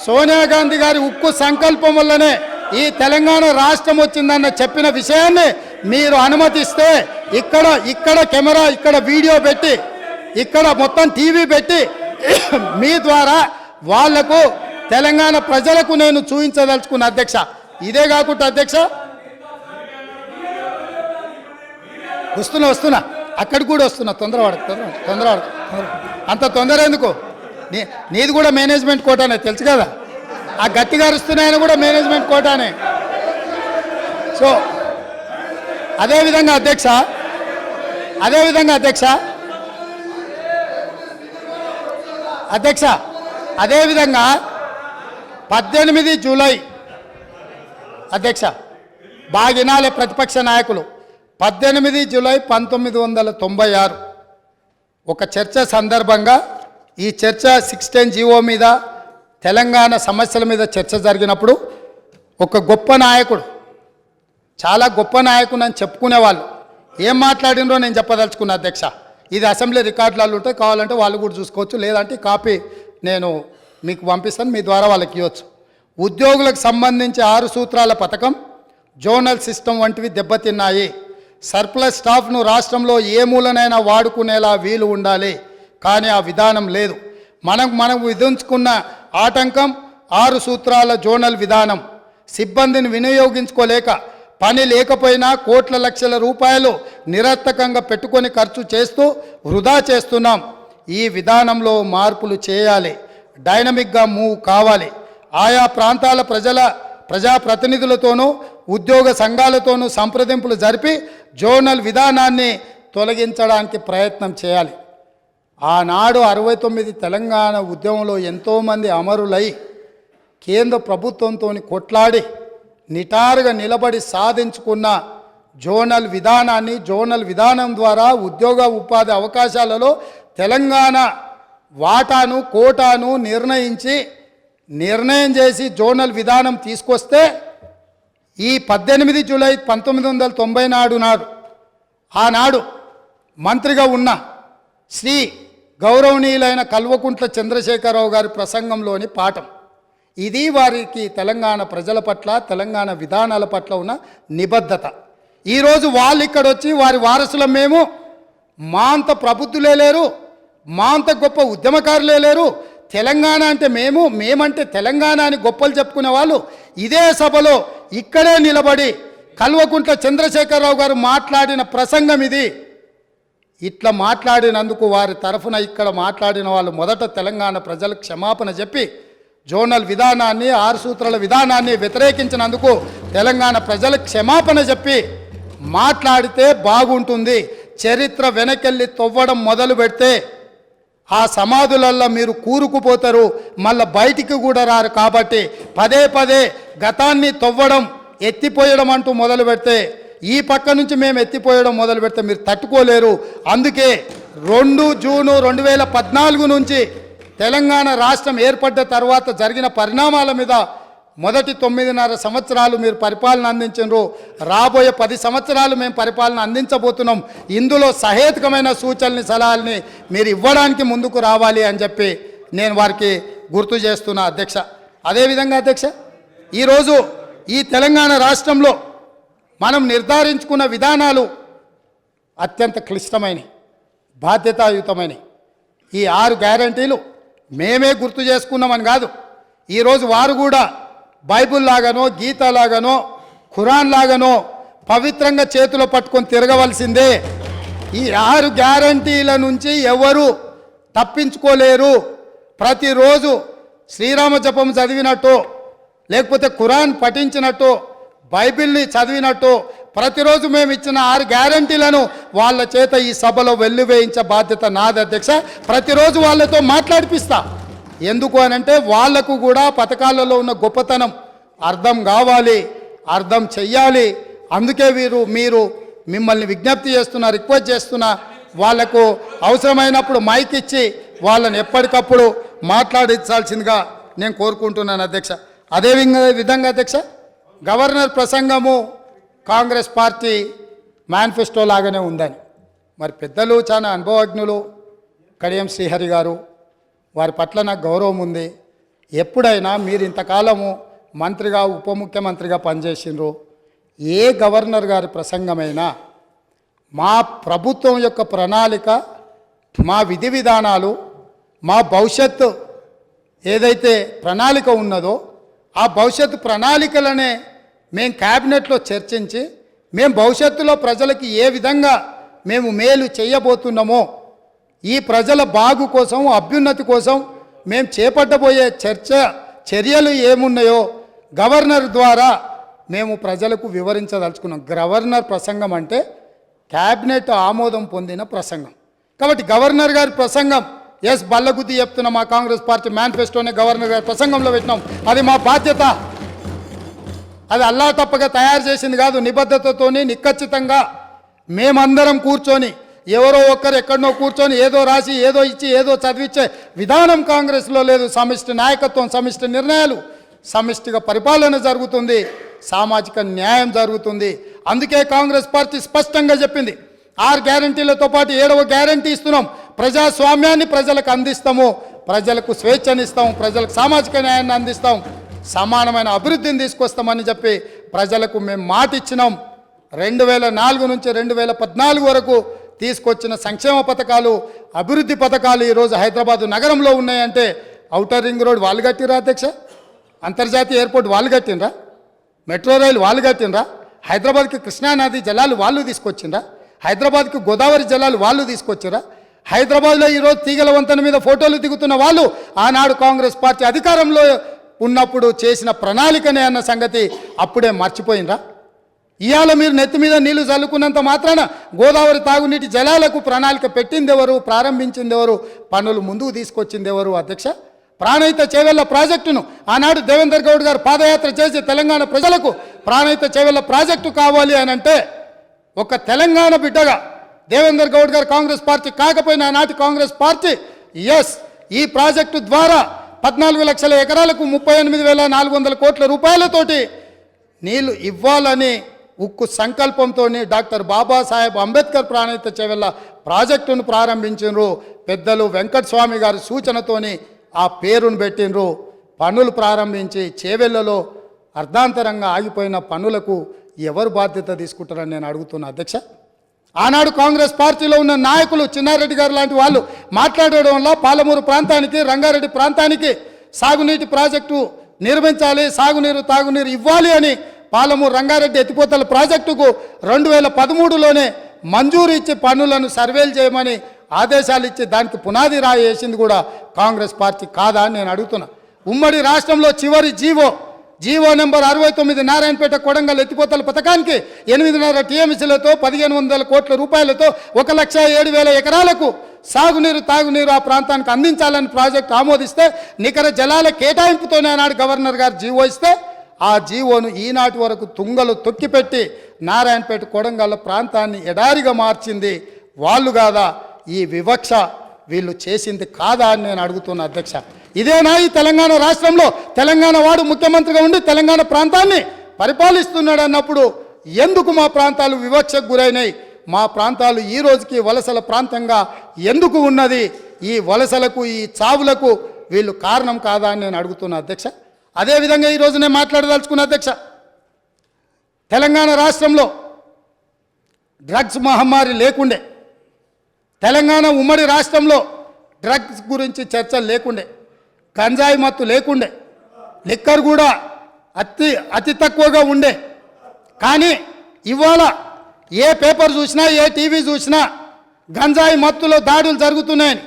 సోనియా గాంధీ గారి ఉక్కు సంకల్పం వల్లనే ఈ తెలంగాణ రాష్ట్రం వచ్చిందన్న చెప్పిన విషయాన్ని మీరు అనుమతిస్తే ఇక్కడ కెమెరా, ఇక్కడ వీడియో పెట్టి, ఇక్కడ మొత్తం టీవీ పెట్టి మీ ద్వారా వాళ్లకు తెలంగాణ ప్రజలకు నేను చూపించదలుచుకున్న అధ్యక్ష. ఇదే కాకుండా అధ్యక్ష వస్తున్నా అక్కడికి కూడా వస్తున్నా, తొందర అంత తొందర ఎందుకు? నీది కూడా మేనేజ్మెంట్ కోటానే తెలుసు కదా, ఆ గట్టిగా అరుస్తున్నాయని కూడా మేనేజ్మెంట్ కోటానే. సో అదేవిధంగా అధ్యక్ష 18 జూలై అధ్యక్ష బాగినాలే ప్రతిపక్ష నాయకులు 18 జూలై 1996 ఒక చర్చ సందర్భంగా ఈ చర్చ 610 జీవో మీద తెలంగాణ సమస్యల మీద చర్చ జరిగినప్పుడు ఒక గొప్ప నాయకుడు, చాలా గొప్ప నాయకుడు అని చెప్పుకునేవాళ్ళు ఏం మాట్లాడినరో నేను చెప్పదలుచుకున్నా అధ్యక్ష. ఇది అసెంబ్లీ రికార్డులలో ఉంటాయి, కావాలంటే వాళ్ళు కూడా చూసుకోవచ్చు, లేదంటే కాపీ నేను మీకు పంపిస్తాను, మీ ద్వారా వాళ్ళకి ఇవ్వచ్చు. ఉద్యోగులకు సంబంధించి 6 సూత్రాల పథకం, జోనల్ సిస్టమ్ వంటివి దెబ్బతిన్నాయి. సర్ప్లస్ స్టాఫ్ను రాష్ట్రంలో ఏ మూలనైనా వాడుకునేలా వీలు ఉండాలి, కానీ ఆ విధానం లేదు. మనం విధించుకున్న ఆటంకం 6 సూత్రాల జోనల్ విధానం. సిబ్బందిని వినియోగించుకోలేక, పని లేకపోయినా కోట్ల లక్షల రూపాయలు నిరర్థకంగా పెట్టుకొని ఖర్చు చేస్తూ వృధా చేస్తున్నాం. ఈ విధానంలో మార్పులు చేయాలి, డైనమిక్గా మూవ్ కావాలి. ఆయా ప్రాంతాల ప్రజాప్రతినిధులతోనూ ఉద్యోగ సంఘాలతోనూ సంప్రదింపులు జరిపి జోనల్ విధానాన్ని తొలగించడానికి ప్రయత్నం చేయాలి. ఆనాడు 69 తెలంగాణ ఉద్యమంలో ఎంతోమంది అమరులై కేంద్ర ప్రభుత్వంతో కొట్లాడి నిటారుగా నిలబడి సాధించుకున్న జోనల్ విధానాన్ని, జోనల్ విధానం ద్వారా ఉద్యోగ ఉపాధి అవకాశాలలో తెలంగాణ వాటాను, కోటాను నిర్ణయం చేసి జోనల్ విధానం తీసుకొస్తే ఈ 18 జూలై 1990 నాడు ఆనాడు మంత్రిగా ఉన్న శ్రీ గౌరవనీయులైన కల్వకుంట్ల చంద్రశేఖరరావు గారి ప్రసంగంలోని పాఠం ఇది. వారికి తెలంగాణ ప్రజల పట్ల, తెలంగాణ విధానాల పట్ల ఉన్న నిబద్ధత. ఈరోజు వాళ్ళు ఇక్కడ వచ్చి వారి వారసులం మేము, మా అంత ప్రబుద్ధులే లేరు, మా అంత గొప్ప ఉద్యమకారులే లేరు, తెలంగాణ అంటే మేమంటే తెలంగాణ అని గొప్పలు చెప్పుకునే వాళ్ళు ఇదే సభలో ఇక్కడే నిలబడి కల్వకుంట్ల చంద్రశేఖరరావు గారు మాట్లాడిన ప్రసంగం ఇది. ఇట్లా మాట్లాడినందుకు వారి తరఫున ఇక్కడ మాట్లాడిన వాళ్ళు మొదట తెలంగాణ ప్రజలకు క్షమాపణ చెప్పి జోనల్ విధానాన్ని, 6 సూత్రాల విధానాన్ని వ్యతిరేకించినందుకు తెలంగాణ ప్రజలకు క్షమాపణ చెప్పి మాట్లాడితే బాగుంటుంది. చరిత్ర వెనకెళ్ళి తవ్వడం మొదలు పెడితే ఆ సమాధులల్లో మీరు కూరుకుపోతారు, మళ్ళీ బయటికి కూడా రారు. కాబట్టి పదే గతాన్ని తవ్వడం, ఎత్తిపోయడం అంటూ మొదలు పెడితే, ఈ పక్క నుంచి మేము ఎత్తిపోయడం మొదలు పెడితే మీరు తట్టుకోలేరు. అందుకే 2 జూను 2014 నుంచి తెలంగాణ రాష్ట్రం ఏర్పడ్డ తర్వాత జరిగిన పరిణామాల మీద మొదటి 9.5 సంవత్సరాలు మీరు పరిపాలన అందించారు, రాబోయే 10 సంవత్సరాలు మేము పరిపాలన అందించబోతున్నాం. ఇందులో సహేతుకమైన సూచనల్ని, సలహాలని మీరు ఇవ్వడానికి ముందుకు రావాలి అని చెప్పి నేను వారికి గుర్తు చేస్తున్నా అధ్యక్ష. అదేవిధంగా అధ్యక్ష, ఈరోజు ఈ తెలంగాణ రాష్ట్రంలో మనం నిర్ధారించుకున్న విధానాలు అత్యంత క్లిష్టమైనవి, బాధ్యతాయుతమైనవి. ఈ 6 గ్యారంటీలు మేమే గుర్తు చేసుకున్నామని కాదు, ఈరోజు వారు కూడా బైబుల్ లాగానో గీత లాగానో ఖురాన్ లాగానో పవిత్రంగా చేతిలో పట్టుకొని తిరగవలసిందే. ఈ 6 గ్యారంటీల నుంచి ఎవరు తప్పించుకోలేరు. ప్రతిరోజు శ్రీరామ జపం చదివినట్టు, లేకపోతే ఖురాన్ పఠించినట్టు, బైబిల్ని చదివినట్టు ప్రతిరోజు మేము ఇచ్చిన 6 గ్యారంటీలను వాళ్ళ చేత ఈ సభలో వెల్లువేయించే బాధ్యత నాది అధ్యక్ష. ప్రతిరోజు వాళ్ళతో మాట్లాడిపిస్తా. ఎందుకు అనంటే వాళ్లకు కూడా పథకాలలో ఉన్న గొప్పతనం అర్థం కావాలి, అర్థం చెయ్యాలి. అందుకే మీరు మిమ్మల్ని విజ్ఞప్తి చేస్తున్నా, రిక్వెస్ట్ చేస్తున్నా, వాళ్లకు అవసరమైనప్పుడు మైక్ ఇచ్చి వాళ్ళని ఎప్పటికప్పుడు మాట్లాడించాల్సిందిగా నేను కోరుకుంటున్నాను అధ్యక్ష. అదే విధంగా అధ్యక్ష, గవర్నర్ ప్రసంగము కాంగ్రెస్ పార్టీ మేనిఫెస్టో లాగానే ఉందని, మరి పెద్దలు చాలా అనుభవజ్ఞులు కడియం శ్రీహరి గారు, వారి పట్ల నాకు గౌరవం ఉంది. ఎప్పుడైనా మీరు ఇంతకాలము మంత్రిగా ఉప ముఖ్యమంత్రిగా పనిచేసిండ్రు, ఏ గవర్నర్ గారి ప్రసంగమైనా మా ప్రభుత్వం యొక్క ప్రణాళిక, మా విధి విధానాలు, మా భవిష్యత్తు ఏదైతే ప్రణాళిక ఉన్నదో ఆ భవిష్యత్తు ప్రణాళికలనే మేము క్యాబినెట్లో చర్చించి మేము భవిష్యత్తులో ప్రజలకి ఏ విధంగా మేము మేలు చేయబోతున్నామో, ఈ ప్రజల బాగు కోసం, అభ్యున్నతి కోసం మేము చేపట్టబోయే చర్యలు ఏమున్నాయో గవర్నర్ ద్వారా మేము ప్రజలకు వివరించదలుచుకున్నాం. గవర్నర్ ప్రసంగం అంటే క్యాబినెట్ ఆమోదం పొందిన ప్రసంగం. కాబట్టి గవర్నర్ గారి ప్రసంగం బల్లగుద్ది చెప్తున్న మా కాంగ్రెస్ పార్టీ మేనిఫెస్టోనే గవర్నర్ గారి ప్రసంగంలో పెట్టినాం. అది మా బాధ్యత. అది అల్లా తప్పగా తయారు చేసింది కాదు, నిబద్ధతతోని నిక్కచ్చితంగా మేమందరం కూర్చొని, ఎవరో ఒక్కరు ఎక్కడనో కూర్చొని ఏదో రాసి ఏదో ఇచ్చి ఏదో చదివించే విధానం కాంగ్రెస్లో లేదు. సమిష్టి నాయకత్వం, సమిష్టి నిర్ణయాలు, సమిష్టిగా పరిపాలన జరుగుతుంది, సామాజిక న్యాయం జరుగుతుంది. అందుకే కాంగ్రెస్ పార్టీ స్పష్టంగా చెప్పింది, 6 గ్యారంటీలతో పాటు 7వ గ్యారంటీ ఇస్తున్నాం. ప్రజాస్వామ్యాన్ని ప్రజలకు అందిస్తాము, ప్రజలకు స్వేచ్ఛనిస్తాం, ప్రజలకు సామాజిక న్యాయాన్ని అందిస్తాం, సమానమైన అభివృద్ధిని తీసుకొస్తామని చెప్పి ప్రజలకు మేము మాట ఇచ్చినాం. 2004 నుంచి 2014 వరకు తీసుకొచ్చిన సంక్షేమ పథకాలు, అభివృద్ధి పథకాలు ఈరోజు హైదరాబాదు నగరంలో ఉన్నాయంటే ఔటర్ రింగ్ రోడ్ వాళ్ళు కట్టినరా అధ్యక్ష? అంతర్జాతీయ ఎయిర్పోర్ట్ వాళ్ళు కట్టినరా? మెట్రో రైలు వాళ్ళు కట్టినరా? హైదరాబాద్కి కృష్ణానది జలాలు వాళ్ళు తీసుకొచ్చిండ్రా? హైదరాబాద్కి గోదావరి జలాలు వాళ్ళు తీసుకొచ్చిరా? హైదరాబాద్లో ఈరోజు తీగల వంతెన మీద ఫోటోలు దిగుతున్న వాళ్ళు ఆనాడు కాంగ్రెస్ పార్టీ అధికారంలో ఉన్నప్పుడు చేసిన ప్రణాళికనే అన్న సంగతి అప్పుడే మర్చిపోయినరా? ఇవాళ మీరు నెత్తి మీద నీళ్లు చల్లుకున్నంత మాత్రాన గోదావరి తాగునీటి జలాలకు ప్రణాళిక పెట్టింది ఎవరు, ప్రారంభించింది ఎవరు, పనులు ముందుకు తీసుకొచ్చింది ఎవరు అధ్యక్ష? ప్రాణహిత చేవెళ్ల ప్రాజెక్టును ఆనాడు దేవేందర్ గౌడ్ గారు పాదయాత్ర చేసి తెలంగాణ ప్రజలకు ప్రాణహిత చేవెళ్ల ప్రాజెక్టు కావాలి అని అంటే ఒక తెలంగాణ బిడ్డగా దేవేందర్ గౌడ్ గారు కాంగ్రెస్ పార్టీ కాకపోయినా ఆనాటి కాంగ్రెస్ పార్టీ ఈ ప్రాజెక్టు ద్వారా 14 లక్షల ఎకరాలకు 38,400 కోట్ల రూపాయలతోటి నీళ్లు ఇవ్వాలని ఉక్కు సంకల్పంతో డాక్టర్ బాబాసాహెబ్ అంబేద్కర్ ప్రాణహిత చేవెళ్ల ప్రాజెక్టును ప్రారంభించారు. పెద్దలు వెంకటస్వామి గారి సూచనతోని ఆ పేరును పెట్టినరు. పనులు ప్రారంభించి చేవెళ్లలో అర్ధాంతరంగా ఆగిపోయిన పనులకు ఎవరు బాధ్యత తీసుకుంటారని నేను అడుగుతున్నా అధ్యక్ష. ఆనాడు కాంగ్రెస్ పార్టీలో ఉన్న నాయకులు చిన్నారెడ్డి గారు లాంటి వాళ్ళు మాట్లాడడం వల్ల పాలమూరు ప్రాంతానికి, రంగారెడ్డి ప్రాంతానికి సాగునీటి ప్రాజెక్టు నిర్మించాలి, సాగునీరు తాగునీరు ఇవ్వాలి అని పాలమూరు రంగారెడ్డి ఎత్తిపోతల ప్రాజెక్టుకు 2013లోనే మంజూరు ఇచ్చి పనులను సర్వేలు చేయమని ఆదేశాలు ఇచ్చి దానికి పునాది రాయి వేసింది కూడా కాంగ్రెస్ పార్టీ కాదా అని నేను అడుగుతున్నా. ఉమ్మడి రాష్ట్రంలో చివరి జీవో నెంబర్ 69 నారాయణపేట కొడంగల్ ఎత్తిపోతల పథకానికి 8.5 టీఎంసీలతో 1,500 కోట్ల రూపాయలతో 1,07,000 ఎకరాలకు సాగునీరు తాగునీరు ఆ ప్రాంతానికి అందించాలని ప్రాజెక్టు ఆమోదిస్తే నికర జలాల కేటాయింపుతోనే ఆనాడు గవర్నర్ గారు జీవో ఇస్తే ఆ జీవోను ఈనాటి వరకు తుంగలు తొక్కిపెట్టి నారాయణపేట కొడంగల్ ప్రాంతాన్ని ఎడారిగా మార్చింది వాళ్ళు కాదా? ఈ వివక్ష వీళ్ళు చేసింది కాదా అని నేను అడుగుతున్నా అధ్యక్ష. ఇదేనా ఈ తెలంగాణ రాష్ట్రంలో తెలంగాణ వాడు ముఖ్యమంత్రిగా ఉండి తెలంగాణ ప్రాంతాన్ని పరిపాలిస్తున్నాడు అన్నప్పుడు ఎందుకు మా ప్రాంతాలు వివక్షకు గురైనాయి? మా ప్రాంతాలు ఈ రోజుకి వలసల ప్రాంతంగా ఎందుకు ఉన్నది? ఈ వలసలకు, ఈ చావులకు వీళ్ళు కారణం కాదా అని నేను అడుగుతున్నా అధ్యక్ష. అదేవిధంగా ఈరోజు నేను మాట్లాడదలుచుకున్న అధ్యక్ష, తెలంగాణ రాష్ట్రంలో డ్రగ్స్ మహమ్మారి లేకుండే, తెలంగాణ ఉమ్మడి రాష్ట్రంలో డ్రగ్స్ గురించి చర్చలు లేకుండే, గంజాయి మత్తు లేకుండే, లిక్కర్ కూడా అతి తక్కువగా ఉండే. కానీ ఇవాళ ఏ పేపర్ చూసినా ఏ టీవీ చూసినా గంజాయి మత్తులో దాడులు జరుగుతున్నాయని,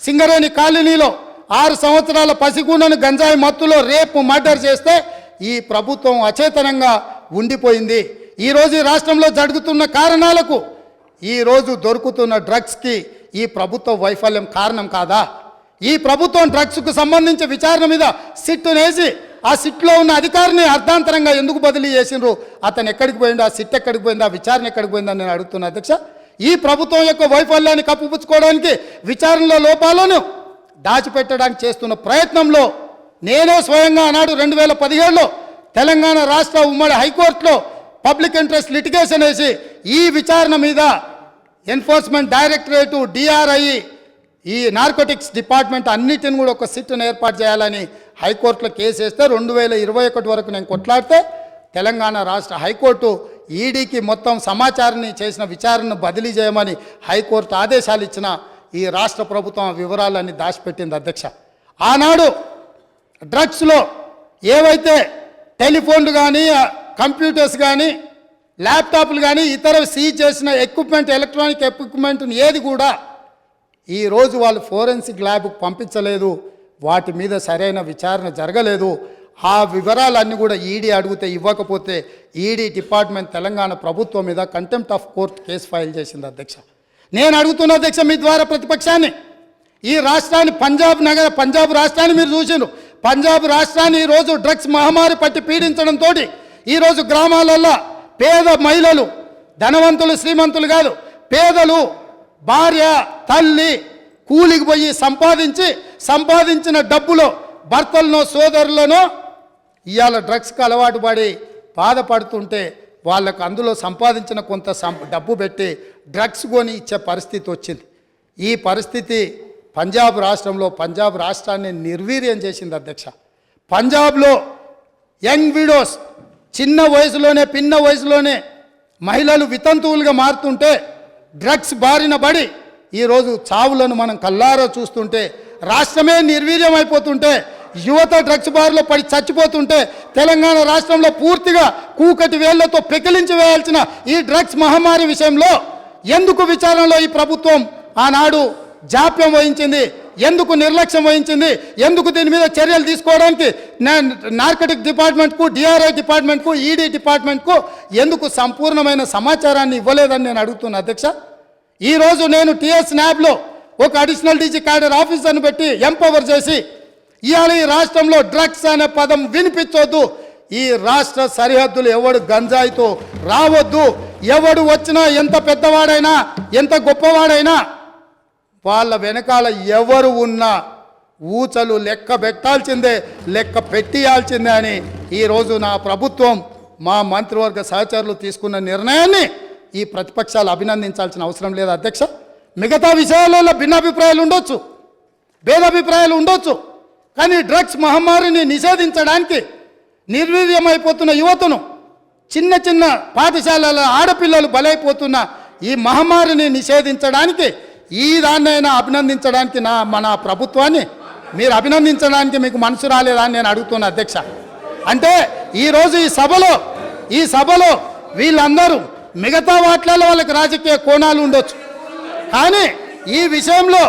సింగరేణి కాలనీలో 6 సంవత్సరాల పసిగుండను గంజాయి మత్తులో రేపు మర్డర్ చేస్తే ఈ ప్రభుత్వం అచేతనంగా ఉండిపోయింది. ఈరోజు ఈ రాష్ట్రంలో జరుగుతున్న కారణాలకు, ఈరోజు దొరుకుతున్న డ్రగ్స్కి ఈ ప్రభుత్వ వైఫల్యం కారణం కాదా? ఈ ప్రభుత్వం డ్రగ్స్కు సంబంధించి విచారణ మీద సిట్టు వేసి ఆ సిట్లో ఉన్న అధికారిని అర్ధాంతరంగా ఎందుకు బదిలీ చేసిండ్రు? అతను ఎక్కడికి పోయిండు? ఆ సిట్ ఎక్కడికి పోయింది? ఆ విచారణ ఎక్కడికి పోయిందని నేను అడుగుతున్నా అధ్యక్ష. ఈ ప్రభుత్వం యొక్క వైఫల్యాన్ని కప్పిపుచ్చుకోవడానికి, విచారణలో లోపాలను దాచిపెట్టడానికి చేస్తున్న ప్రయత్నంలో నేనే స్వయంగా ఆనాడు 2017లో తెలంగాణ రాష్ట్ర ఉమ్మడి హైకోర్టులో పబ్లిక్ ఇంట్రెస్ట్ లిటిగేషన్ వేసి ఈ విచారణ మీద ఎన్ఫోర్స్మెంట్ డైరెక్టరేటు, డిఆర్ఐ, ఈ నార్కోటిక్స్ డిపార్ట్మెంట్ అన్నిటిని కూడా ఒక సిట్ను ఏర్పాటు చేయాలని హైకోర్టులో కేసు వేస్తే 2021 వరకు నేను కొట్లాడితే తెలంగాణ రాష్ట్ర హైకోర్టు ఈడీకి మొత్తం సమాచారాన్ని చేసిన విచారణను బదిలీ చేయమని హైకోర్టు ఆదేశాలు ఇచ్చిన ఈ రాష్ట్ర ప్రభుత్వం వివరాలన్నీ దాచిపెట్టింది అధ్యక్ష. ఆనాడు డ్రగ్స్లో ఏవైతే టెలిఫోన్లు కానీ, కంప్యూటర్స్ కానీ, ల్యాప్టాప్లు కానీ, ఇతర సీజ్ చేసిన ఎక్విప్మెంట్, ఎలక్ట్రానిక్ ఎక్విప్మెంట్ని ఏది కూడా ఈరోజు వాళ్ళు ఫోరెన్సిక్ ల్యాబ్కు పంపించలేదు. వాటి మీద సరైన విచారణ జరగలేదు. ఆ వివరాలన్నీ కూడా ఈడీ అడిగితే ఇవ్వకపోతే ఈడీ డిపార్ట్మెంట్ తెలంగాణ ప్రభుత్వం మీద contempt of court case file చేసింది అధ్యక్ష. నేను అడుగుతున్న అధ్యక్ష మీ ద్వారా ప్రతిపక్షాన్ని, ఈ రాష్ట్రాన్ని పంజాబ్ రాష్ట్రాన్ని మీరు చూసిండ్రు. పంజాబ్ రాష్ట్రాన్ని ఈరోజు డ్రగ్స్ మహమ్మారి పట్టి పీడించడంతో ఈరోజు గ్రామాలల్లో పేద మహిళలు, ధనవంతులు శ్రీమంతులు కాదు, పేదలు, భార్య తల్లి కూలికి పోయి సంపాదించిన డబ్బులో భర్తలనో సోదరులనో ఇవాళ డ్రగ్స్కి అలవాటు పడి బాధపడుతుంటే వాళ్ళకు అందులో సంపాదించిన కొంత డబ్బు పెట్టి డ్రగ్స్ కొని ఇచ్చే పరిస్థితి వచ్చింది. ఈ పరిస్థితి పంజాబ్ రాష్ట్రాన్ని నిర్వీర్యం చేసింది అధ్యక్ష. పంజాబ్లో యంగ్ విడోస్, పిన్న వయసులోనే మహిళలు వితంతువులుగా మారుతుంటే, డ్రగ్స్ బారిన పడి ఈరోజు చావులను మనం కల్లారా చూస్తుంటే, రాష్ట్రమే నిర్వీర్యం అయిపోతుంటే, యువత డ్రగ్స్ బారిలో పడి చచ్చిపోతుంటే, తెలంగాణ రాష్ట్రంలో పూర్తిగా కూకటి వేళ్లతో పెకిలించి వేయాల్సిన ఈ డ్రగ్స్ మహమ్మారి విషయంలో ఎందుకు విచారణలో ఈ ప్రభుత్వం ఆనాడు జాప్యం వహించింది? ఎందుకు నిర్లక్ష్యం వహించింది? ఎందుకు దీని మీద చర్యలు తీసుకోవడానికి నార్కోటిక్ డిపార్ట్మెంట్కు, డిఆర్ఐ డిపార్ట్మెంట్కు, ఈడీ డిపార్ట్మెంట్కు ఎందుకు సంపూర్ణమైన సమాచారాన్ని ఇవ్వలేదని నేను అడుగుతున్నా అధ్యక్ష. ఈరోజు నేను టీఎస్ న్యాబ్లో ఒక అడిషనల్ డీజీ క్యాడర్ ఆఫీసర్ని పెట్టి ఎంపవర్ చేసి ఇవాళ ఈ రాష్ట్రంలో డ్రగ్స్ అనే పదం వినిపించొద్దు, ఈ రాష్ట్ర సరిహద్దులు ఎవడు గంజాయితో రావద్దు, ఎవడు వచ్చినా ఎంత పెద్దవాడైనా ఎంత గొప్పవాడైనా వాళ్ళ వెనకాల ఎవరు ఉన్నా ఊచలు లెక్క పెట్టాల్సిందే, లెక్క పెట్టియాల్సిందే అని ఈరోజు నా ప్రభుత్వం, మా మంత్రివర్గ సహచరులు తీసుకున్న నిర్ణయాన్ని ఈ ప్రతిపక్షాలు అభినందించాల్సిన అవసరం లేదు అధ్యక్ష. మిగతా విషయాలలో భిన్నాభిప్రాయాలు ఉండొచ్చు, భేదాభిప్రాయాలు ఉండొచ్చు, కానీ డ్రగ్స్ మహమ్మారిని నిషేధించడానికి నిర్వీర్యమైపోతున్న యువతను, చిన్న పాఠశాలల ఆడపిల్లలు బలైపోతున్న ఈ మహమ్మారిని నిషేధించడానికి ఈ దాన్నైనా అభినందించడానికి మన ప్రభుత్వాన్ని మీరు అభినందించడానికి మీకు మనసు రాలేదా అని నేను అడుగుతున్నా అధ్యక్ష. అంటే ఈరోజు ఈ సభలో వీళ్ళందరూ మిగతా వాటిలలో వాళ్ళకి రాజకీయ కోణాలు ఉండొచ్చు, కానీ ఈ విషయంలో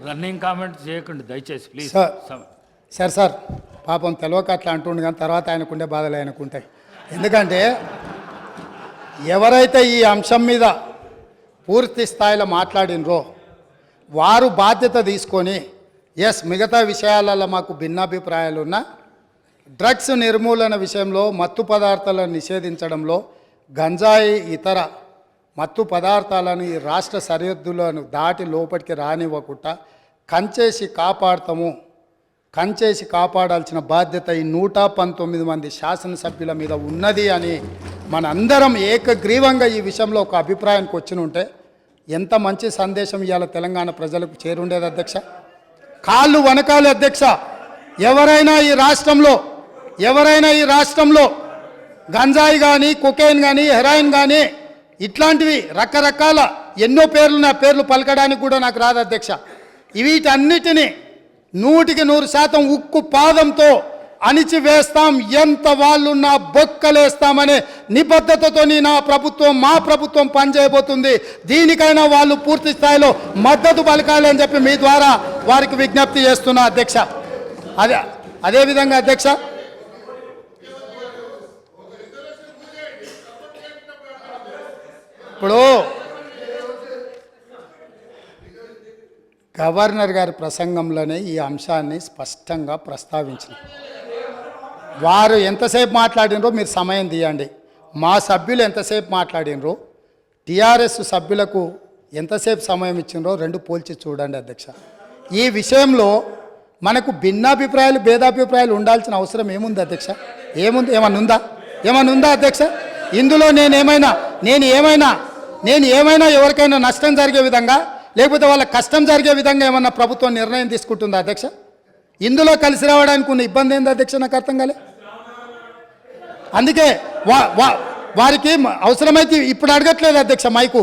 రన్నింగ్ కామెంట్ చేయకండి దయచేసి ప్లీజ్. సార్ పాపం తెలియక అట్లా అంటుండే, కానీ తర్వాత ఆయనకుండే బాధలు ఆయనకుంటాయి. ఎందుకంటే ఎవరైతే ఈ అంశం మీద పూర్తి స్థాయిలో మాట్లాడినరో వారు బాధ్యత తీసుకొని, మిగతా విషయాలలో మాకు భిన్నాభిప్రాయాలు ఉన్నా డ్రగ్స్ నిర్మూలన విషయంలో, మత్తు పదార్థాలను నిషేధించడంలో, గంజాయి ఇతర మత్తు పదార్థాలను ఈ రాష్ట్ర సరిహద్దులను దాటి లోపలికి రానివ్వకుండా కంచేసి కాపాడాల్సిన బాధ్యత ఈ 119 మంది శాసనసభ్యుల మీద ఉన్నది అని మనందరం ఏకగ్రీవంగా ఈ విషయంలో ఒక అభిప్రాయానికి వచ్చి ఉంటే ఎంత మంచి సందేశం ఇవాళ తెలంగాణ ప్రజలకు చేరుండేది అధ్యక్ష. కాళ్ళు వనకాలి అధ్యక్ష. ఎవరైనా ఈ రాష్ట్రంలో గంజాయి కానీ, కొకైన్ కానీ, హెరాయిన్ కానీ ఇట్లాంటివి రకరకాల ఎన్నో పేర్లు, నా పేర్లు పలకడానికి కూడా నాకు రాదు అధ్యక్ష. వీటన్నిటినీ 100% ఉక్కు పాదంతో అణిచివేస్తాం, ఎంత వాళ్ళున్నా బొక్కలేస్తామనే నిబద్ధతతో నా ప్రభుత్వం, మా ప్రభుత్వం పనిచేయబోతుంది. దీనికైనా వాళ్ళు పూర్తి స్థాయిలో మద్దతు పలకాలి అని చెప్పి మీ ద్వారా వారికి విజ్ఞప్తి చేస్తున్నా అధ్యక్ష. అదేవిధంగా అధ్యక్ష, ఇప్పుడు గవర్నర్ గారి ప్రసంగంలోనే ఈ అంశాన్ని స్పష్టంగా ప్రస్తావించిన. వారు ఎంతసేపు మాట్లాడినరో మీరు సమయం తీయండి. మా సభ్యులు ఎంతసేపు మాట్లాడినరో, టీఆర్ఎస్ సభ్యులకు ఎంతసేపు సమయం ఇచ్చినరో రెండు పోల్చి చూడండి అధ్యక్ష. ఈ విషయంలో మనకు భిన్నాభిప్రాయాలు, భేదాభిప్రాయాలు ఉండాల్సిన అవసరం ఏముంది అధ్యక్ష? ఏమన్నా ఉందా అధ్యక్ష? ఇందులో నేను ఏమైనా ఎవరికైనా నష్టం జరిగే విధంగా, లేకపోతే వాళ్ళ కష్టం జరిగే విధంగా ఏమన్నా ప్రభుత్వం నిర్ణయం తీసుకుంటుందా అధ్యక్ష? ఇందులో కలిసి రావడానికి ఉన్న ఇబ్బంది ఏంది అధ్యక్ష? నాకు అర్థం కాలే. అందుకే వారికి అవసరమైతే ఇప్పుడు అడగట్లేదు అధ్యక్ష మైకు.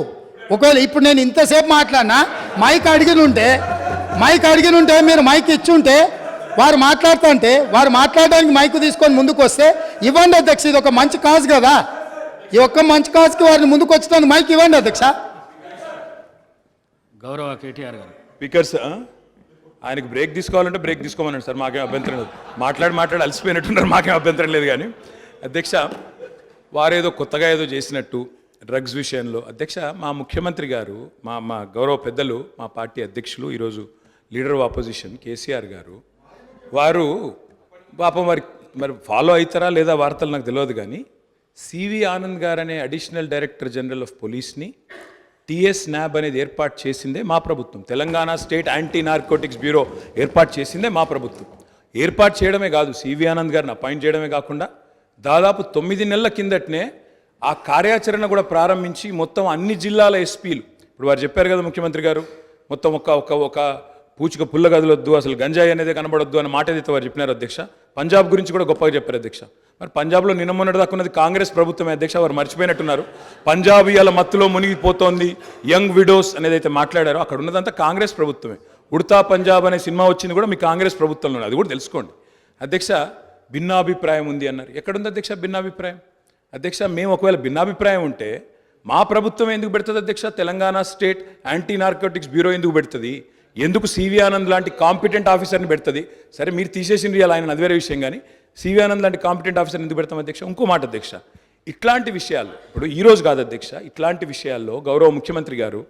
ఒకవేళ ఇప్పుడు నేను ఇంతసేపు మాట్లాడినా మైక్ అడిగిన ఉంటే మీరు మైక్ ఇచ్చుంటే వారు మాట్లాడుతుంటే, వారు మాట్లాడడానికి మైకు తీసుకొని ముందుకు వస్తే ఇవ్వండి అధ్యక్ష. ఇది ఒక మంచి కాజ్ కదా. ఈ ఒక్క మంచి కాజ్కి వారిని ముందుకు వచ్చడానికి మైక్ ఇవ్వండి అధ్యక్ష. గౌరవ కేటీఆర్ గారు. స్పీకర్స్ ఆయనకు బ్రేక్ తీసుకోవాలంటే బ్రేక్ తీసుకోమన్నాడు సార్, మాకేం అభ్యంతరం లేదు. మాట్లాడి అలసిపోయినట్టున్నారు, మాకేం అభ్యంతరం లేదు. కానీ అధ్యక్ష, వారేదో కొత్తగా ఏదో చేసినట్టు డ్రగ్స్ విషయంలో అధ్యక్ష, మా ముఖ్యమంత్రి గారు, మా గౌరవ పెద్దలు, మా పార్టీ అధ్యక్షులు, ఈరోజు లీడర్ ఆఫ్ ఆపోజిషన్ కేసీఆర్ గారు, వారు పాపం మరి ఫాలో అవుతారా లేదా వార్తలు నాకు తెలియదు. కానీ సివి ఆనంద్ గారు అనే అడిషనల్ డైరెక్టర్ జనరల్ ఆఫ్ పోలీస్ని టీఎస్ న్యాబ్ అనేది ఏర్పాటు చేసిందే మా ప్రభుత్వం. Telangana state anti narcotics bureau ఏర్పాటు చేసిందే మా ప్రభుత్వం. ఏర్పాటు చేయడమే కాదు, సివి ఆనంద్ గారిని అపాయింట్ చేయడమే కాకుండా దాదాపు 9 నెలల కిందటనే ఆ కార్యాచరణ కూడా ప్రారంభించి మొత్తం అన్ని జిల్లాల ఎస్పీలు, ఇప్పుడు వారు చెప్పారు కదా ముఖ్యమంత్రి గారు, మొత్తం ఒక పూచిక పుల్ల గదులొద్దు, అసలు గంజాయి అనేది కనబడొద్దు అనే మాట ఏదైతే వారు చెప్పినారు అధ్యక్ష. పంజాబ్ గురించి కూడా గొప్పగా చెప్పారు అధ్యక్ష. మరి పంజాబ్లో నిన్న మొన్నటి దాకా ఉన్నది కాంగ్రెస్ ప్రభుత్వమే అధ్యక్ష, వారు మర్చిపోయినట్టున్నారు. పంజాబ్ ఇవాళ మత్తులో మునిగిపోతోంది, యంగ్ విడోస్ అనేది అయితే మాట్లాడారో అక్కడ ఉన్నదంతా కాంగ్రెస్ ప్రభుత్వమే. ఉడతా పంజాబ్ అనే సినిమా వచ్చింది కూడా మీ కాంగ్రెస్ ప్రభుత్వంలోనే, అది కూడా తెలుసుకోండి అధ్యక్ష. భిన్నాభిప్రాయం ఉంది అన్నారు, ఎక్కడుంది అధ్యక్ష భిన్నాభిప్రాయం? అధ్యక్ష, మేము ఒకవేళ భిన్నాభిప్రాయం ఉంటే మా ప్రభుత్వం ఎందుకు పెడుతుంది అధ్యక్ష? Telangana state anti narcotics bureau ఎందుకు పెడుతుంది? ఎందుకు సివి ఆనంద్ లాంటి కాంపిటెంట్ ఆఫీసర్ని పెడుతుంది? సరే మీరు తీసేసింది ఆయన, అది వేరే విషయం. కానీ సివి ఆనంద్ లాంటి కాంపిటెంట్ ఆఫీసర్ని ఎందుకు పెడతాం అధ్యక్ష? ఇంకో మాట అధ్యక్ష, ఇట్లాంటి విషయాలు ఇప్పుడు ఈరోజు కాదు అధ్యక్ష, ఇట్లాంటి విషయాల్లో గౌరవ ముఖ్యమంత్రి గారు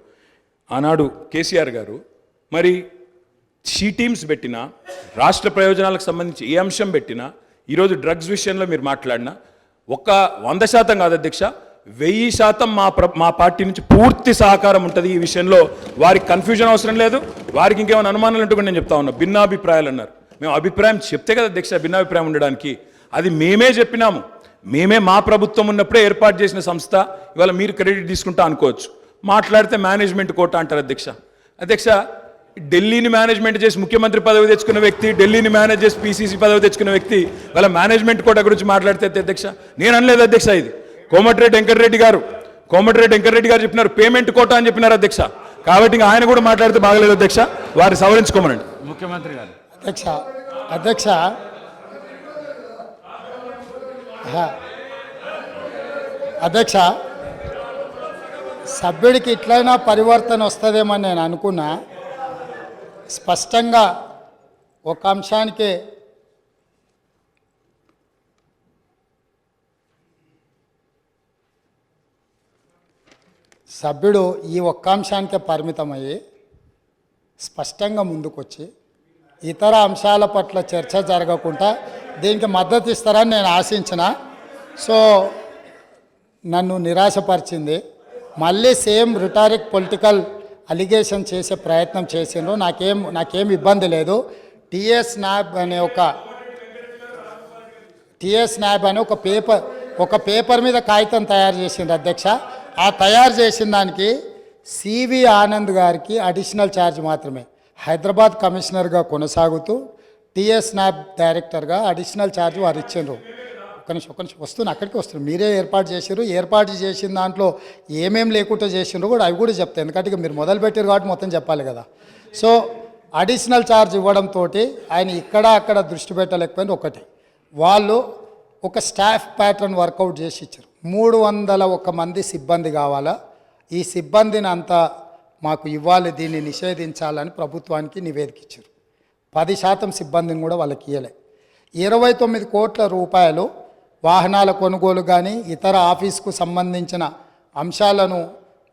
ఆనాడు కేసీఆర్ గారు మరి షీ టీమ్స్ పెట్టినా, రాష్ట్ర ప్రయోజనాలకు సంబంధించి ఏ అంశం పెట్టినా, ఈరోజు డ్రగ్స్ విషయంలో మీరు మాట్లాడినా 100% కాదు అధ్యక్ష, 1000% మా పార్టీ నుంచి పూర్తి సహకారం ఉంటుంది ఈ విషయంలో. వారికి కన్ఫ్యూజన్ అవసరం లేదు, వారికి ఇంకేమైనా అనుమానాలు ఉంటే కూడా నేను చెప్తా ఉన్నా. భిన్నాభిప్రాయాలు అన్నారు, మేము అభిప్రాయం చెప్తే కదా అధ్యక్ష భిన్నాభిప్రాయం ఉండడానికి. అది మేమే చెప్పినాము, మేమే మా ప్రభుత్వం ఉన్నప్పుడే ఏర్పాటు చేసిన సంస్థ. ఇవాళ మీరు క్రెడిట్ తీసుకుంటా అనుకోవచ్చు, మాట్లాడితే మేనేజ్మెంట్ కోట అంటారు అధ్యక్ష. అధ్యక్ష, ఢిల్లీని మేనేజ్మెంట్ చేసి ముఖ్యమంత్రి పదవి తెచ్చుకున్న వ్యక్తి, ఢిల్లీని మేనేజ్ చేసి పీసీసీ పదవి తెచ్చుకున్న వ్యక్తి వాళ్ళ మేనేజ్మెంట్ కోట గురించి మాట్లాడితే అధ్యక్ష నేను అనలేదు అధ్యక్ష. ఇది కోమటిరెడ్డి వెంకటరెడ్డి గారు చెప్పినారు, పేమెంట్ కోట అని చెప్పినారు అధ్యక్ష. కాబట్టి ఇంకా ఆయన కూడా మాట్లాడితే బాగలేదు అధ్యక్ష, వారిని సవరించుకోమనండి ముఖ్యమంత్రి గారు. అధ్యక్ష, సభ్యుడికి ఇట్లయినా పరివర్తన వస్తుందేమని నేను అనుకున్నా. స్పష్టంగా ఒక అంశానికి సభ్యుడు ఈ ఒక్క అంశానికే పరిమితమయ్యి స్పష్టంగా ముందుకొచ్చి ఇతర అంశాల పట్ల చర్చ జరగకుండా దీనికి మద్దతు ఇస్తారని నేను ఆశించిన. సో నన్ను నిరాశపరిచింది. మళ్ళీ సేమ్ రిటారిక్ పొలిటికల్ అలిగేషన్ చేసే ప్రయత్నం చేసిండ్రు. నాకేం ఇబ్బంది లేదు. టీఎస్ న్యాబ్ అనే ఒక పేపర్ మీద కాగితం తయారు చేసిండ్రు అధ్యక్ష. ఆ తయారు చేసిన దానికి సివి ఆనంద్ గారికి అడిషనల్ ఛార్జ్ మాత్రమే. హైదరాబాద్ కమిషనర్గా కొనసాగుతూ టిఎస్ నాబ్ డైరెక్టర్గా అడిషనల్ ఛార్జ్ వారు ఇచ్చారు. ఒక్క నిమిషం వస్తున్నా, అక్కడికి వస్తున్నారు. మీరే ఏర్పాటు చేసారు. ఏర్పాటు చేసిన దాంట్లో ఏమేం లేకుండా చేసిండ్రో కూడా అవి కూడా చెప్తాయి. ఎందుకంటే ఇక మీరు మొదలు పెట్టారు కాబట్టి మొత్తం చెప్పాలి కదా. సో అడిషనల్ ఛార్జ్ ఇవ్వడంతో ఆయన ఇక్కడ అక్కడ దృష్టి పెట్టలేకపోయింది. ఒకటి, వాళ్ళు ఒక స్టాఫ్ ప్యాటర్న్ వర్కౌట్ చేసి ఇచ్చారు. 301 మంది సిబ్బంది కావాలా, ఈ సిబ్బందిని అంతా మాకు ఇవ్వాలి, దీన్ని నిషేధించాలని ప్రభుత్వానికి నివేదిక ఇచ్చారు. 10% సిబ్బందిని కూడా వాళ్ళకి ఇవ్వలే. 29 కోట్ల రూపాయలు వాహనాల కొనుగోలు కానీ ఇతర ఆఫీస్కు సంబంధించిన అంశాలను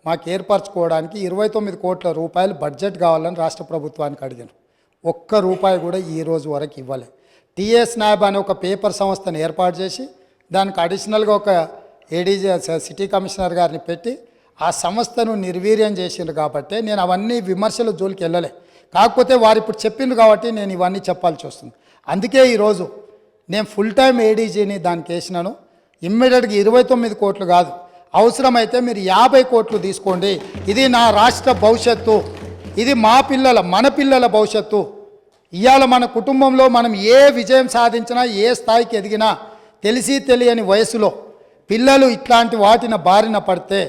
మాకు ఏర్పరచుకోవడానికి 29 కోట్ల రూపాయలు బడ్జెట్ కావాలని రాష్ట్ర ప్రభుత్వానికి అడిగారు. ఒక్క రూపాయి కూడా ఈ రోజు వరకు ఇవ్వలే. టిఎస్ నాబ్ అనే ఒక పేపర్ సంస్థను ఏర్పాటు చేసి దానికి అడిషనల్గా ఒక ఏడీజీ సిటీ కమిషనర్ గారిని పెట్టి ఆ సంస్థను నిర్వీర్యం చేసిండ్రు. కాబట్టి నేను అవన్నీ విమర్శల జోలికి వెళ్ళలే. కాకపోతే వారు ఇప్పుడు చెప్పిండ్రు కాబట్టి నేను ఇవన్నీ చెప్పాల్సి వస్తుంది. అందుకే ఈరోజు నేను ఫుల్ టైం ఏడీజీని దానికి వేసినాను. ఇమ్మీడియట్గా 29 కోట్లు కాదు, అవసరమైతే మీరు 50 కోట్లు తీసుకోండి. ఇది నా రాష్ట్ర భవిష్యత్తు, ఇది మా పిల్లల మన పిల్లల భవిష్యత్తు. ఇవాళ మన కుటుంబంలో మనం ఏ విజయం సాధించినా ఏ స్థాయికి ఎదిగినా తెలిసి తెలియని వయసులో పిల్లలు ఇట్లాంటి వాటిన బారిన పడితే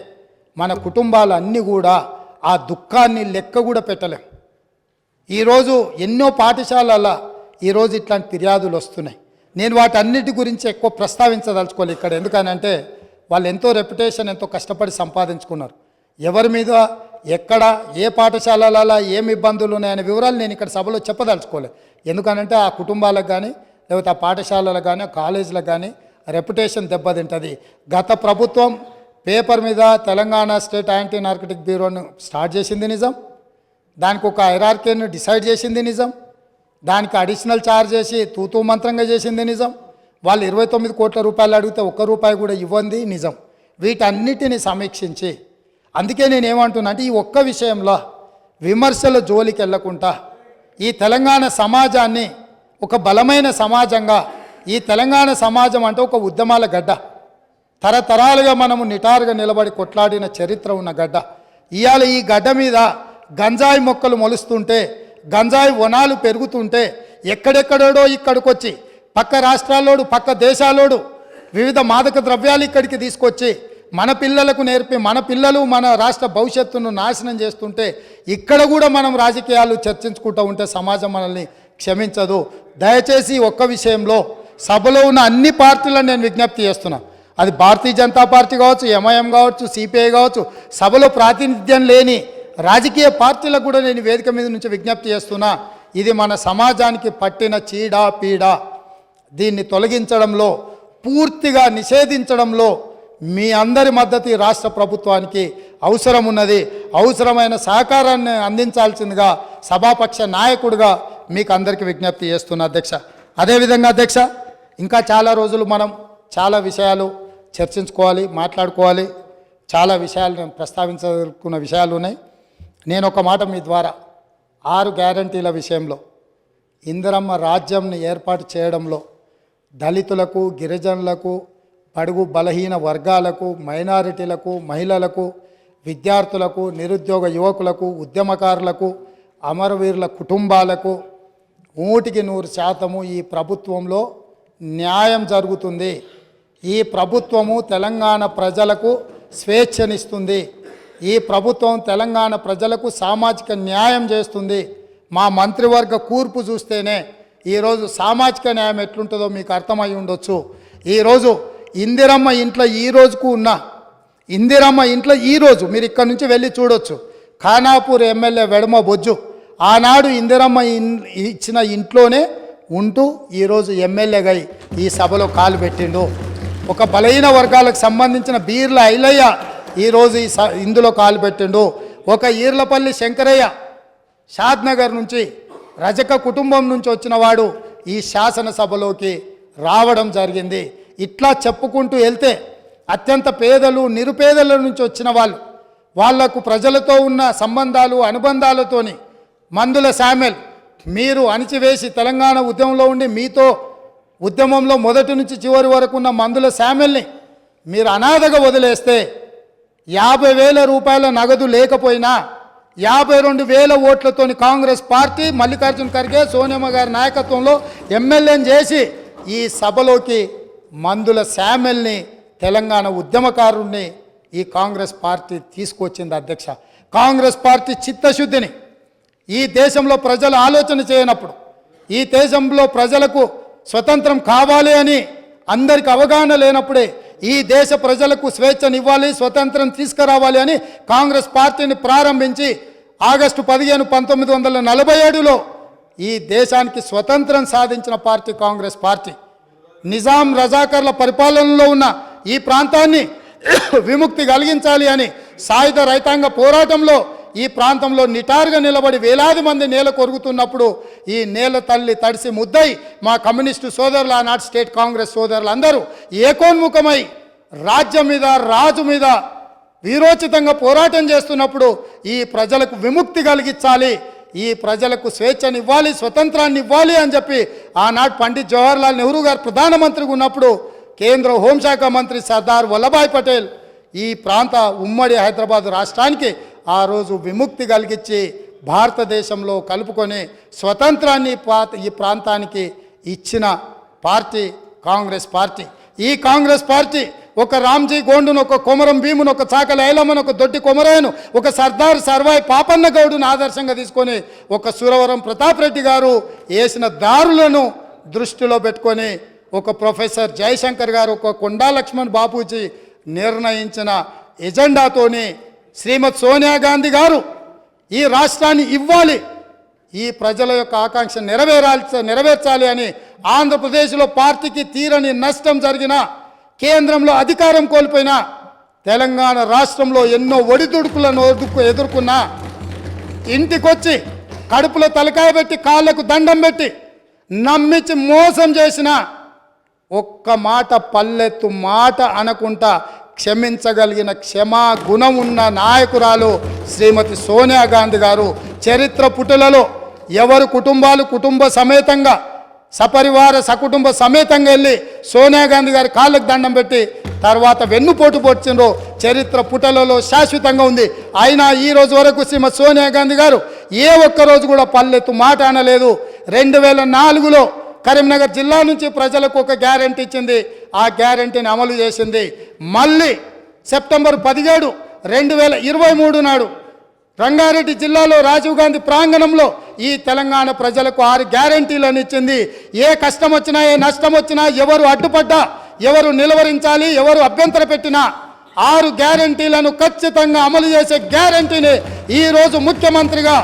మన కుటుంబాలు అన్నీ కూడా ఆ దుఃఖాన్ని లెక్క కూడా పెట్టలేం. ఈరోజు ఎన్నో పాఠశాలల ఈరోజు ఇట్లాంటి ఫిర్యాదులు వస్తున్నాయి. నేను వాటన్నిటి గురించి ఎక్కువ ప్రస్తావించదలుచుకోవాలి ఇక్కడ. ఎందుకనంటే వాళ్ళు ఎంతో రెప్యుటేషన్ ఎంతో కష్టపడి సంపాదించుకున్నారు. ఎవరి మీద ఎక్కడ ఏ పాఠశాలలలో ఏమి ఇబ్బందులు ఉన్నాయనే వివరాలు నేను ఇక్కడ సభలో చెప్పదలుచుకోలేదు. ఎందుకనంటే ఆ కుటుంబాలకు కానీ లేకపోతే ఆ పాఠశాలలకు కానీ కాలేజీలకు కానీ రెప్యుటేషన్ దెబ్బతింటుంది. గత ప్రభుత్వం పేపర్ మీద తెలంగాణ స్టేట్ యాంటీ నార్కటిక్ బ్యూరోను స్టార్ట్ చేసింది నిజం, దానికి ఒక హైరార్కీని డిసైడ్ చేసింది నిజం, దానికి అడిషనల్ ఛార్జ్ చేసి తూతూ మంత్రంగా చేసింది నిజం. వాళ్ళు 29 కోట్ల రూపాయలు అడిగితే 1 రూపాయి కూడా ఇవ్వండి నిజం. వీటన్నిటిని సమీక్షించి అందుకే నేను ఏమంటున్నా అంటే ఈ ఒక్క విషయంలో విమర్శల జోలికి వెళ్ళకుండా ఈ తెలంగాణ సమాజాన్ని ఒక బలమైన సమాజంగా, ఈ తెలంగాణ సమాజం అంటే ఒక ఉద్యమాల గడ్డ, తరతరాలుగా మనము నిటారుగా నిలబడి కొట్లాడిన చరిత్ర ఉన్న గడ్డ. ఇవాళ ఈ గడ్డ మీద గంజాయి మొక్కలు మొలుస్తుంటే, గంజాయి వనాలు పెరుగుతుంటే ఎక్కడెక్కడోడో ఇక్కడికొచ్చి పక్క రాష్ట్రాల్లోడు పక్క దేశాల్లోడు వివిధ మాదక ద్రవ్యాలు ఇక్కడికి తీసుకొచ్చి మన పిల్లలకు నేర్పి మన పిల్లలు మన రాష్ట్ర భవిష్యత్తును నాశనం చేస్తుంటే ఇక్కడ కూడా మనం రాజకీయాలు చర్చించుకుంటూ ఉంటే సమాజం మనల్ని క్షమించదు. దయచేసి ఒక్క విషయంలో సభలో ఉన్న అన్ని పార్టీలను నేను విజ్ఞప్తి చేస్తున్నా. అది భారతీయ జనతా పార్టీ కావచ్చు, ఎంఐఎం కావచ్చు, సిపిఐ కావచ్చు, సభలో ప్రాతినిధ్యం లేని రాజకీయ పార్టీలకు కూడా నేను వేదిక మీద నుంచి విజ్ఞప్తి చేస్తున్నా. ఇది మన సమాజానికి పట్టిన చీడ పీడ. దీన్ని తొలగించడంలో, పూర్తిగా నిషేధించడంలో మీ అందరి మద్దతు ఈ రాష్ట్ర ప్రభుత్వానికి అవసరం ఉన్నది. అవసరమైన సహకారాన్ని అందించాల్సిందిగా సభాపక్ష నాయకుడిగా మీకు అందరికీ విజ్ఞప్తి చేస్తున్నా అధ్యక్ష. అదేవిధంగా అధ్యక్ష, ఇంకా చాలా రోజులు మనం చాలా విషయాలు చర్చించుకోవాలి, మాట్లాడుకోవాలి. చాలా విషయాలు నేను ప్రస్తావించాలనుకున్న విషయాలు ఉన్నాయి. నేను ఒక మాట మీ ద్వారా 6 గ్యారంటీల విషయంలో ఇందిరమ్మ రాజ్యంని ఏర్పాటు చేయడంలో దళితులకు, గిరిజనులకు, బడుగు బలహీన వర్గాలకు, మైనారిటీలకు, మహిళలకు, విద్యార్థులకు, నిరుద్యోగ యువకులకు, ఉద్యమకారులకు, అమరవీరుల కుటుంబాలకు 100% ఈ ప్రభుత్వంలో న్యాయం జరుగుతుంది. ఈ ప్రభుత్వము తెలంగాణ ప్రజలకు స్వేచ్ఛనిస్తుంది. ఈ ప్రభుత్వం తెలంగాణ ప్రజలకు సామాజిక న్యాయం చేస్తుంది. మా మంత్రివర్గ కూర్పు చూస్తేనే ఈరోజు సామాజిక న్యాయం ఎట్లుంటుందో మీకు అర్థమై ఉండొచ్చు. ఈరోజు ఇందిరమ్మ ఇంట్లో ఈ రోజుకు ఉన్న ఇందిరమ్మ ఇంట్లో ఈరోజు మీరు ఇక్కడ నుంచి వెళ్ళి చూడొచ్చు. ఖానాపూర్ ఎమ్మెల్యే వెడమ బొజ్జు ఆనాడు ఇందిరమ్మ ఇచ్చిన ఇంట్లోనే ఉంటూ ఈరోజు ఎమ్మెల్యేగా ఈ సభలో కాలు పెట్టిండు. ఒక బలహీన వర్గాలకు సంబంధించిన బీర్ల ఐలయ్య ఈరోజు ఇందులో కాలు పెట్టిండు. ఒక ఈర్లపల్లి శంకరయ్య షాద్నగర్ నుంచి రజక కుటుంబం నుంచి వచ్చిన వాడు ఈ శాసనసభలోకి రావడం జరిగింది. ఇట్లా చెప్పుకుంటూ వెళ్తే అత్యంత పేదలు, నిరుపేదల నుంచి వచ్చిన వాళ్లకు ప్రజలతో ఉన్న సంబంధాలు, అనుబంధాలతోని మందుల శామ్యుల్ మీరు అణిచివేసి తెలంగాణ ఉద్యమంలో ఉండి మీతో ఉద్యమంలో మొదటి నుంచి చివరి వరకు ఉన్న మందుల శామ్యుల్ని మీరు అనాథగా వదిలేస్తే 50,000 రూపాయల నగదు లేకపోయినా 52,000 ఓట్లతోని కాంగ్రెస్ పార్టీ మల్లికార్జున ఖర్గే సోనియమ్మ గారి నాయకత్వంలో ఎమ్మెల్యేని చేసి ఈ సభలోకి మందుల శామెల్ని తెలంగాణ ఉద్యమకారుణ్ణి ఈ కాంగ్రెస్ పార్టీ తీసుకొచ్చింది అధ్యక్ష. కాంగ్రెస్ పార్టీ చిత్తశుద్ధిని ఈ దేశంలో ప్రజలు ఆలోచన చేయనప్పుడు, ఈ దేశంలో ప్రజలకు స్వతంత్రం కావాలి అని అందరికి అవగాహన లేనప్పుడే ఈ దేశ ప్రజలకు స్వేచ్ఛనివ్వాలి, స్వతంత్రం తీసుకురావాలి అని కాంగ్రెస్ పార్టీని ప్రారంభించి ఆగస్టు 15, 1947లో ఈ దేశానికి స్వతంత్రం సాధించిన పార్టీ కాంగ్రెస్ పార్టీ. నిజాం రజాకర్ల పరిపాలనలో ఉన్న ఈ ప్రాంతాన్ని విముక్తి కలిగించాలి అని సాయుధ రైతాంగ పోరాటంలో ఈ ప్రాంతంలో నిటారుగా నిలబడి వేలాది మంది నేల కొరుగుతున్నప్పుడు ఈ నేల తల్లి తడిసి ముద్దై మా కమ్యూనిస్టు సోదరులు, ఆనాటి స్టేట్ కాంగ్రెస్ సోదరులు అందరూ ఏకోన్ముఖమై రాజ్యం మీద, రాజు మీద వీరోచితంగా పోరాటం చేస్తున్నప్పుడు ఈ ప్రజలకు విముక్తి కలిగించాలి, ఈ ప్రజలకు స్వేచ్ఛనివ్వాలి, స్వతంత్రాన్ని ఇవ్వాలి అని చెప్పి ఆనాడు పండిత్ జవహర్లాల్ నెహ్రూ గారు ప్రధానమంత్రిగా ఉన్నప్పుడు కేంద్ర హోంశాఖ మంత్రి సర్దార్ వల్లభాయ్ పటేల్ ఈ ప్రాంత ఉమ్మడి హైదరాబాద్ రాష్ట్రానికి ఆ రోజు విముక్తి కలిగించి భారతదేశంలో కలుపుకొని స్వతంత్రాన్ని ఈ ప్రాంతానికి ఇచ్చిన పార్టీ కాంగ్రెస్ పార్టీ. ఈ కాంగ్రెస్ పార్టీ ఒక రామ్జీ గోండును, ఒక కొమరం భీమును, ఒక చాకలి ఐలమ్మను, ఒక దొడ్డి కొమరాయను, ఒక సర్దార్ సర్వాయి పాపన్న గౌడును ఆదర్శంగా తీసుకొని ఒక సురవరం ప్రతాప్ రెడ్డి గారు వేసిన దారులను దృష్టిలో పెట్టుకొని ఒక ప్రొఫెసర్ జయశంకర్ గారు, ఒక కొండా లక్ష్మణ్ బాపూజీ నిర్ణయించిన ఎజెండాతోని శ్రీమతి సోనియా గాంధీ గారు ఈ రాష్ట్రాన్ని ఇవ్వాలి, ఈ ప్రజల యొక్క ఆకాంక్ష నెరవేర్చాలి అని ఆంధ్రప్రదేశ్లో పార్టీకి తీరని నష్టం జరిగిన, కేంద్రంలో అధికారం కోల్పోయిన, తెలంగాణ రాష్ట్రంలో ఎన్నో ఒడిదుడుకులను ఎదుర్కొన్నా ఇంటికొచ్చి కడుపులో తలకాయ పెట్టి కాళ్ళకు దండం పెట్టి నమ్మించి మోసం చేసిన ఒక్క మాట పల్లెత్తు మాట అనకుండా క్షమించగలిగిన క్షమా గుణం ఉన్న నాయకురాలు శ్రీమతి సోనియా గాంధీ గారు. చరిత్ర పుటలలో ఎవరు కుటుంబ సమేతంగా సపరివార సకుటుంబ సమేతంగా వెళ్ళి సోనియా గాంధీ గారి కాళ్ళకు దండం పెట్టి తర్వాత వెన్నుపోటు పొడిచిండ్రో చరిత్ర పుటలలో శాశ్వతంగా ఉంది. అయినా ఈ రోజు వరకు శ్రీమతి సోనియా గాంధీ గారు ఏ ఒక్కరోజు కూడా పల్లెత్తు మాట అనలేదు. 2004లో కరీంనగర్ జిల్లా నుంచి ప్రజలకు ఒక గ్యారెంటీ ఇచ్చింది, ఆ గ్యారెంటీని అమలు చేసింది. మళ్ళీ సెప్టెంబర్ 17, 2023 నాడు రంగారెడ్డి జిల్లాలో రాజీవ్ గాంధీ ప్రాంగణంలో ఈ తెలంగాణ ప్రజలకు 6 గ్యారెంటీలను ఇచ్చింది. ఏ కష్టం వచ్చినా, ఏ నష్టం వచ్చినా, ఎవరు అడ్డుపడ్డా, ఎవరు నిలవరించాలి, ఎవరు అభ్యంతర పెట్టినా 6 గ్యారెంటీలను ఖచ్చితంగా అమలు చేసే గ్యారెంటీని ఈరోజు ముఖ్యమంత్రిగా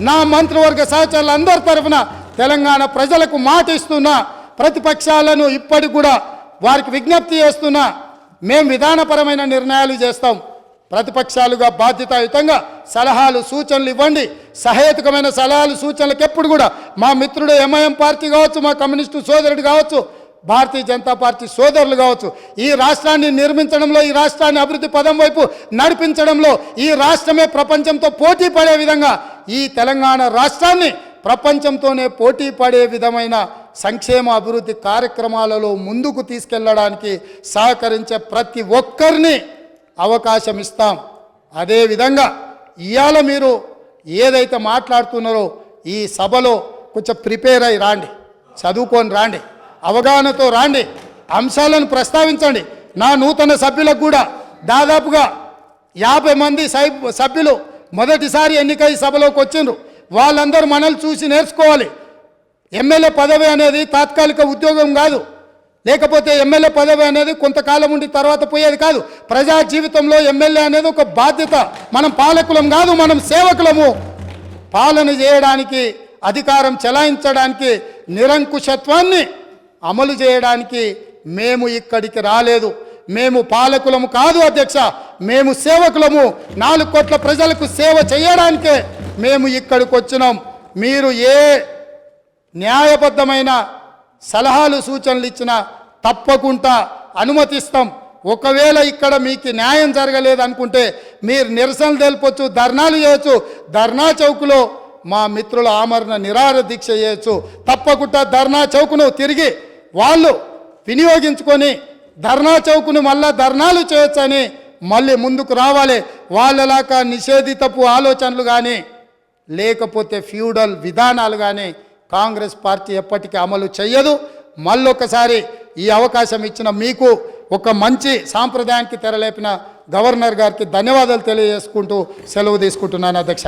నా మంత్రివర్గ సహచరులందరి తరఫున తెలంగాణ ప్రజలకు మాట ఇస్తున్నా. ప్రతిపక్షాలను ఇప్పటికి కూడా వారికి విజ్ఞప్తి చేస్తున్నా, మేము విధానపరమైన నిర్ణయాలు చేస్తాం, ప్రతిపక్షాలుగా బాధ్యతాయుతంగా సలహాలు సూచనలు ఇవ్వండి. సహేతుకమైన సలహాలు సూచనలకు ఎప్పుడు కూడా మా మిత్రుడు ఎంఐఎం పార్టీ కావచ్చు, మా కమ్యూనిస్టు సోదరుడు కావచ్చు, భారతీయ జనతా పార్టీ సోదరులు కావచ్చు, ఈ రాష్ట్రాన్ని నిర్మించడంలో, ఈ రాష్ట్రాన్ని అభివృద్ధి పదం వైపు నడిపించడంలో, ఈ రాష్ట్రమే ప్రపంచంతో పోటీ పడే విధంగా ఈ తెలంగాణ రాష్ట్రాన్ని ప్రపంచంతోనే పోటీ పడే విధమైన సంక్షేమ అభివృద్ధి కార్యక్రమాలలో ముందుకు తీసుకెళ్లడానికి సహకరించే ప్రతి ఒక్కరిని అవకాశం ఇస్తాం. అదేవిధంగా ఇవాళ మీరు ఏదైతే మాట్లాడుతున్నారో ఈ సభలో కొంచెం ప్రిపేర్ అయి రాండి, చదువుకొని రాండి, అవగాహనతో రాండి, అంశాలను ప్రస్తావించండి. నా నూతన సభ్యులకు కూడా దాదాపుగా 50 మంది సభ్యులు మొదటిసారి ఎన్నికై సభలోకి వచ్చిండ్రు. వాళ్ళందరూ మనల్ని చూసి నేర్చుకోవాలి. ఎమ్మెల్యే పదవి అనేది తాత్కాలిక ఉద్యోగం కాదు, లేకపోతే ఎమ్మెల్యే పదవి అనేది కొంతకాలం ఉండి తర్వాత పోయేది కాదు. ప్రజా జీవితంలో ఎమ్మెల్యే అనేది ఒక బాధ్యత. మనం పాలకులం కాదు, మనం సేవకులము. పాలన చేయడానికి, అధికారం చెలాయించడానికి, నిరంకుశత్వాన్ని అమలు చేయడానికి మేము ఇక్కడికి రాలేదు. మేము పాలకులము కాదు అధ్యక్ష, మేము సేవకులము. 4 కోట్ల ప్రజలకు సేవ చేయడానికే మేము ఇక్కడికి వచ్చినాం. మీరు ఏ న్యాయబద్ధమైన సలహాలు సూచనలు ఇచ్చినా తప్పకుండా అనుమతిస్తాం. ఒకవేళ ఇక్కడ మీకు న్యాయం జరగలేదు అనుకుంటే మీరు నిరసనలు తెలుపొచ్చు, ధర్నాలు చేయొచ్చు. ధర్నా చౌక్లో మా మిత్రుల ఆమరణ నిరాహార దీక్ష చేయొచ్చు. తప్పకుండా ధర్నా చౌక్ను తిరిగి వాళ్ళు వినియోగించుకొని ధర్నా చౌక్ను మళ్ళా ధర్నాలు చేయొచ్చని మళ్ళీ ముందుకు రావాలి. వాళ్ళలాగా నిషేధితపు ఆలోచనలు కానీ లేకపోతే ఫ్యూడల్ విధానాలు కానీ కాంగ్రెస్ పార్టీ ఎప్పటికీ అమలు చేయదు. మళ్ళొకసారి ఈ అవకాశం ఇచ్చిన మీకు ఒక మంచి సాంప్రదాయానికి తెరలేపిన గవర్నర్ గారికి ధన్యవాదాలు తెలియజేసుకుంటూ సెలవు తీసుకుంటున్నాను అధ్యక్ష.